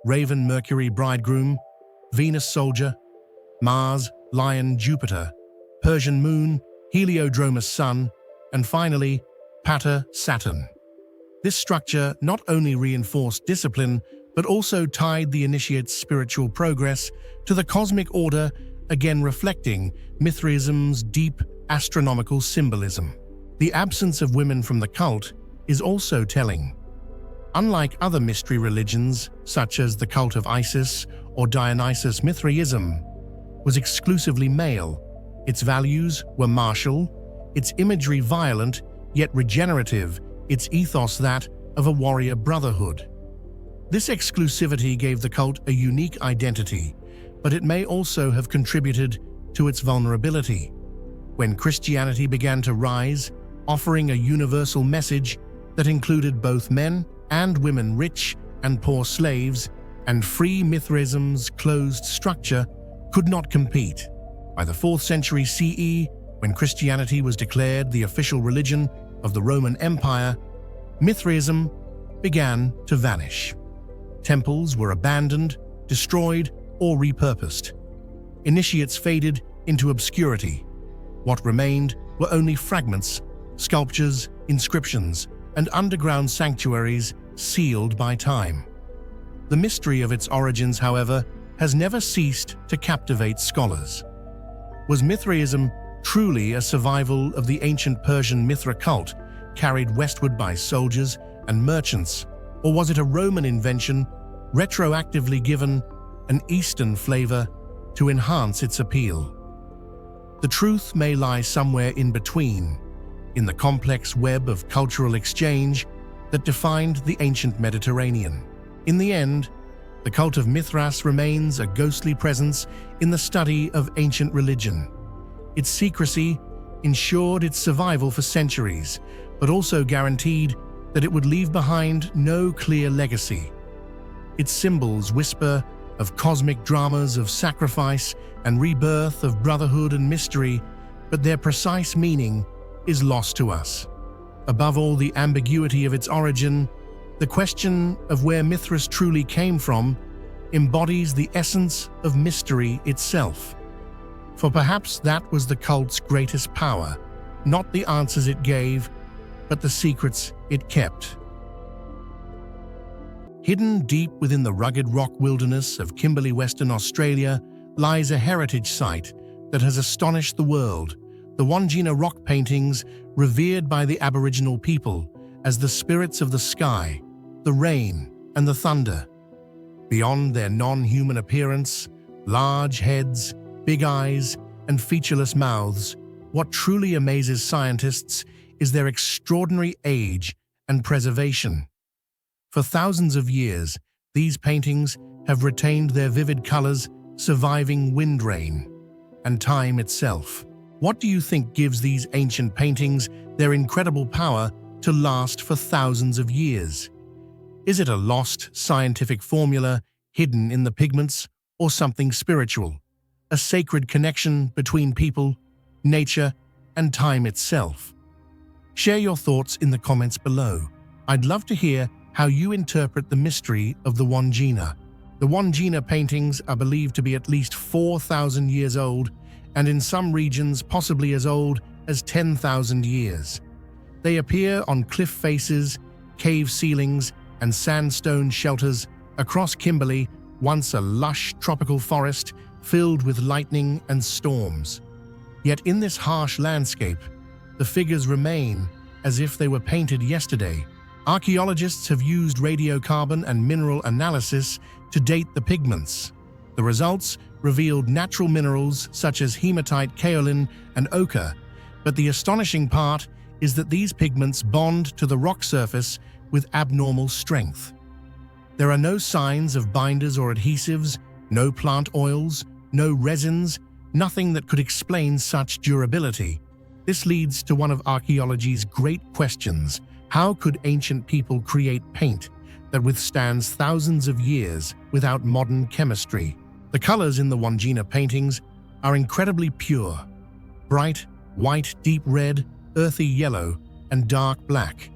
Raven, Mercury, bridegroom; Venus, soldier; Mars, lion, Jupiter; Persian moon, Heliodromus, sun; and finally, Pater, Saturn. This structure not only reinforced discipline, but also tied the initiate's spiritual progress to the cosmic order, again reflecting Mithraism's deep astronomical symbolism. The absence of women from the cult is also telling. Unlike other mystery religions, such as the cult of Isis or Dionysus, Mithraism was exclusively male. Its values were martial, its imagery violent yet regenerative, its ethos that of a warrior brotherhood. This exclusivity gave the cult a unique identity, but it may also have contributed to its vulnerability. When Christianity began to rise, offering a universal message that included both men and women, rich and poor, slaves and free, Mithraism's closed structure could not compete. By the 4th century CE, when Christianity was declared the official religion of the Roman Empire, Mithraism began to vanish. Temples were abandoned, destroyed, or repurposed. Initiates faded into obscurity. What remained were only fragments, sculptures, inscriptions, and underground sanctuaries sealed by time. The mystery of its origins, however, has never ceased to captivate scholars. Was Mithraism truly a survival of the ancient Persian Mithra cult, carried westward by soldiers and merchants, or was it a Roman invention, retroactively given an Eastern flavor to enhance its appeal? The truth may lie somewhere in between, in the complex web of cultural exchange that defined the ancient Mediterranean. In the end, the cult of Mithras remains a ghostly presence in the study of ancient religion. Its secrecy ensured its survival for centuries, but also guaranteed that it would leave behind no clear legacy. Its symbols whisper of cosmic dramas of sacrifice and rebirth, of brotherhood and mystery, but their precise meaning is lost to us. Above all the ambiguity of its origin, the question of where Mithras truly came from embodies the essence of mystery itself. For perhaps that was the cult's greatest power, not the answers it gave, but the secrets it kept. Hidden deep within the rugged rock wilderness of Kimberley, Western Australia, lies a heritage site that has astonished the world: the Wandjina rock paintings, revered by the Aboriginal people as the spirits of the sky, the rain, and the thunder. Beyond their non-human appearance, large heads, big eyes, and featureless mouths, what truly amazes scientists is their extraordinary age and preservation. For thousands of years, these paintings have retained their vivid colors, surviving wind, rain, and time itself. What do you think gives these ancient paintings their incredible power to last for thousands of years? Is it a lost scientific formula hidden in the pigments, or something spiritual, a sacred connection between people, nature, and time itself? Share your thoughts in the comments below. I'd love to hear how you interpret the mystery of the Wandjina. The Wandjina paintings are believed to be at least 4,000 years old, and in some regions possibly as old as 10,000 years. They appear on cliff faces, cave ceilings, and sandstone shelters across Kimberley, once a lush tropical forest filled with lightning and storms. Yet in this harsh landscape, the figures remain as if they were painted yesterday. Archaeologists have used radiocarbon and mineral analysis to date the pigments. The results revealed natural minerals such as hematite, kaolin, and ochre, but the astonishing part is that these pigments bond to the rock surface with abnormal strength. There are no signs of binders or adhesives, no plant oils, no resins, nothing that could explain such durability. This leads to one of archaeology's great questions. How could ancient people create paint that withstands thousands of years without modern chemistry? The colors in the Wandjina paintings are incredibly pure: bright, white, deep red, earthy yellow, and dark black.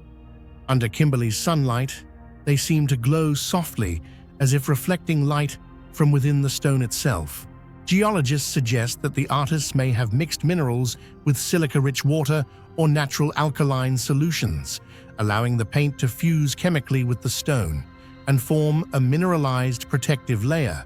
Under Kimberley's sunlight, they seem to glow softly, as if reflecting light from within the stone itself. Geologists suggest that the artists may have mixed minerals with silica-rich water or natural alkaline solutions, allowing the paint to fuse chemically with the stone and form a mineralized protective layer.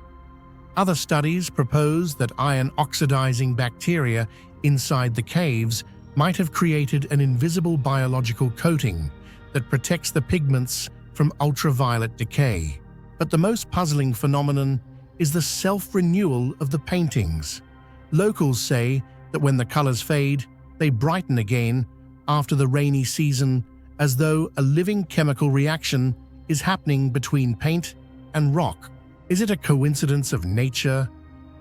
Other studies propose that iron-oxidizing bacteria inside the caves might have created an invisible biological coating that protects the pigments from ultraviolet decay. But the most puzzling phenomenon is the self-renewal of the paintings. Locals say that when the colors fade, they brighten again after the rainy season, as though a living chemical reaction is happening between paint and rock. Is it a coincidence of nature,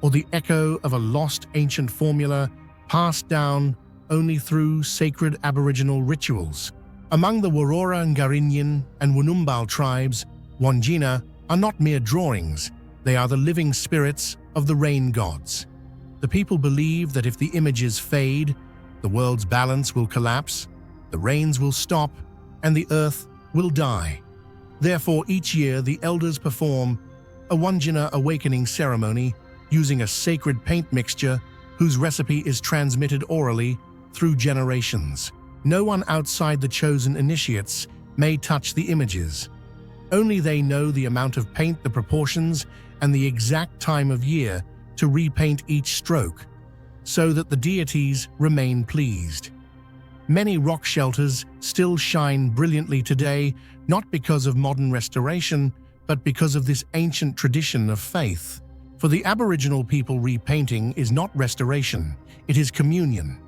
or the echo of a lost ancient formula passed down only through sacred Aboriginal rituals? Among the Warora, Ngarinyin, and Wunumbal tribes, Wandjina are not mere drawings. They are the living spirits of the rain gods. The people believe that if the images fade, the world's balance will collapse, the rains will stop, and the earth will die. Therefore, each year the elders perform a Wandjina awakening ceremony using a sacred paint mixture whose recipe is transmitted orally through generations. No one outside the chosen initiates may touch the images. Only they know the amount of paint, the proportions, and the exact time of year to repaint each stroke, so that the deities remain pleased. Many rock shelters still shine brilliantly today, not because of modern restoration, but because of this ancient tradition of faith. For the Aboriginal people, repainting is not restoration, it is communion.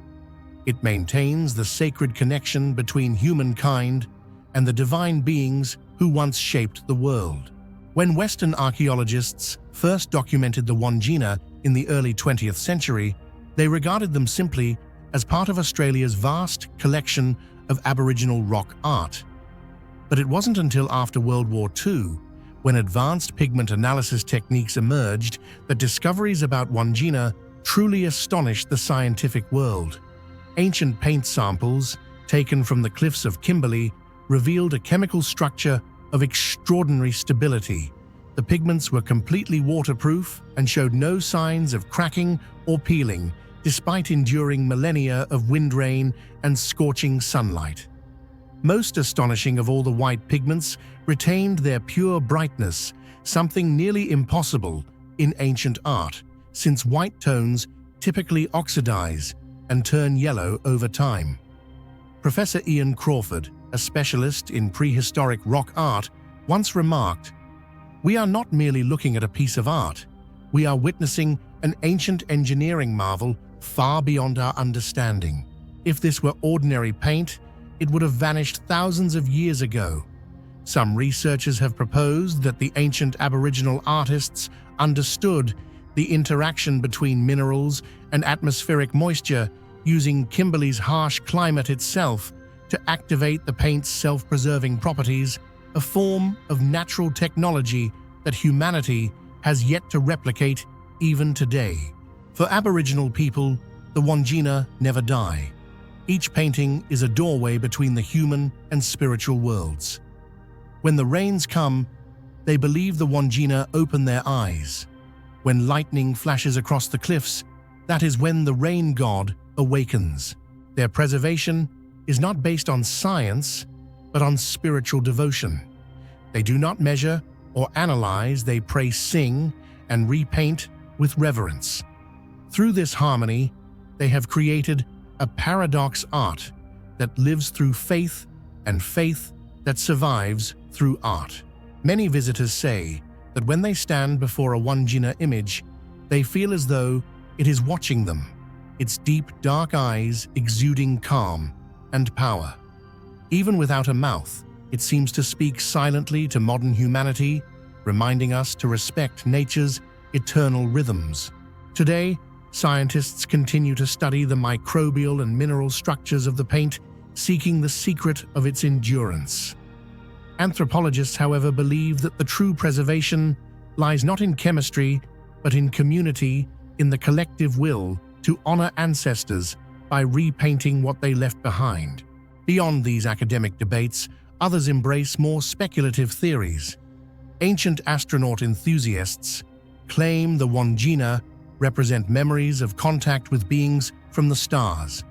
It maintains the sacred connection between humankind and the divine beings who once shaped the world. When Western archaeologists first documented the Wandjina in the early 20th century, they regarded them simply as part of Australia's vast collection of Aboriginal rock art. But it wasn't until after World War II, when advanced pigment analysis techniques emerged, that discoveries about Wandjina truly astonished the scientific world. Ancient paint samples, taken from the cliffs of Kimberley, revealed a chemical structure of extraordinary stability. The pigments were completely waterproof and showed no signs of cracking or peeling, despite enduring millennia of wind, rain, and scorching sunlight. Most astonishing of all, the white pigments retained their pure brightness, something nearly impossible in ancient art, since white tones typically oxidize and turn yellow over time. Professor Ian Crawford, a specialist in prehistoric rock art, once remarked, "We are not merely looking at a piece of art, we are witnessing an ancient engineering marvel far beyond our understanding. If this were ordinary paint, it would have vanished thousands of years ago." Some researchers have proposed that the ancient Aboriginal artists understood the interaction between minerals and atmospheric moisture, using Kimberley's harsh climate itself to activate the paint's self-preserving properties, a form of natural technology that humanity has yet to replicate even today. For Aboriginal people, the Wandjina never die. Each painting is a doorway between the human and spiritual worlds. When the rains come, they believe the Wandjina open their eyes. When lightning flashes across the cliffs, that is when the rain god awakens. Their preservation is not based on science, but on spiritual devotion. They do not measure or analyze, they pray, sing, and repaint with reverence. Through this harmony, they have created a paradox art that lives through faith and faith that survives through art. Many visitors say that when they stand before a Wandjina image, they feel as though it is watching them, its deep, dark eyes exuding calm and power. Even without a mouth, it seems to speak silently to modern humanity, reminding us to respect nature's eternal rhythms. Today, scientists continue to study the microbial and mineral structures of the paint, seeking the secret of its endurance. Anthropologists, however, believe that the true preservation lies not in chemistry, but in community, in the collective will to honor ancestors by repainting what they left behind. Beyond these academic debates, others embrace more speculative theories. Ancient astronaut enthusiasts claim the Wandjina represent memories of contact with beings from the stars.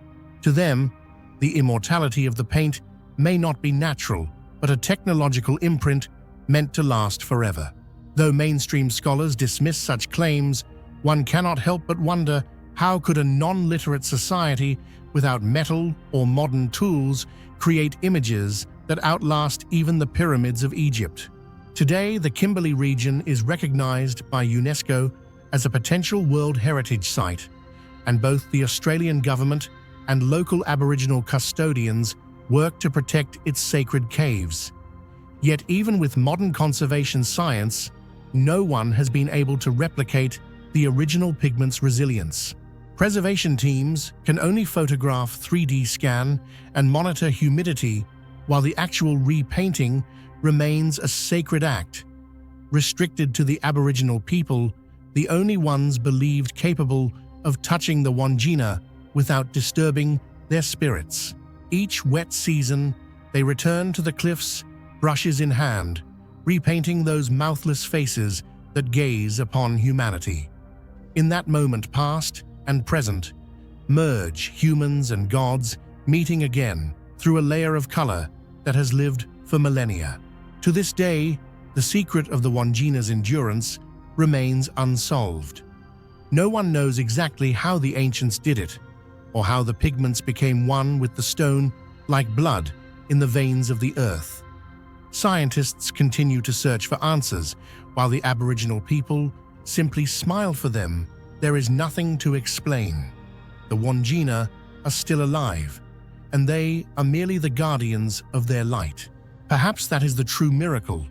To them, the immortality of the paint may not be natural, but a technological imprint meant to last forever. Though mainstream scholars dismiss such claims, one cannot help but wonder how could a non-literate society without metal or modern tools create images that outlast even the pyramids of Egypt. Today, the Kimberley region is recognized by UNESCO as a potential World Heritage Site, and both the Australian government and local Aboriginal custodians work to protect its sacred caves. Yet even with modern conservation science, no one has been able to replicate the original pigment's resilience. Preservation teams can only photograph 3D scan and monitor humidity, while the actual repainting remains a sacred act, restricted to the Aboriginal people, the only ones believed capable of touching the Wandjina without disturbing their spirits. Each wet season, they return to the cliffs, brushes in hand, repainting those mouthless faces that gaze upon humanity. In that moment past and present, merge humans and gods, meeting again through a layer of color that has lived for millennia. To this day, the secret of the Wandjina's endurance remains unsolved. No one knows exactly how the ancients did it, or how the pigments became one with the stone like blood in the veins of the earth. Scientists continue to search for answers, while the Aboriginal people simply smile for them. There is nothing to explain. The Wandjina are still alive, and they are merely the guardians of their light. Perhaps that is the true miracle.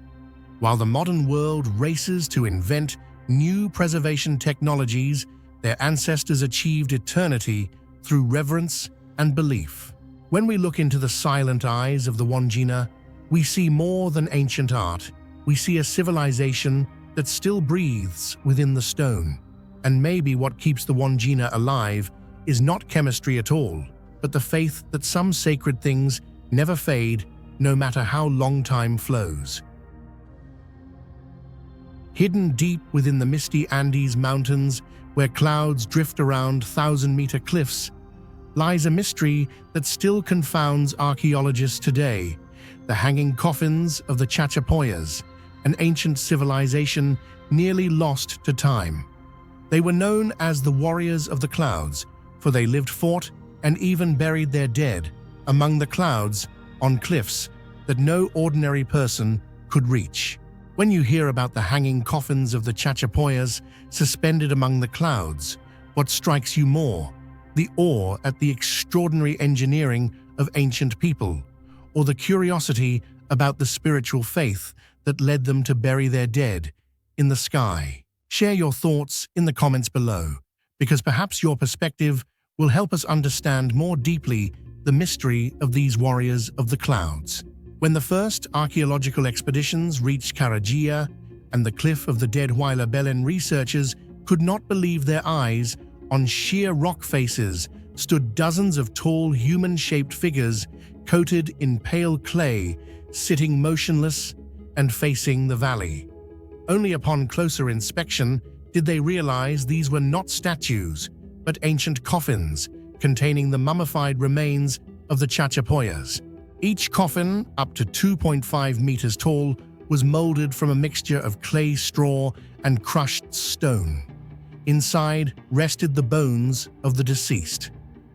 While the modern world races to invent new preservation technologies, their ancestors achieved eternity through reverence and belief. When we look into the silent eyes of the Wandjina, we see more than ancient art. We see a civilization that still breathes within the stone. And maybe what keeps the Wandjina alive is not chemistry at all, but the faith that some sacred things never fade, no matter how long time flows. Hidden deep within the misty Andes Mountains, where clouds drift around 1,000-meter cliffs, lies a mystery that still confounds archaeologists today: the hanging coffins of the Chachapoyas, an ancient civilization nearly lost to time. They were known as the warriors of the clouds, for they lived, fought, and even buried their dead among the clouds on cliffs that no ordinary person could reach. When you hear about the hanging coffins of the Chachapoyas suspended among the clouds, what strikes you more? The awe at the extraordinary engineering of ancient people, or the curiosity about the spiritual faith that led them to bury their dead in the sky? Share your thoughts in the comments below, because perhaps your perspective will help us understand more deeply the mystery of these warriors of the clouds. When the first archaeological expeditions reached Karagia and the Cliff of the Dead Huayla Belen, researchers could not believe their eyes. On sheer rock faces stood dozens of tall human-shaped figures coated in pale clay, sitting motionless and facing the valley. Only upon closer inspection did they realize these were not statues, but ancient coffins containing the mummified remains of the Chachapoyas. Each coffin, up to 2.5 meters tall, was molded from a mixture of clay, straw, and crushed stone. Inside rested the bones of the deceased.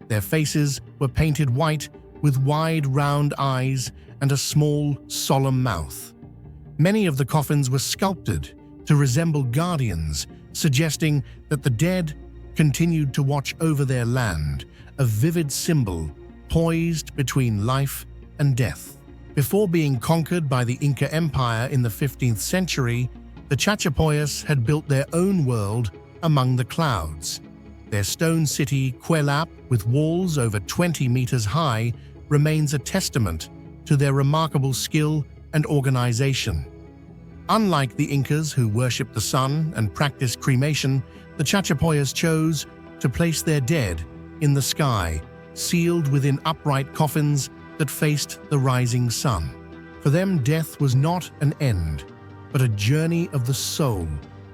Their faces were painted white with wide, round eyes and a small, solemn mouth. Many of the coffins were sculpted to resemble guardians, suggesting that the dead continued to watch over their land, a vivid symbol poised between life and death. Before being conquered by the Inca Empire in the 15th century, the Chachapoyas had built their own world among the clouds. Their stone city, Quelap, with walls over 20 meters high, remains a testament to their remarkable skill and organization. Unlike the Incas, who worshipped the sun and practiced cremation, the Chachapoyas chose to place their dead in the sky, sealed within upright coffins that faced the rising sun. For them, death was not an end, but a journey of the soul,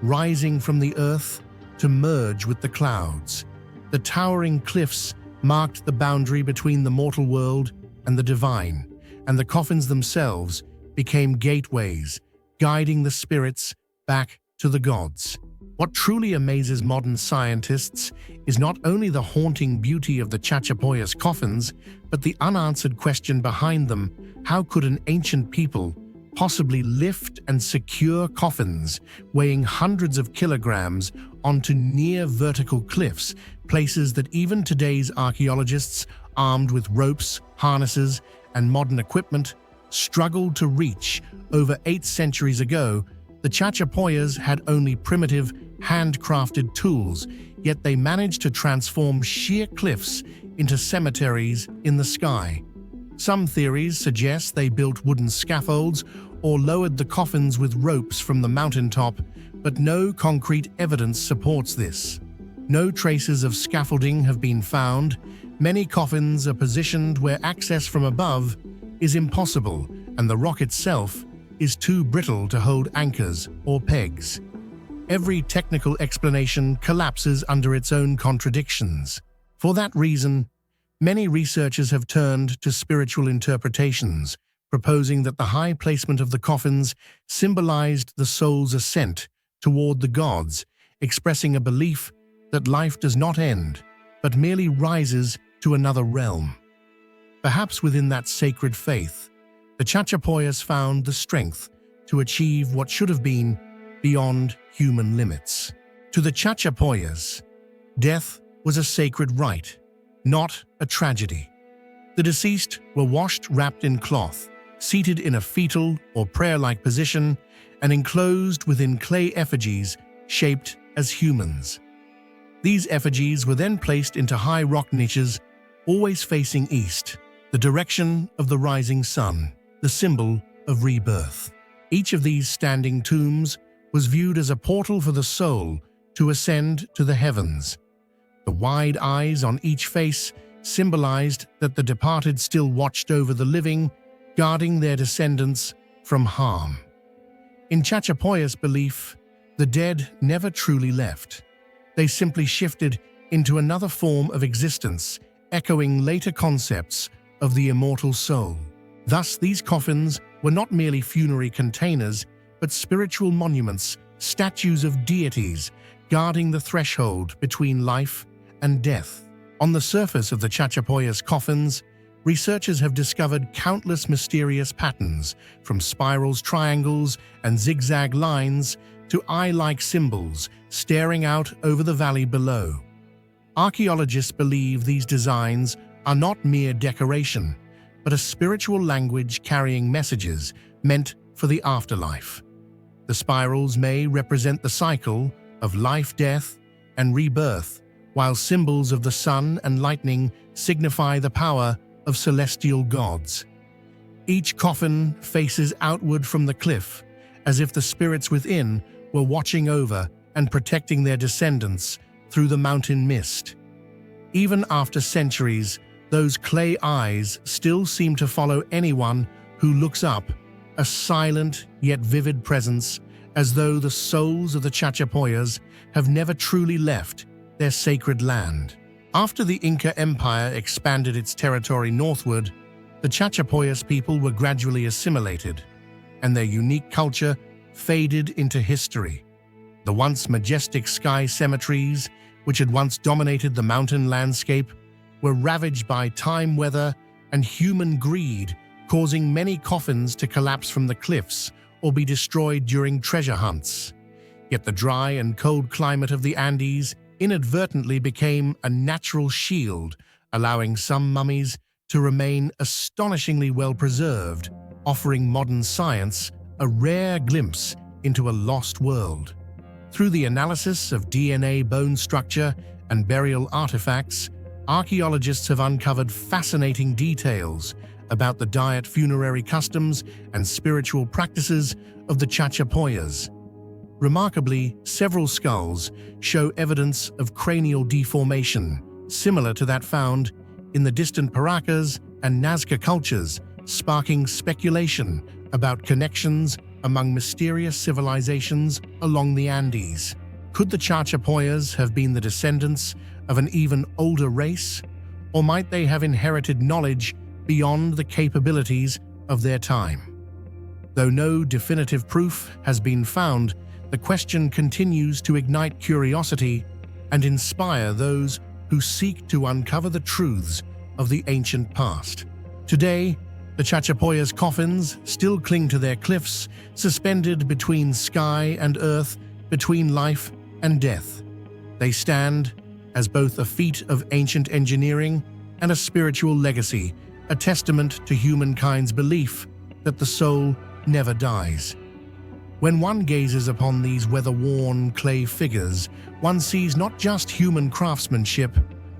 rising from the earth to merge with the clouds. The towering cliffs marked the boundary between the mortal world and the divine, and the coffins themselves became gateways, guiding the spirits back to the gods. What truly amazes modern scientists is not only the haunting beauty of the Chachapoyas coffins, but the unanswered question behind them: how could an ancient people possibly lift and secure coffins weighing hundreds of kilograms onto near vertical cliffs, places that even today's archaeologists, armed with ropes, harnesses, and modern equipment, struggled to reach? Over 8 centuries ago, the Chachapoyas had only primitive, handcrafted tools, yet they managed to transform sheer cliffs into cemeteries in the sky. Some theories suggest they built wooden scaffolds or lowered the coffins with ropes from the mountaintop, but no concrete evidence supports this. No traces of scaffolding have been found. Many coffins are positioned where access from above is impossible, and the rock itself is too brittle to hold anchors or pegs. Every technical explanation collapses under its own contradictions. For that reason, many researchers have turned to spiritual interpretations, proposing that the high placement of the coffins symbolized the soul's ascent toward the gods, expressing a belief that life does not end, but merely rises to another realm. Perhaps within that sacred faith, the Chachapoyas found the strength to achieve what should have been beyond human limits. To the Chachapoyas, death was a sacred rite, not a tragedy. The deceased were washed wrapped in cloth, seated in a fetal or prayer-like position, and enclosed within clay effigies shaped as humans. These effigies were then placed into high rock niches, always facing east, the direction of the rising sun, the symbol of rebirth. Each of these standing tombs was viewed as a portal for the soul to ascend to the heavens. The wide eyes on each face symbolized that the departed still watched over the living, guarding their descendants from harm. In Chachapoyas' belief, the dead never truly left. They simply shifted into another form of existence, echoing later concepts of the immortal soul. Thus, these coffins were not merely funerary containers, but spiritual monuments, statues of deities, guarding the threshold between life and death. On the surface of the Chachapoyas' coffins, researchers have discovered countless mysterious patterns, from spirals, triangles, and zigzag lines to eye-like symbols staring out over the valley below. Archaeologists believe these designs are not mere decoration, but a spiritual language carrying messages meant for the afterlife. The spirals may represent the cycle of life, death, and rebirth, while symbols of the sun and lightning signify the power of celestial gods. Each coffin faces outward from the cliff, as if the spirits within were watching over and protecting their descendants through the mountain mist. Even after centuries, those clay eyes still seem to follow anyone who looks up, a silent yet vivid presence, as though the souls of the Chachapoyas have never truly left their sacred land. After the Inca Empire expanded its territory northward, the Chachapoyas people were gradually assimilated, and their unique culture faded into history. The once majestic sky cemeteries, which had once dominated the mountain landscape, were ravaged by time weather and human greed, causing many coffins to collapse from the cliffs or be destroyed during treasure hunts. Yet the dry and cold climate of the Andes inadvertently became a natural shield, allowing some mummies to remain astonishingly well preserved, offering modern science a rare glimpse into a lost world. Through the analysis of DNA, bone structure, and burial artifacts, archaeologists have uncovered fascinating details about the diet, funerary customs, and spiritual practices of the Chachapoyas. Remarkably, several skulls show evidence of cranial deformation, similar to that found in the distant Paracas and Nazca cultures, sparking speculation about connections among mysterious civilizations along the Andes. Could the Chachapoyas have been the descendants of an even older race, or might they have inherited knowledge beyond the capabilities of their time? Though no definitive proof has been found, the question continues to ignite curiosity and inspire those who seek to uncover the truths of the ancient past. Today, the Chachapoyas' coffins still cling to their cliffs, suspended between sky and earth, between life and death. They stand as both a feat of ancient engineering and a spiritual legacy, a testament to humankind's belief that the soul never dies. When one gazes upon these weather-worn clay figures, one sees not just human craftsmanship,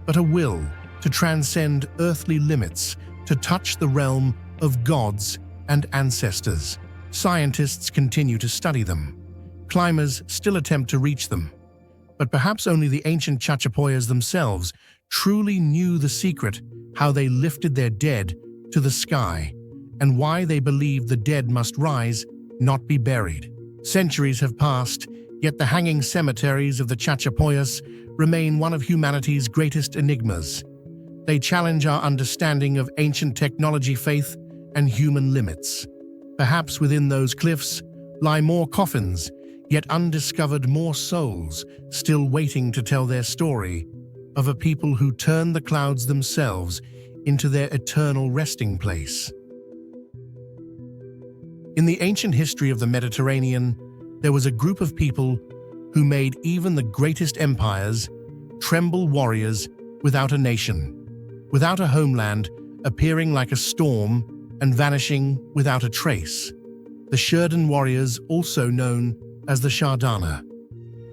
but a will to transcend earthly limits, to touch the realm of gods and ancestors. Scientists continue to study them. Climbers still attempt to reach them. But perhaps only the ancient Chachapoyas themselves truly knew the secret, how they lifted their dead to the sky, and why they believed the dead must rise, not be buried. Centuries have passed, yet the hanging cemeteries of the Chachapoyas remain one of humanity's greatest enigmas. They challenge our understanding of ancient technology, faith, and human limits. Perhaps within those cliffs lie more coffins, yet undiscovered, more souls still waiting to tell their story of a people who turned the clouds themselves into their eternal resting place. In the ancient history of the Mediterranean, there was a group of people who made even the greatest empires tremble, warriors without a nation, without a homeland, appearing like a storm and vanishing without a trace. The Sherdan warriors, also known as the Shardana.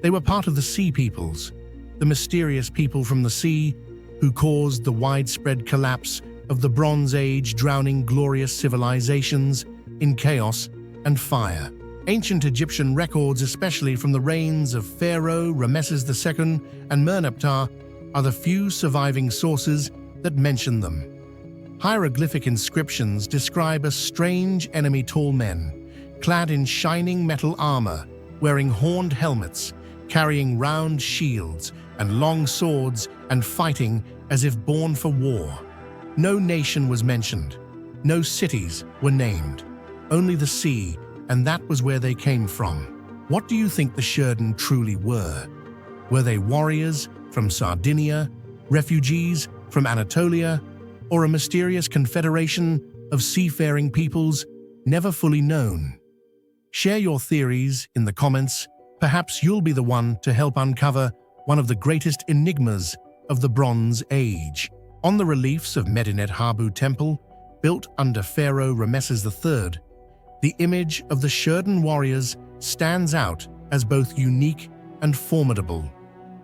They were part of the Sea Peoples, the mysterious people from the sea who caused the widespread collapse of the Bronze Age, drowning glorious civilizations in chaos and fire. Ancient Egyptian records, especially from the reigns of Pharaoh Ramesses II and Merneptah, are the few surviving sources that mention them. Hieroglyphic inscriptions describe a strange enemy, tall men, clad in shining metal armor, wearing horned helmets, carrying round shields and long swords, and fighting as if born for war. No nation was mentioned, no cities were named, only the sea, and that was where they came from. What do you think the Sherdan truly were? Were they warriors from Sardinia, refugees from Anatolia, or a mysterious confederation of seafaring peoples never fully known? Share your theories in the comments. Perhaps you'll be the one to help uncover one of the greatest enigmas of the Bronze Age. On the reliefs of Medinet Habu Temple, built under Pharaoh Ramesses III, the image of the Sherdan warriors stands out as both unique and formidable.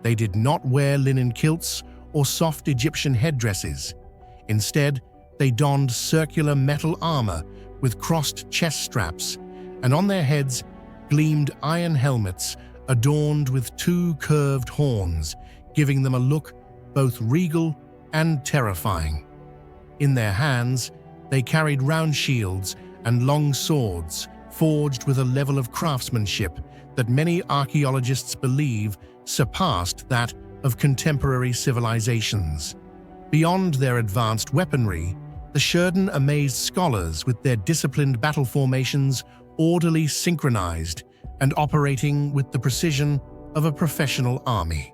They did not wear linen kilts or soft Egyptian headdresses. Instead, they donned circular metal armor with crossed chest straps, and on their heads gleamed iron helmets adorned with two curved horns, giving them a look both regal and terrifying. In their hands, they carried round shields and long swords, forged with a level of craftsmanship that many archaeologists believe surpassed that of contemporary civilizations. Beyond their advanced weaponry, the Sherdan amazed scholars with their disciplined battle formations, orderly, synchronized, and operating with the precision of a professional army.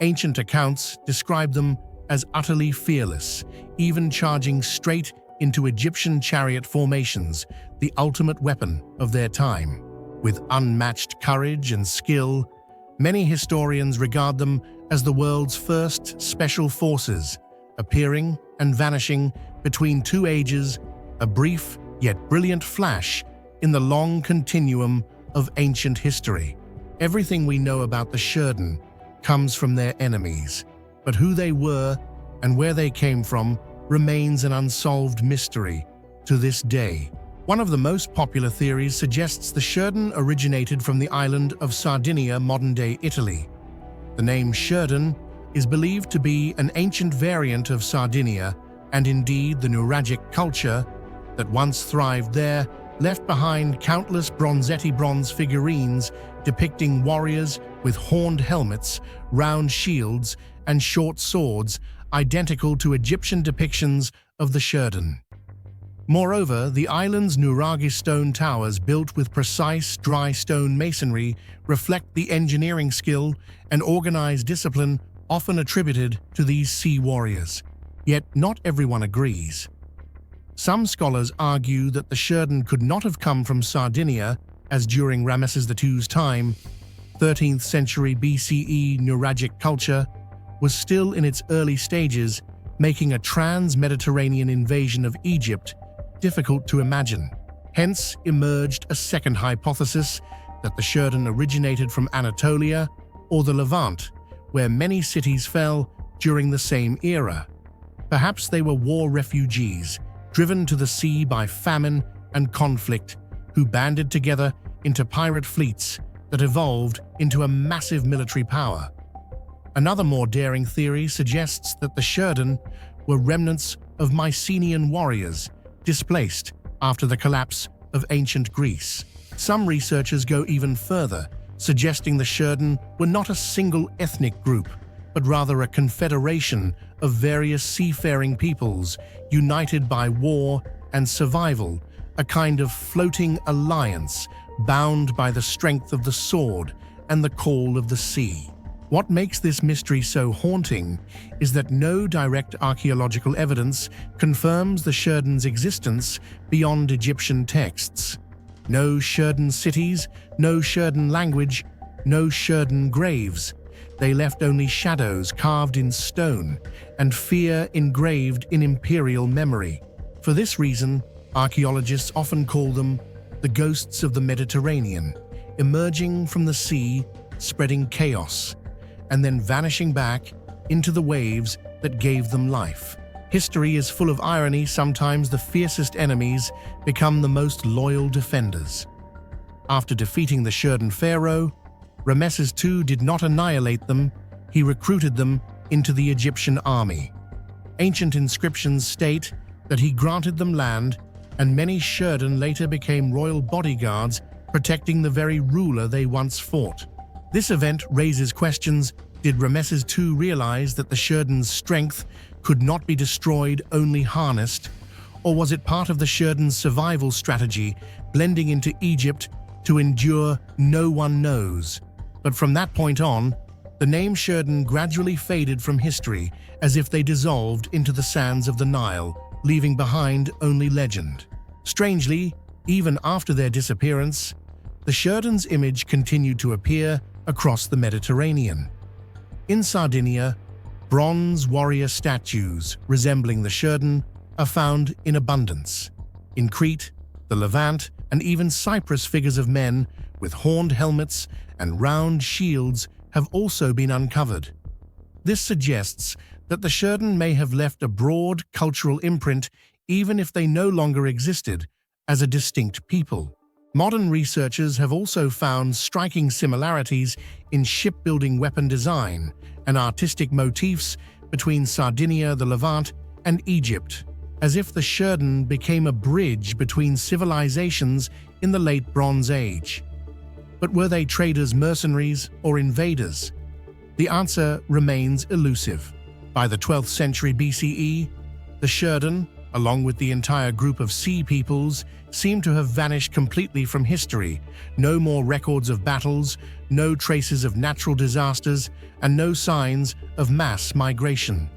Ancient accounts describe them as utterly fearless, even charging straight into Egyptian chariot formations, the ultimate weapon of their time. With unmatched courage and skill, many historians regard them as the world's first special forces, appearing and vanishing between two ages, a brief yet brilliant flash in the long continuum of ancient history. Everything we know about the Shurden comes from their enemies, but who they were and where they came from remains an unsolved mystery to this day. One of the most popular theories suggests the Shurden originated from the island of Sardinia, modern-day Italy. The name Shurden is believed to be an ancient variant of Sardinia, and indeed the Nuragic culture that once thrived there left behind countless Bronzetti bronze figurines depicting warriors with horned helmets, round shields, and short swords, identical to Egyptian depictions of the Shurden. Moreover, the island's Nuragi stone towers, built with precise dry stone masonry, reflect the engineering skill and organized discipline often attributed to these sea warriors. Yet not everyone agrees. Some scholars argue that the Shurden could not have come from Sardinia, as during Ramesses II's time, 13th century BCE Nuragic culture was still in its early stages, making a trans-Mediterranean invasion of Egypt difficult to imagine. Hence emerged a second hypothesis that the Shurden originated from Anatolia or the Levant, where many cities fell during the same era. Perhaps they were war refugees, driven to the sea by famine and conflict, who banded together into pirate fleets that evolved into a massive military power. Another more daring theory suggests that the Shurden were remnants of Mycenaean warriors displaced after the collapse of ancient Greece. Some researchers go even further, suggesting the Shurden were not a single ethnic group, but rather a confederation of various seafaring peoples united by war and survival, a kind of floating alliance bound by the strength of the sword and the call of the sea. What makes this mystery so haunting is that no direct archaeological evidence confirms the Shurden's existence beyond Egyptian texts. No Shurden cities, no Shurden language, no Shurden graves. They left only shadows carved in stone and fear engraved in imperial memory. For this reason, archaeologists often call them the ghosts of the Mediterranean, emerging from the sea, spreading chaos, and then vanishing back into the waves that gave them life. History is full of irony. Sometimes the fiercest enemies become the most loyal defenders. After defeating the Shurden pharaoh, Ramesses II did not annihilate them, he recruited them into the Egyptian army. Ancient inscriptions state that he granted them land, and many Shurden later became royal bodyguards protecting the very ruler they once fought. This event raises questions. Did Ramesses II realize that the Shurden's strength could not be destroyed, only harnessed? Or was it part of the Shurden's survival strategy, blending into Egypt to endure? No one knows. But from that point on, the name Shurden gradually faded from history, as if they dissolved into the sands of the Nile, leaving behind only legend. Strangely, even after their disappearance, the Shurden's image continued to appear across the Mediterranean. In Sardinia, bronze warrior statues resembling the Shurden are found in abundance. In Crete, the Levant, and even Cyprus, figures of men with horned helmets and round shields have also been uncovered. This suggests that the Shurden may have left a broad cultural imprint even if they no longer existed as a distinct people. Modern researchers have also found striking similarities in shipbuilding, weapon design, and artistic motifs between Sardinia, the Levant, and Egypt, as if the Shurden became a bridge between civilizations in the late Bronze Age. But were they traders, mercenaries, or invaders? The answer remains elusive. By the 12th century BCE, the Shurden, along with the entire group of sea peoples, seem to have vanished completely from history. No more records of battles, no traces of natural disasters, and no signs of mass migration.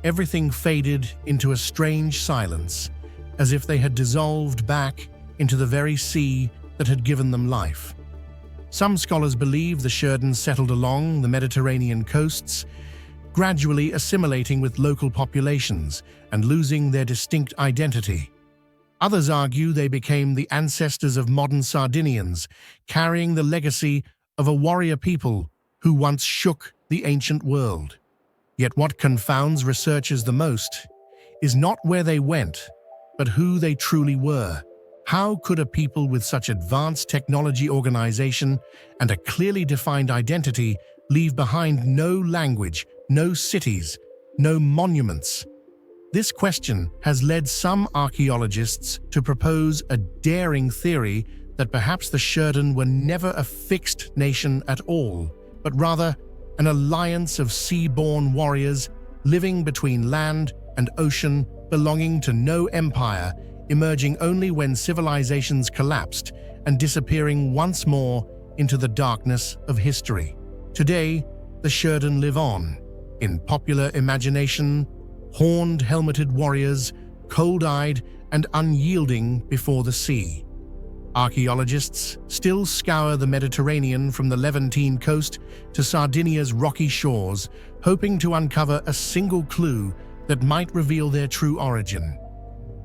everything faded into a strange silence, as if they had dissolved back into the very sea that had given them life. Some scholars believe the Sherdans settled along the Mediterranean coasts, gradually assimilating with local populations and losing their distinct identity. Others argue they became the ancestors of modern Sardinians, carrying the legacy of a warrior people who once shook the ancient world. Yet what confounds researchers the most is not where they went, but who they truly were. How could a people with such advanced technology, organization, and a clearly defined identity leave behind no language, no cities, no monuments? This question has led some archaeologists to propose a daring theory that perhaps the Sherdan were never a fixed nation at all, but rather an alliance of sea-born warriors living between land and ocean, belonging to no empire, emerging only when civilizations collapsed and disappearing once more into the darkness of history. Today, the Sherdan live on, in popular imagination, horned, helmeted warriors, cold-eyed and unyielding before the sea. Archaeologists still scour the Mediterranean from the Levantine coast to Sardinia's rocky shores, hoping to uncover a single clue that might reveal their true origin.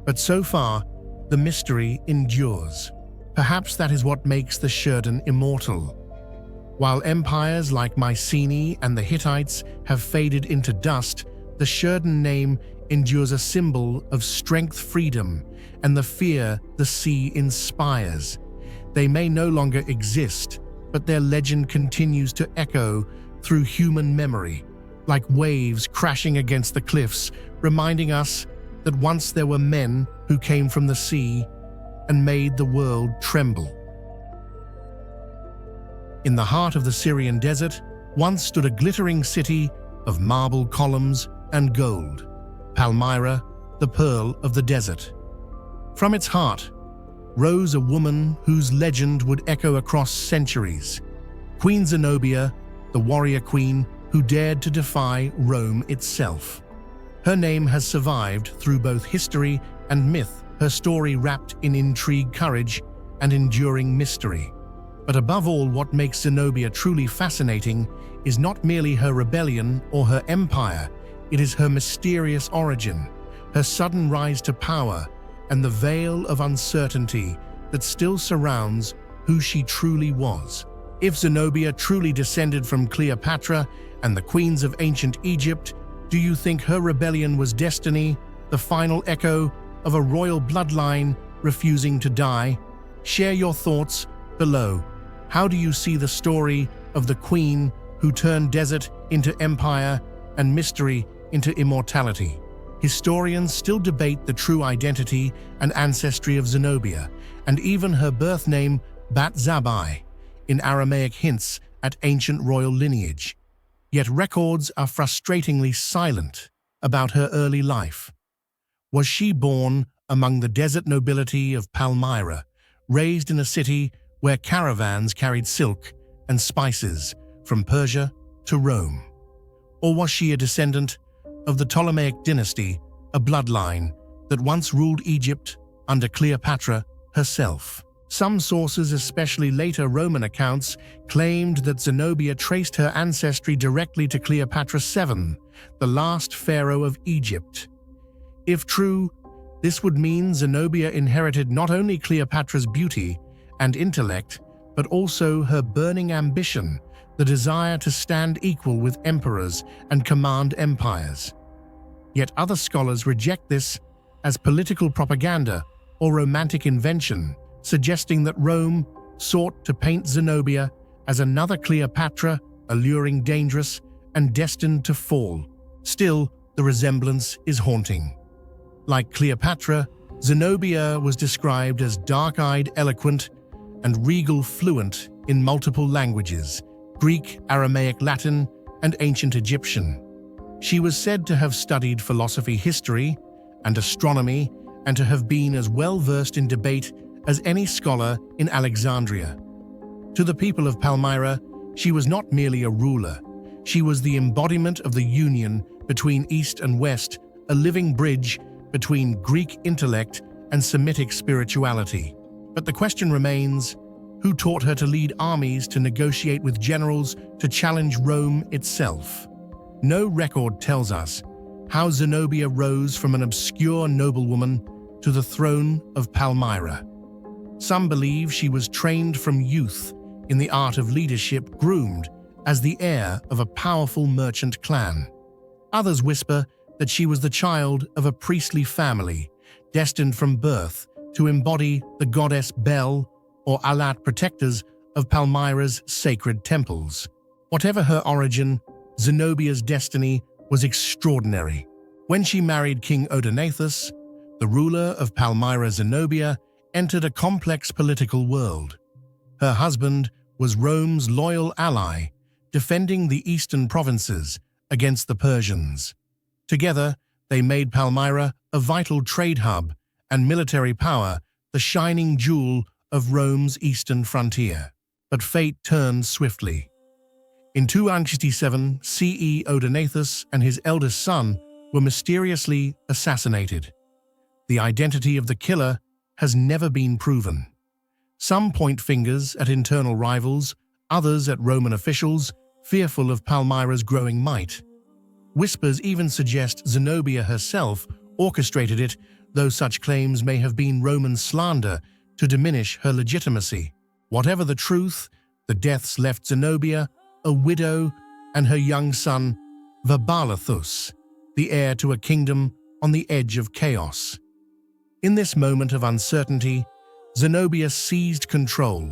But so far, the mystery endures. Perhaps that is what makes the Sherdan immortal. While empires like Mycenae and the Hittites have faded into dust, the Sherdan name endures, a symbol of strength, freedom, and the fear the sea inspires. They may no longer exist, but their legend continues to echo through human memory, like waves crashing against the cliffs, reminding us that once there were men who came from the sea and made the world tremble. In the heart of the Syrian desert, once stood a glittering city of marble columns and gold, Palmyra, the pearl of the desert. From its heart rose a woman whose legend would echo across centuries, Queen Zenobia, the warrior queen who dared to defy Rome itself. Her name has survived through both history and myth, her story wrapped in intrigue, courage, and enduring mystery. But above all, what makes Zenobia truly fascinating is not merely her rebellion or her empire, it is her mysterious origin, her sudden rise to power, and the veil of uncertainty that still surrounds who she truly was. If Zenobia truly descended from Cleopatra and the queens of ancient Egypt, do you think her rebellion was destiny, the final echo of a royal bloodline refusing to die? Share your thoughts below. How do you see the story of the queen who turned desert into empire and mystery into immortality? Historians still debate the true identity and ancestry of Zenobia, and even her birth name, Bat Zabai, in Aramaic hints at ancient royal lineage. Yet records are frustratingly silent about her early life. Was she born among the desert nobility of Palmyra, raised in a city where caravans carried silk and spices from Persia to Rome? Or was she a descendant of the Ptolemaic dynasty, a bloodline that once ruled Egypt under Cleopatra herself? Some sources, especially later Roman accounts, claimed that Zenobia traced her ancestry directly to Cleopatra VII, the last pharaoh of Egypt. If true, this would mean Zenobia inherited not only Cleopatra's beauty and intellect, but also her burning ambition, the desire to stand equal with emperors and command empires. Yet other scholars reject this as political propaganda or romantic invention, suggesting that Rome sought to paint Zenobia as another Cleopatra, alluring, dangerous, and destined to fall. Still, the resemblance is haunting. Like Cleopatra, Zenobia was described as dark-eyed, eloquent, and regal, fluent in multiple languages: Greek, Aramaic, Latin, and ancient Egyptian. She was said to have studied philosophy, history, and astronomy, and to have been as well-versed in debate as any scholar in Alexandria. To the people of Palmyra, she was not merely a ruler, she was the embodiment of the union between East and West, a living bridge between Greek intellect and Semitic spirituality. But the question remains, who taught her to lead armies, to negotiate with generals, to challenge Rome itself? No record tells us how Zenobia rose from an obscure noblewoman to the throne of Palmyra. Some believe she was trained from youth in the art of leadership, groomed as the heir of a powerful merchant clan. Others whisper that she was the child of a priestly family, destined from birth to embody the goddess Bel or Alat, protectors of Palmyra's sacred temples. Whatever her origin, Zenobia's destiny was extraordinary. When she married King Odaenathus, the ruler of Palmyra, Zenobia entered a complex political world. Her husband was Rome's loyal ally, defending the eastern provinces against the Persians. Together, they made Palmyra a vital trade hub and military power, the shining jewel of Rome's eastern frontier. But fate turned swiftly. In 267 CE, Odaenathus and his eldest son were mysteriously assassinated. The identity of the killer has never been proven. Some point fingers at internal rivals, others at Roman officials, fearful of Palmyra's growing might. Whispers even suggest Zenobia herself orchestrated it, though such claims may have been Roman slander to diminish her legitimacy. Whatever the truth, the deaths left Zenobia a widow and her young son, Vabalathus, the heir to a kingdom on the edge of chaos. In this moment of uncertainty, Zenobia seized control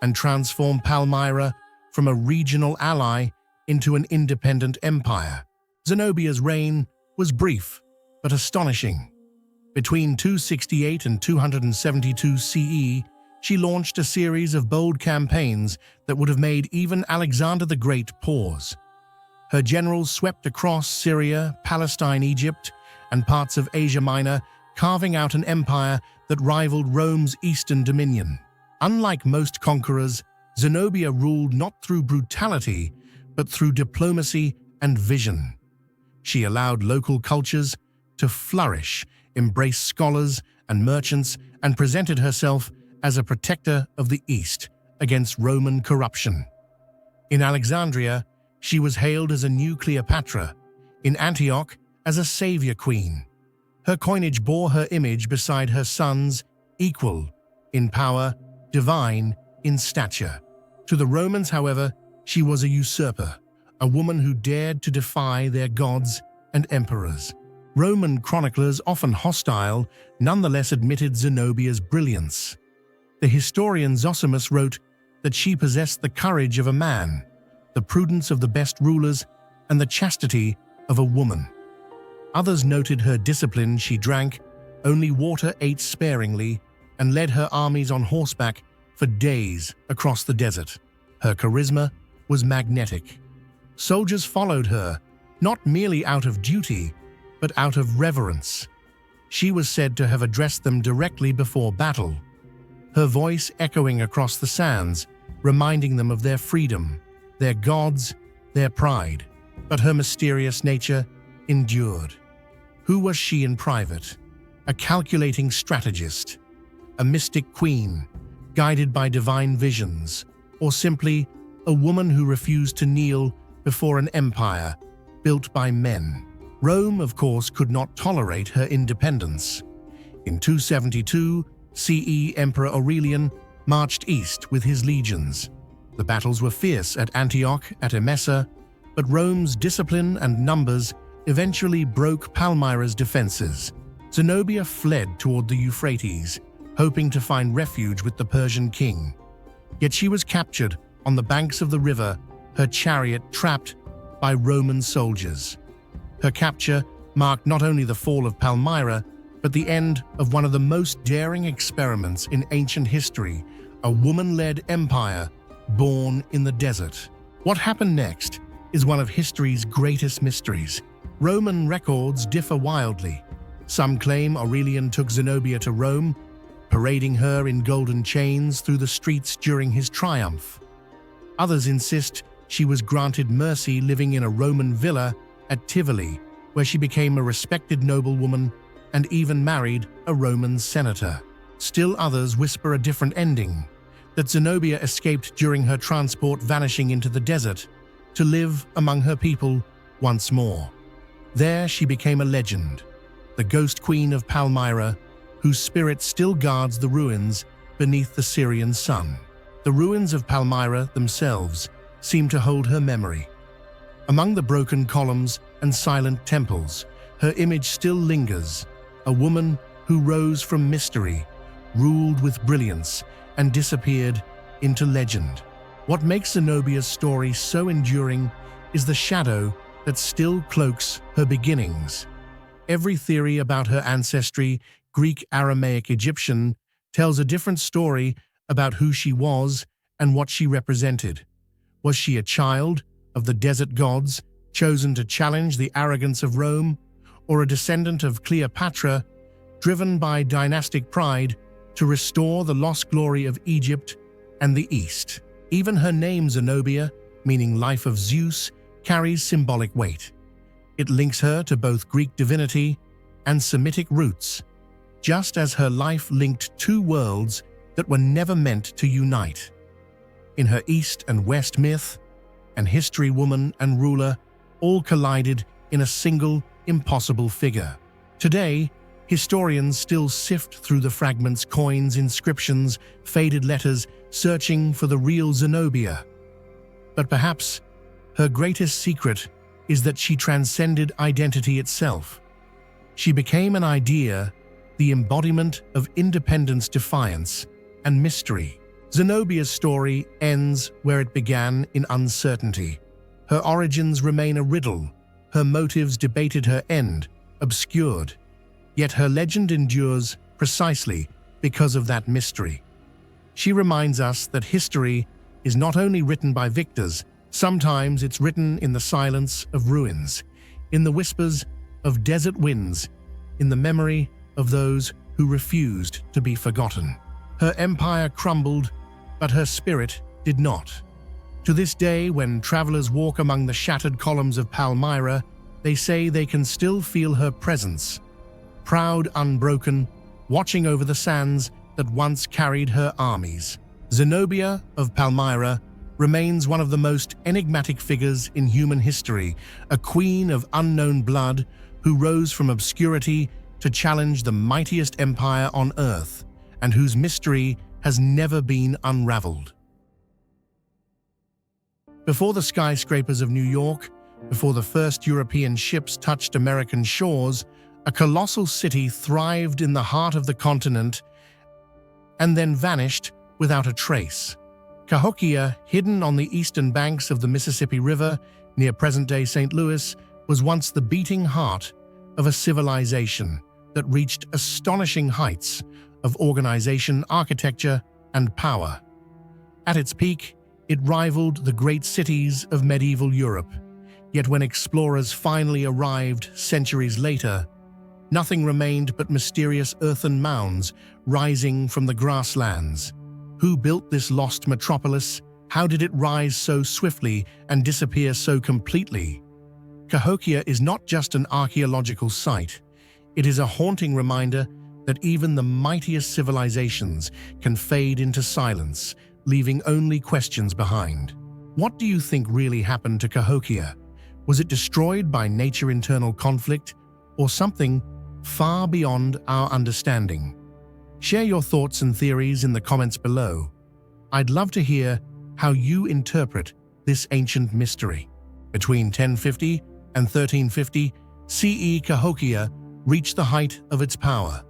and transformed Palmyra from a regional ally into an independent empire. Zenobia's reign was brief but astonishing. Between 268 and 272 CE, she launched a series of bold campaigns that would have made even Alexander the Great pause. Her generals swept across Syria, Palestine, Egypt, and parts of Asia Minor, carving out an empire that rivaled Rome's eastern dominion. Unlike most conquerors, Zenobia ruled not through brutality, but through diplomacy and vision. She allowed local cultures to flourish, embraced scholars and merchants, and presented herself as a protector of the East against Roman corruption. In Alexandria, she was hailed as a new Cleopatra, in Antioch as a savior queen. Her coinage bore her image beside her sons, equal in power, divine in stature. To the Romans, however, she was a usurper, a woman who dared to defy their gods and emperors. Roman chroniclers, often hostile, nonetheless admitted Zenobia's brilliance. The historian Zosimus wrote that she possessed the courage of a man, the prudence of the best rulers, and the chastity of a woman. Others noted her discipline. She drank only water, ate sparingly, and led her armies on horseback for days across the desert. Her charisma was magnetic. Soldiers followed her, not merely out of duty, but out of reverence. She was said to have addressed them directly before battle, her voice echoing across the sands, reminding them of their freedom, their gods, their pride. But her mysterious nature endured. Who was she in private? A calculating strategist, a mystic queen, guided by divine visions, or simply a woman who refused to kneel before an empire built by men? Rome, of course, could not tolerate her independence. In 272 CE, Emperor Aurelian marched east with his legions. The battles were fierce at Antioch, at Emesa, but Rome's discipline and numbers eventually broke Palmyra's defenses. Zenobia fled toward the Euphrates, hoping to find refuge with the Persian king. Yet she was captured on the banks of the river, her chariot trapped by Roman soldiers. Her capture marked not only the fall of Palmyra, but the end of one of the most daring experiments in ancient history, a woman-led empire born in the desert. What happened next is one of history's greatest mysteries. Roman records differ wildly. Some claim Aurelian took Zenobia to Rome, parading her in golden chains through the streets during his triumph. Others insist she was granted mercy living in a Roman villa at Tivoli, where she became a respected noblewoman and even married a Roman senator. Still others whisper a different ending, that Zenobia escaped during her transport, vanishing into the desert to live among her people once more. There she became a legend, the ghost queen of Palmyra, whose spirit still guards the ruins beneath the Syrian sun. The ruins of Palmyra themselves seem to hold her memory. Among the broken columns and silent temples, her image still lingers, a woman who rose from mystery, ruled with brilliance, and disappeared into legend. What makes Zenobia's story so enduring is the shadow that still cloaks her beginnings. Every theory about her ancestry, Greek, Aramaic, Egyptian, tells a different story about who she was and what she represented. Was she a child of the desert gods, chosen to challenge the arrogance of Rome, or a descendant of Cleopatra, driven by dynastic pride to restore the lost glory of Egypt and the East? Even her name, Zenobia, meaning life of Zeus, carries symbolic weight. It links her to both Greek divinity and Semitic roots, just as her life linked two worlds that were never meant to unite. In her East and West myth, and history, woman and ruler all collided in a single, impossible figure. Today, historians still sift through the fragments, coins, inscriptions, faded letters, searching for the real Zenobia. But perhaps her greatest secret is that she transcended identity itself. She became an idea, the embodiment of independence, defiance, and mystery. Zenobia's story ends where it began, in uncertainty. Her origins remain a riddle, her motives debated, her end obscured. Yet her legend endures precisely because of that mystery. She reminds us that history is not only written by victors, sometimes it's written in the silence of ruins, in the whispers of desert winds, in the memory of those who refused to be forgotten. Her empire crumbled, but her spirit did not. To this day, when travelers walk among the shattered columns of Palmyra, they say they can still feel her presence, proud, unbroken, watching over the sands that once carried her armies. Zenobia of Palmyra remains one of the most enigmatic figures in human history, a queen of unknown blood who rose from obscurity to challenge the mightiest empire on earth, and whose mystery has never been unraveled. Before the skyscrapers of New York, before the first European ships touched American shores, a colossal city thrived in the heart of the continent and then vanished without a trace. Cahokia, hidden on the eastern banks of the Mississippi River near present-day St. Louis, was once the beating heart of a civilization that reached astonishing heights of organization, architecture, and power. At its peak, it rivaled the great cities of medieval Europe. Yet when explorers finally arrived centuries later, nothing remained but mysterious earthen mounds rising from the grasslands. Who built this lost metropolis? How did it rise so swiftly and disappear so completely? Cahokia is not just an archaeological site. It is a haunting reminder that even the mightiest civilizations can fade into silence, leaving only questions behind. What do you think really happened to Cahokia? Was it destroyed by nature's internal conflict, or something far beyond our understanding? Share your thoughts and theories in the comments below. I'd love to hear how you interpret this ancient mystery. Between 1050 and 1350 CE, Cahokia reached the height of its power.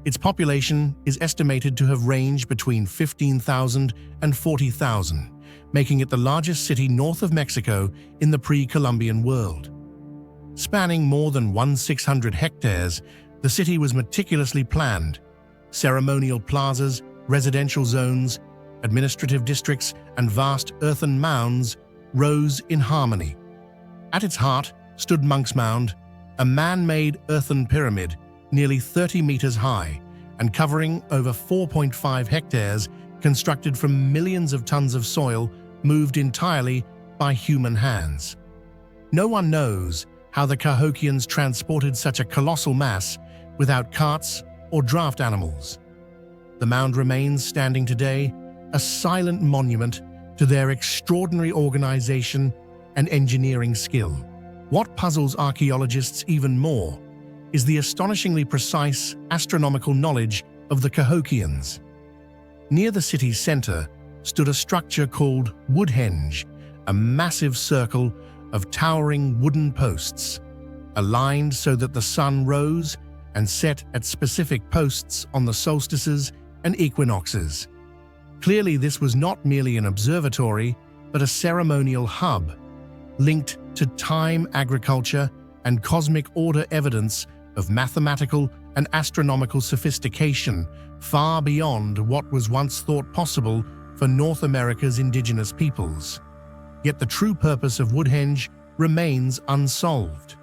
Its population is estimated to have ranged between 15,000 and 40,000, making it the largest city north of Mexico in the pre-Columbian world. Spanning more than 1,600 hectares, the city was meticulously planned. Ceremonial plazas, residential zones, administrative districts, and vast earthen mounds rose in harmony. At its heart stood Monk's Mound, a man-made earthen pyramid nearly 30 meters high and covering over 4.5 hectares, constructed from millions of tons of soil moved entirely by human hands. No one knows how the Cahokians transported such a colossal mass without carts or draft animals. The mound remains standing today, a silent monument to their extraordinary organization and engineering skill. What puzzles archaeologists even more is the astonishingly precise astronomical knowledge of the Cahokians. Near the city's center stood a structure called Woodhenge, a massive circle of towering wooden posts, aligned so that the sun rose and set at specific posts on the solstices and equinoxes. Clearly, this was not merely an observatory, but a ceremonial hub, linked to time, agriculture, and cosmic order, evidence of mathematical and astronomical sophistication far beyond what was once thought possible for North America's indigenous peoples. Yet the true purpose of Woodhenge remains unsolved.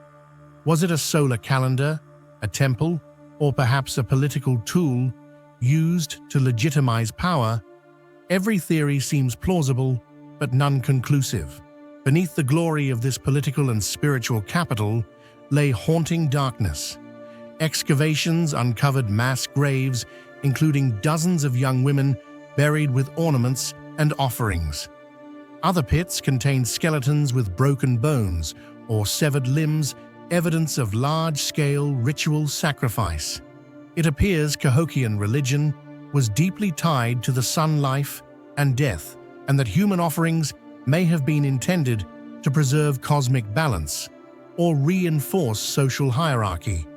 Was it a solar calendar, a temple, or perhaps a political tool used to legitimize power? Every theory seems plausible, but none conclusive. Beneath the glory of this political and spiritual capital lay haunting darkness. Excavations uncovered mass graves, including dozens of young women buried with ornaments and offerings. Other pits contained skeletons with broken bones or severed limbs, evidence of large-scale ritual sacrifice. It appears Cahokian religion was deeply tied to the sun life and death, and that human offerings may have been intended to preserve cosmic balance or reinforce social hierarchy.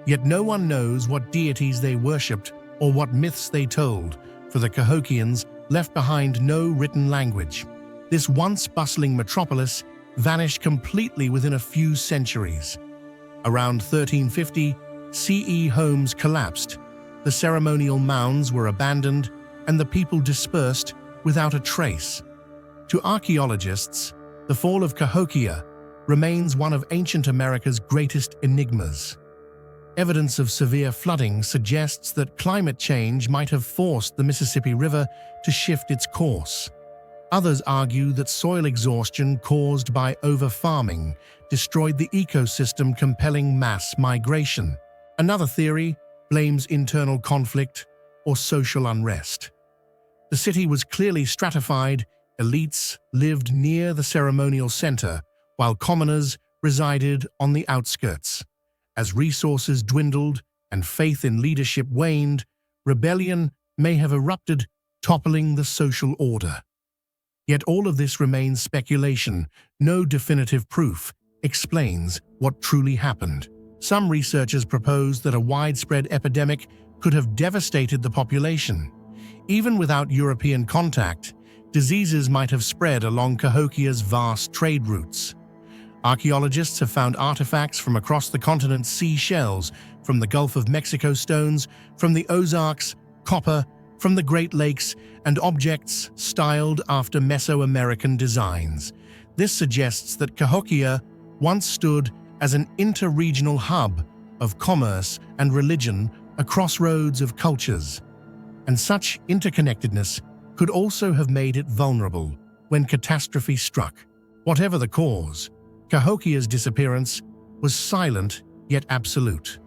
Yet no one knows what deities they worshipped or what myths they told, for the Cahokians left behind no written language. This once bustling metropolis vanished completely within a few centuries. Around 1350, CE homes collapsed, the ceremonial mounds were abandoned, and the people dispersed without a trace. To archaeologists, the fall of Cahokia remains one of ancient America's greatest enigmas. Evidence of severe flooding suggests that climate change might have forced the Mississippi River to shift its course. Others argue that soil exhaustion caused by over-farming destroyed the ecosystem, compelling mass migration. Another theory blames internal conflict or social unrest. The city was clearly stratified. Elites lived near the ceremonial center, while commoners resided on the outskirts. As resources dwindled and faith in leadership waned, rebellion may have erupted, toppling the social order. Yet all of this remains speculation. No definitive proof explains what truly happened. Some researchers propose that a widespread epidemic could have devastated the population. Even without European contact, diseases might have spread along Cahokia's vast trade routes. Archaeologists have found artifacts from across the continent: seashells from the Gulf of Mexico, stones from the Ozarks, copper from the Great Lakes, and objects styled after Mesoamerican designs. This suggests that Cahokia once stood as an interregional hub of commerce and religion, a crossroads of cultures. And such interconnectedness could also have made it vulnerable when catastrophe struck. Whatever the cause, Cahokia's disappearance was silent yet absolute.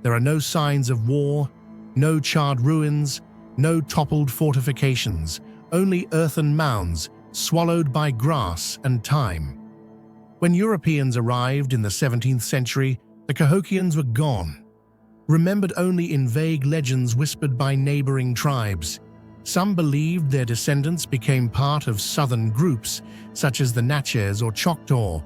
There are no signs of war, no charred ruins, no toppled fortifications, only earthen mounds swallowed by grass and time. When Europeans arrived in the 17th century, the Cahokians were gone, remembered only in vague legends whispered by neighboring tribes. Some believed their descendants became part of southern groups, such as the Natchez or Choctaw,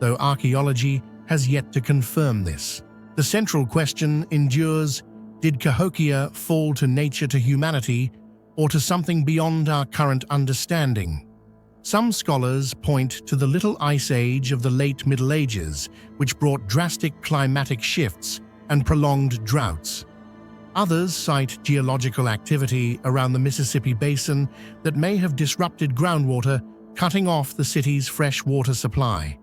though archaeology has yet to confirm this. The central question endures: did Cahokia fall to nature, to humanity, or to something beyond our current understanding? Some scholars point to the Little Ice Age of the late Middle Ages, which brought drastic climatic shifts and prolonged droughts. Others cite geological activity around the Mississippi Basin that may have disrupted groundwater, cutting off the city's fresh water supply.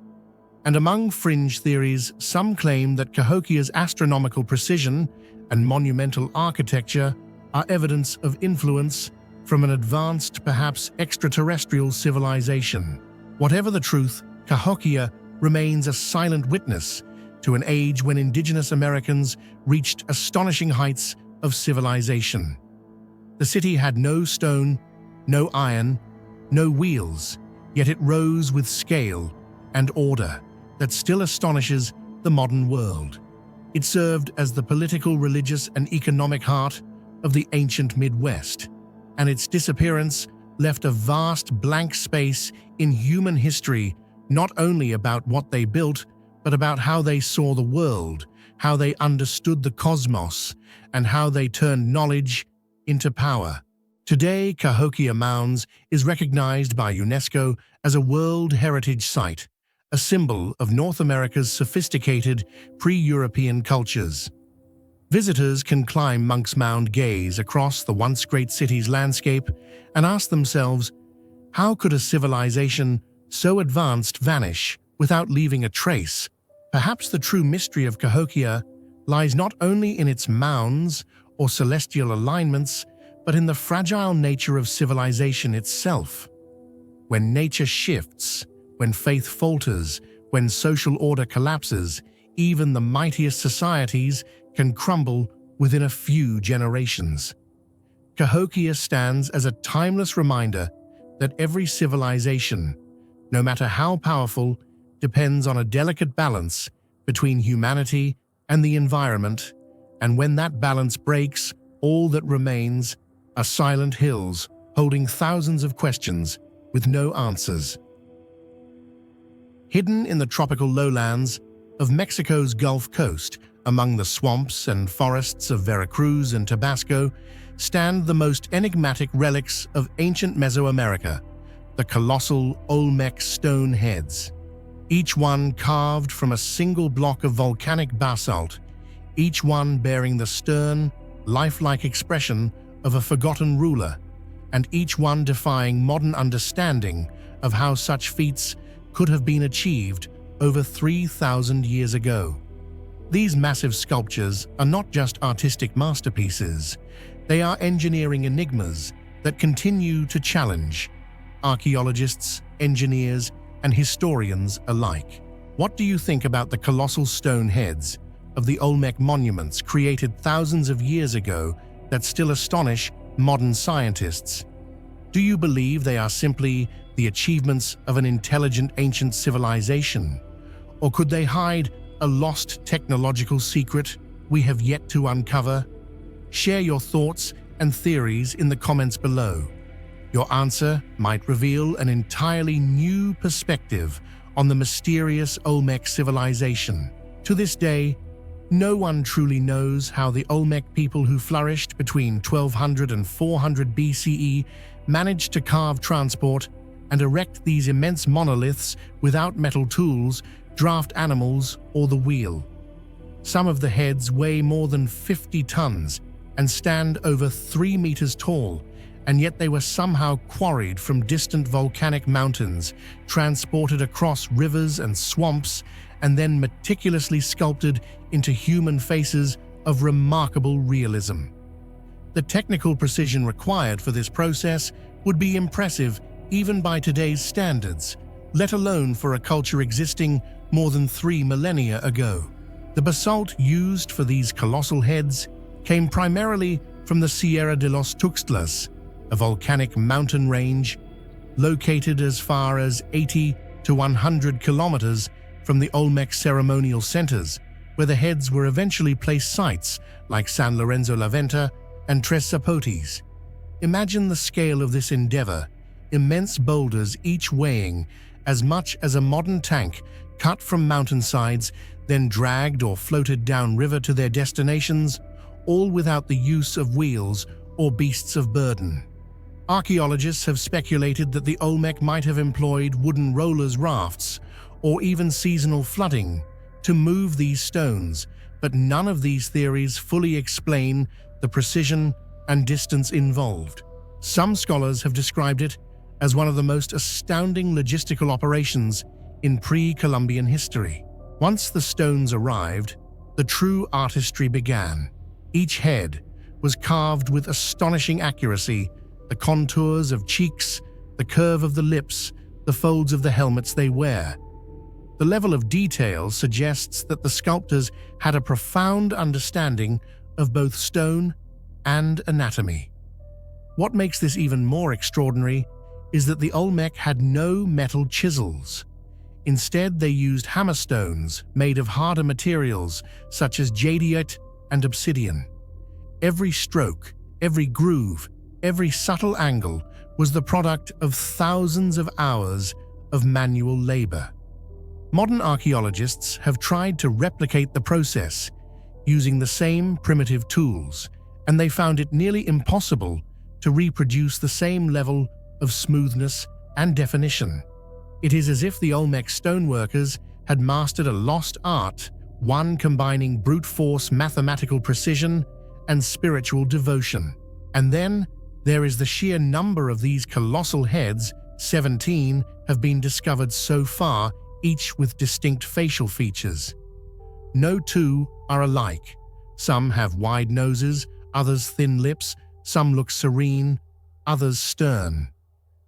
And among fringe theories, some claim that Cahokia's astronomical precision and monumental architecture are evidence of influence from an advanced, perhaps extraterrestrial civilization. Whatever the truth, Cahokia remains a silent witness to an age when indigenous Americans reached astonishing heights of civilization. The city had no stone, no iron, no wheels, yet it rose with scale and order that still astonishes the modern world. It served as the political, religious, and economic heart of the ancient Midwest, and its disappearance left a vast blank space in human history, not only about what they built, but about how they saw the world, how they understood the cosmos, and how they turned knowledge into power. Today, Cahokia Mounds is recognized by UNESCO as a World Heritage Site, a symbol of North America's sophisticated pre-European cultures. Visitors can climb Monk's Mound, gaze across the once great city's landscape, and ask themselves, how could a civilization so advanced vanish without leaving a trace? Perhaps the true mystery of Cahokia lies not only in its mounds or celestial alignments, but in the fragile nature of civilization itself. When nature shifts, when faith falters, when social order collapses, even the mightiest societies can crumble within a few generations. Cahokia stands as a timeless reminder that every civilization, no matter how powerful, depends on a delicate balance between humanity and the environment, and when that balance breaks, all that remains are silent hills holding thousands of questions with no answers. Hidden in the tropical lowlands of Mexico's Gulf Coast, among the swamps and forests of Veracruz and Tabasco, stand the most enigmatic relics of ancient Mesoamerica, the colossal Olmec stone heads. Each one carved from a single block of volcanic basalt, each one bearing the stern, lifelike expression of a forgotten ruler, and each one defying modern understanding of how such feats could have been achieved over 3,000 years ago. These massive sculptures are not just artistic masterpieces, they are engineering enigmas that continue to challenge archaeologists, engineers, and historians alike. What do you think about the colossal stone heads of the Olmec monuments created thousands of years ago that still astonish modern scientists? Do you believe they are simply the achievements of an intelligent ancient civilization? Or could they hide a lost technological secret we have yet to uncover? Share your thoughts and theories in the comments below. Your answer might reveal an entirely new perspective on the mysterious Olmec civilization. To this day, no one truly knows how the Olmec people who flourished between 1200 and 400 BCE managed to carve, transport, and erect these immense monoliths without metal tools, draft animals, or the wheel. Some of the heads weigh more than 50 tons and stand over 3 meters tall, and yet they were somehow quarried from distant volcanic mountains, transported across rivers and swamps, and then meticulously sculpted into human faces of remarkable realism. The technical precision required for this process would be impressive even by today's standards, let alone for a culture existing more than 3 millennia ago. The basalt used for these colossal heads came primarily from the Sierra de los Tuxtlas, a volcanic mountain range located as far as 80 to 100 kilometers from the Olmec ceremonial centers, where the heads were eventually placed sites like San Lorenzo la Venta and Tres Zapotes. Imagine the scale of this endeavor, immense boulders each weighing as much as a modern tank cut from mountainsides, then dragged or floated downriver to their destinations, all without the use of wheels or beasts of burden. Archaeologists have speculated that the Olmec might have employed wooden rollers, rafts, or even seasonal flooding to move these stones, but none of these theories fully explain the precision and distance involved. Some scholars have described it as one of the most astounding logistical operations in pre-Columbian history. Once the stones arrived, the true artistry began. Each head was carved with astonishing accuracy, the contours of cheeks, the curve of the lips, the folds of the helmets they wear. The level of detail suggests that the sculptors had a profound understanding of both stone and anatomy. What makes this even more extraordinary is that the Olmec had no metal chisels. Instead, they used hammerstones made of harder materials such as jadeite and obsidian. Every stroke, every groove, every subtle angle was the product of thousands of hours of manual labor. Modern archaeologists have tried to replicate the process using the same primitive tools, and they found it nearly impossible to reproduce the same level of smoothness and definition. It is as if the Olmec stoneworkers had mastered a lost art, one combining brute force mathematical precision and spiritual devotion. And then there is the sheer number of these colossal heads. 17 have been discovered so far, each with distinct facial features. No two are alike. Some have wide noses, others thin lips, some look serene, others stern.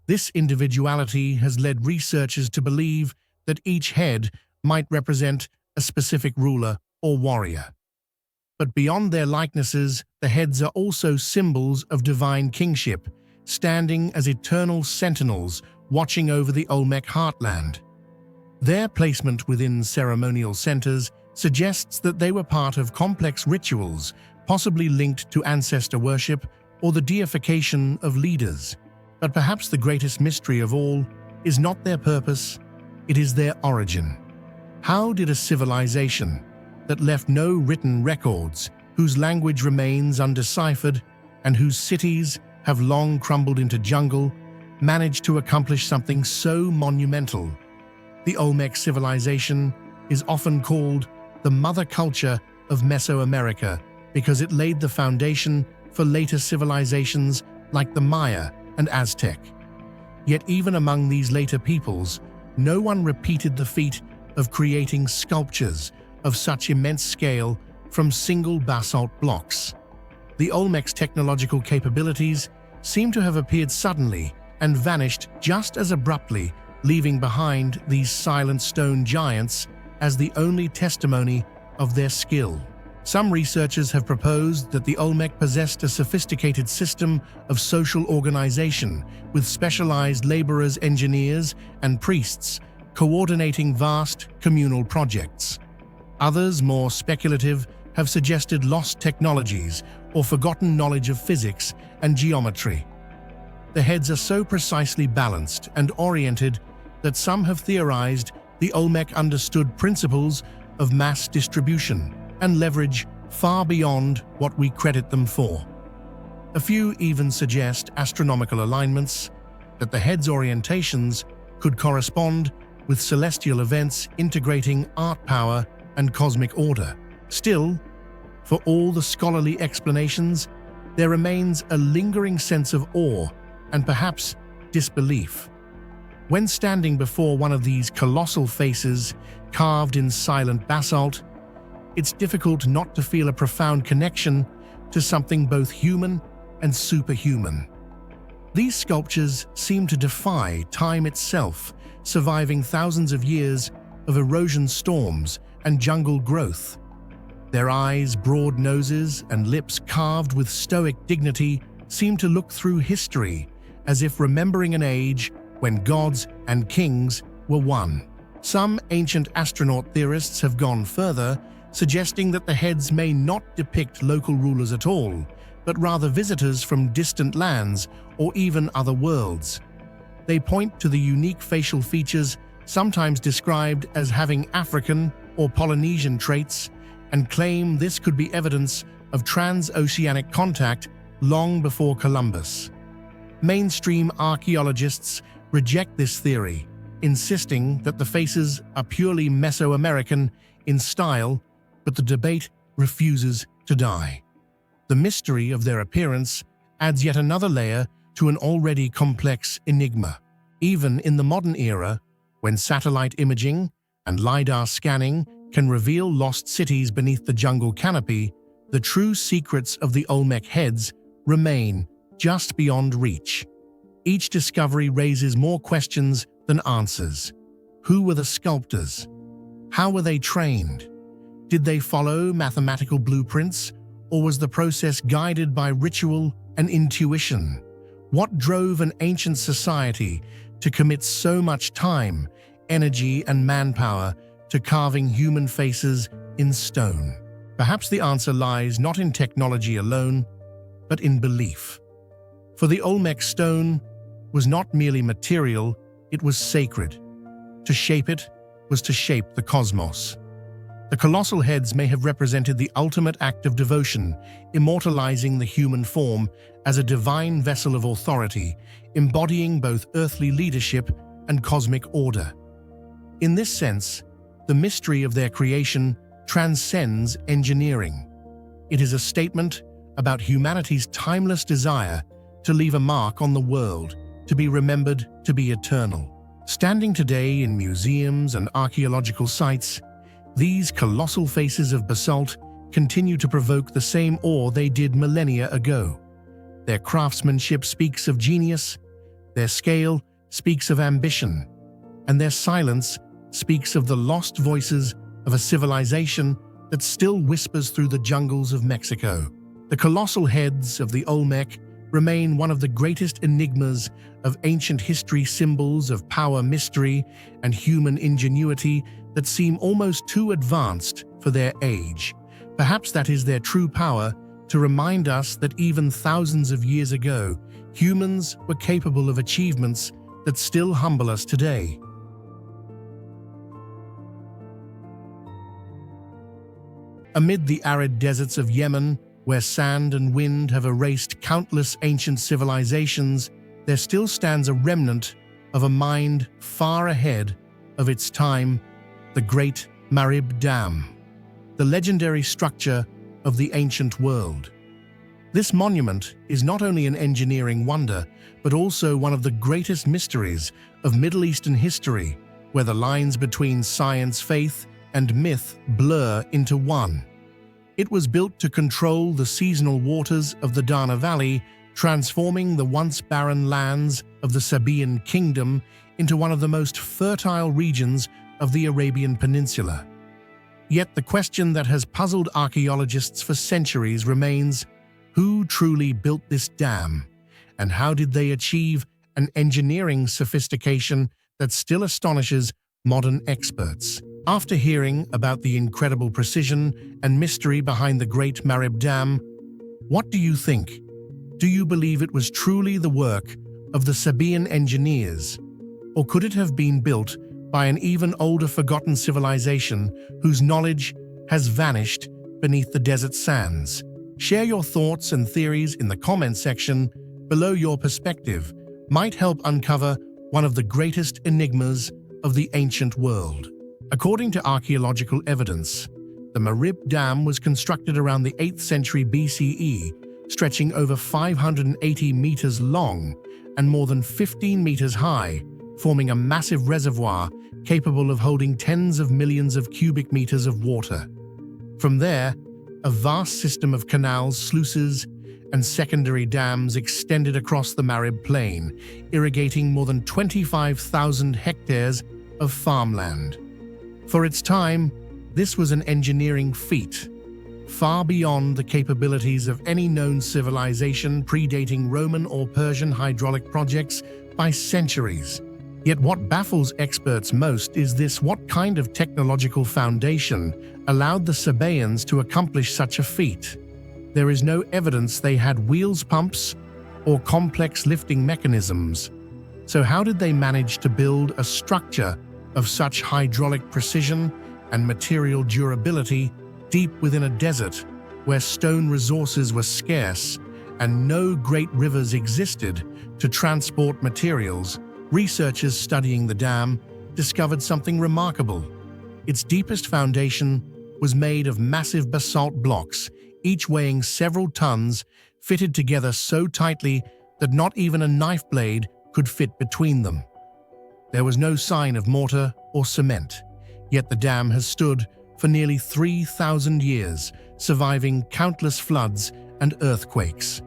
This individuality has led researchers to believe that each head might represent a specific ruler or warrior. But beyond their likenesses, the heads are also symbols of divine kingship, standing as eternal sentinels watching over the Olmec heartland. Their placement within ceremonial centers suggests that they were part of complex rituals, possibly linked to ancestor worship or the deification of leaders. But perhaps the greatest mystery of all is not their purpose, it is their origin. How did a civilization that left no written records, whose language remains undeciphered, and whose cities have long crumbled into jungle, manage to accomplish something so monumental? The Olmec civilization is often called the mother culture of Mesoamerica because it laid the foundation for later civilizations like the Maya and Aztec. Yet even among these later peoples, no one repeated the feat of creating sculptures of such immense scale from single basalt blocks. The Olmec's technological capabilities seem to have appeared suddenly and vanished just as abruptly, leaving behind these silent stone giants as the only testimony of their skill. Some researchers have proposed that the Olmec possessed a sophisticated system of social organization, with specialized laborers, engineers, and priests coordinating vast communal projects. Others, more speculative, have suggested lost technologies or forgotten knowledge of physics and geometry. The heads are so precisely balanced and oriented that some have theorized the Olmec understood principles of mass distribution and leverage far beyond what we credit them for. A few even suggest astronomical alignments, that the head's orientations could correspond with celestial events integrating art power and cosmic order. Still, for all the scholarly explanations, there remains a lingering sense of awe and perhaps disbelief. When standing before one of these colossal faces carved in silent basalt, it's difficult not to feel a profound connection to something both human and superhuman. These sculptures seem to defy time itself, surviving thousands of years of erosion storms and jungle growth. Their eyes, broad noses, and lips carved with stoic dignity seem to look through history, as if remembering an age when gods and kings were one. Some ancient astronaut theorists have gone further, suggesting that the heads may not depict local rulers at all, but rather visitors from distant lands or even other worlds. They point to the unique facial features, sometimes described as having African or Polynesian traits, and claim this could be evidence of transoceanic contact long before Columbus. Mainstream archaeologists reject this theory, insisting that the faces are purely Mesoamerican in style, but the debate refuses to die. The mystery of their appearance adds yet another layer to an already complex enigma. Even in the modern era, when satellite imaging and LiDAR scanning can reveal lost cities beneath the jungle canopy, the true secrets of the Olmec heads remain just beyond reach. Each discovery raises more questions than answers. Who were the sculptors? How were they trained? Did they follow mathematical blueprints, or was the process guided by ritual and intuition? What drove an ancient society to commit so much time, energy, and manpower to carving human faces in stone? Perhaps the answer lies not in technology alone, but in belief. For the Olmec stone was not merely material, it was sacred. To shape it was to shape the cosmos. The colossal heads may have represented the ultimate act of devotion, immortalizing the human form as a divine vessel of authority, embodying both earthly leadership and cosmic order. In this sense, the mystery of their creation transcends engineering. It is a statement about humanity's timeless desire to leave a mark on the world, to be remembered, to be eternal. Standing today in museums and archaeological sites, these colossal faces of basalt continue to provoke the same awe they did millennia ago. Their craftsmanship speaks of genius, their scale speaks of ambition, and their silence speaks of the lost voices of a civilization that still whispers through the jungles of Mexico. The colossal heads of the Olmec remain one of the greatest enigmas of ancient history, symbols of power, mystery, and human ingenuity that seem almost too advanced for their age. Perhaps that is their true power, to remind us that even thousands of years ago, humans were capable of achievements that still humble us today. Amid the arid deserts of Yemen, where sand and wind have erased countless ancient civilizations, there still stands a remnant of a mind far ahead of its time, the Great Marib Dam, the legendary structure of the ancient world. This monument is not only an engineering wonder, but also one of the greatest mysteries of Middle Eastern history, where the lines between science, faith, and myth blur into one. It was built to control the seasonal waters of the Dana Valley, transforming the once barren lands of the Sabaean kingdom into one of the most fertile regions of the Arabian Peninsula. Yet the question that has puzzled archaeologists for centuries remains: who truly built this dam? And how did they achieve an engineering sophistication that still astonishes modern experts? After hearing about the incredible precision and mystery behind the Great Marib Dam, what do you think? Do you believe it was truly the work of the Sabaean engineers? Or could it have been built by an even older, forgotten civilization whose knowledge has vanished beneath the desert sands? Share your thoughts and theories in the comment section below. Your perspective might help uncover one of the greatest enigmas of the ancient world. According to archaeological evidence, the Marib Dam was constructed around the 8th century BCE, stretching over 580 meters long and more than 15 meters high, forming a massive reservoir capable of holding tens of millions of cubic meters of water. From there, a vast system of canals, sluices, and secondary dams extended across the Marib Plain, irrigating more than 25,000 hectares of farmland. For its time, this was an engineering feat, far beyond the capabilities of any known civilization, predating Roman or Persian hydraulic projects by centuries. Yet what baffles experts most is this: what kind of technological foundation allowed the Sabaeans to accomplish such a feat? There is no evidence they had wheels, pumps, or complex lifting mechanisms. So how did they manage to build a structure of such hydraulic precision and material durability deep within a desert where stone resources were scarce and no great rivers existed to transport materials? Researchers studying the dam discovered something remarkable. Its deepest foundation was made of massive basalt blocks, each weighing several tons, fitted together so tightly that not even a knife blade could fit between them. There was no sign of mortar or cement, yet the dam has stood for nearly 3,000 years, surviving countless floods and earthquakes.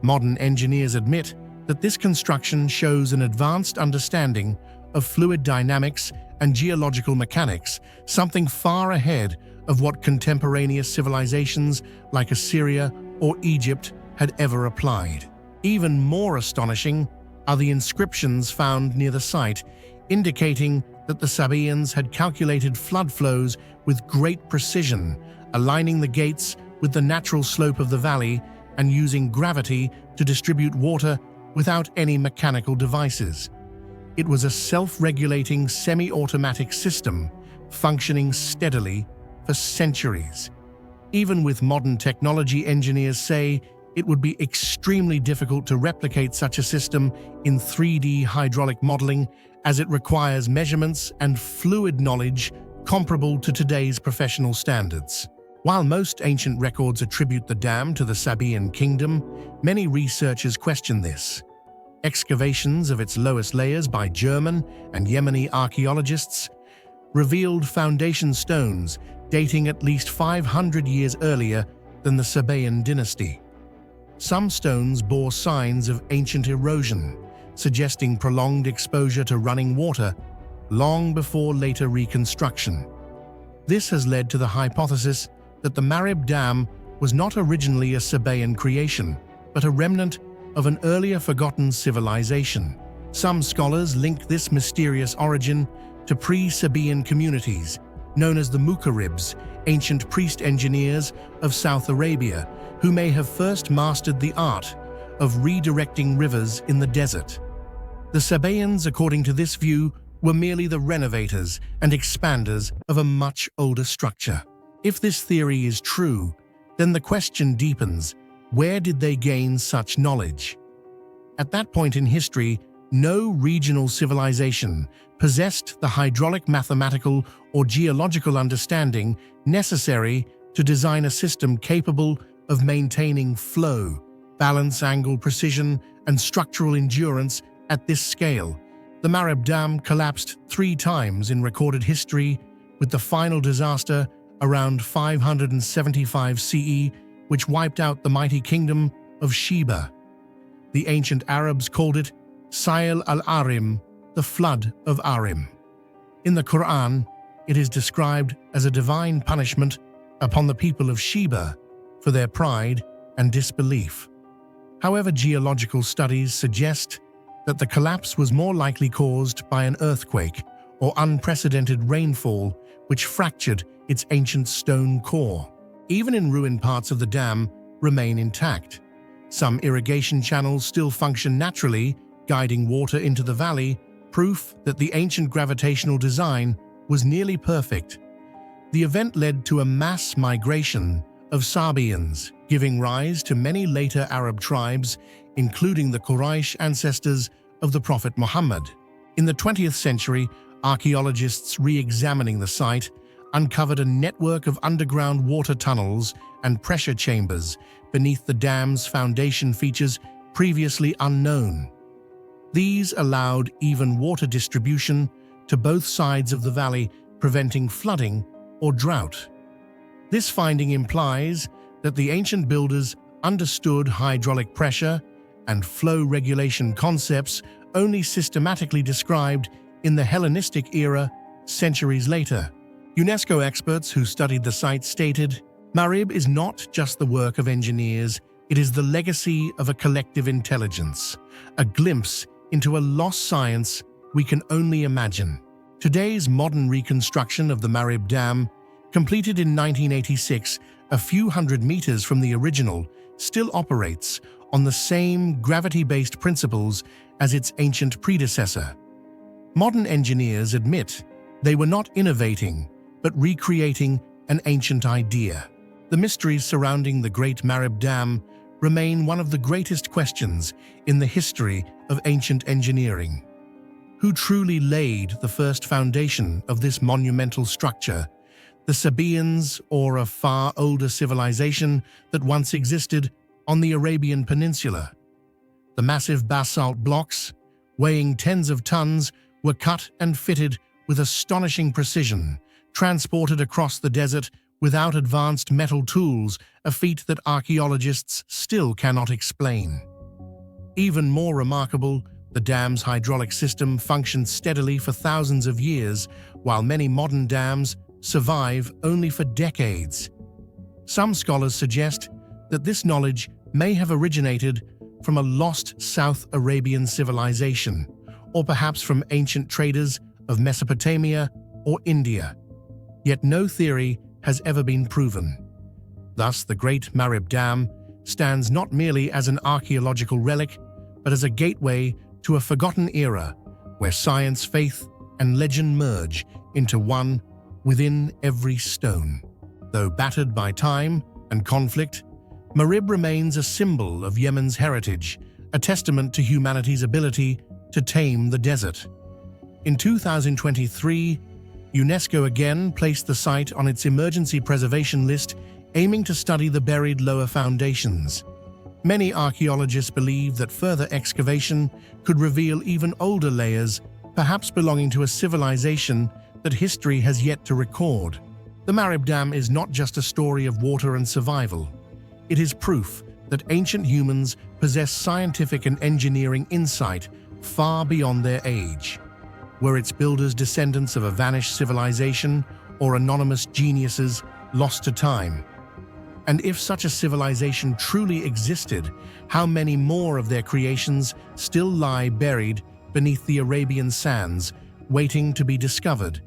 Modern engineers admit that this construction shows an advanced understanding of fluid dynamics and geological mechanics, something far ahead of what contemporaneous civilizations like Assyria or Egypt had ever applied. Even more astonishing are the inscriptions found near the site, indicating that the Sabaeans had calculated flood flows with great precision, aligning the gates with the natural slope of the valley and using gravity to distribute water without any mechanical devices. It was a self-regulating semi-automatic system, functioning steadily for centuries. Even with modern technology, engineers say it would be extremely difficult to replicate such a system in 3D hydraulic modeling, as it requires measurements and fluid knowledge comparable to today's professional standards. While most ancient records attribute the dam to the Sabaean kingdom, many researchers question this. Excavations of its lowest layers by German and Yemeni archaeologists revealed foundation stones dating at least 500 years earlier than the Sabaean dynasty. Some stones bore signs of ancient erosion, suggesting prolonged exposure to running water long before later reconstruction. This has led to the hypothesis that the Marib Dam was not originally a Sabaean creation, but a remnant of an earlier forgotten civilization. Some scholars link this mysterious origin to pre-Sabaean communities, known as the Mukaribs, ancient priest engineers of South Arabia, who may have first mastered the art of redirecting rivers in the desert. The Sabaeans, according to this view, were merely the renovators and expanders of a much older structure. If this theory is true, then the question deepens: where did they gain such knowledge? At that point in history, no regional civilization possessed the hydraulic, mathematical, or geological understanding necessary to design a system capable of maintaining flow, balance, angle, precision, and structural endurance at this scale. The Marib Dam collapsed 3 times in recorded history, with the final disaster around 575 CE, which wiped out the mighty kingdom of Sheba. The ancient Arabs called it Sayl al-Arim, the flood of Arim. In the Quran, it is described as a divine punishment upon the people of Sheba for their pride and disbelief. However, geological studies suggest that the collapse was more likely caused by an earthquake or unprecedented rainfall, which fractured its ancient stone core. Even in ruined parts of the dam remain intact. Some irrigation channels still function naturally, guiding water into the valley, proof that the ancient gravitational design was nearly perfect. The event led to a mass migration of Sabaeans, giving rise to many later Arab tribes, including the Quraysh ancestors of the Prophet Muhammad. In the 20th century, archaeologists re-examining the site uncovered a network of underground water tunnels and pressure chambers beneath the dam's foundation, features previously unknown. These allowed even water distribution to both sides of the valley, preventing flooding or drought. This finding implies that the ancient builders understood hydraulic pressure and flow regulation concepts only systematically described in the Hellenistic era centuries later. UNESCO experts who studied the site stated, "Marib is not just the work of engineers, it is the legacy of a collective intelligence, a glimpse into a lost science we can only imagine." Today's modern reconstruction of the Marib Dam, completed in 1986, a few hundred meters from the original, still operates on the same gravity-based principles as its ancient predecessor. Modern engineers admit they were not innovating, but recreating an ancient idea. The mysteries surrounding the Great Marib Dam remain one of the greatest questions in the history of ancient engineering. Who truly laid the first foundation of this monumental structure? The Sabaeans, or a far older civilization that once existed on the Arabian Peninsula? The massive basalt blocks, weighing tens of tons, were cut and fitted with astonishing precision, transported across the desert without advanced metal tools, a feat that archaeologists still cannot explain. Even more remarkable, The dam's hydraulic system functioned steadily for thousands of years, while many modern dams survive only for decades. Some scholars suggest that this knowledge may have originated from a lost South Arabian civilization, or perhaps from ancient traders of Mesopotamia or India. Yet no theory has ever been proven. Thus, the Great Marib Dam stands not merely as an archaeological relic, but as a gateway to a forgotten era where science, faith, and legend merge into one within every stone. Though battered by time and conflict, Marib remains a symbol of Yemen's heritage, a testament to humanity's ability to tame the desert. In 2023, UNESCO again placed the site on its emergency preservation list, aiming to study the buried lower foundations. Many archaeologists believe that further excavation could reveal even older layers, perhaps belonging to a civilization that history has yet to record. The Marib Dam is not just a story of water and survival. It is proof that ancient humans possess scientific and engineering insight far beyond their age. Were its builders descendants of a vanished civilization or anonymous geniuses lost to time? And if such a civilization truly existed, how many more of their creations still lie buried beneath the Arabian sands, waiting to be discovered?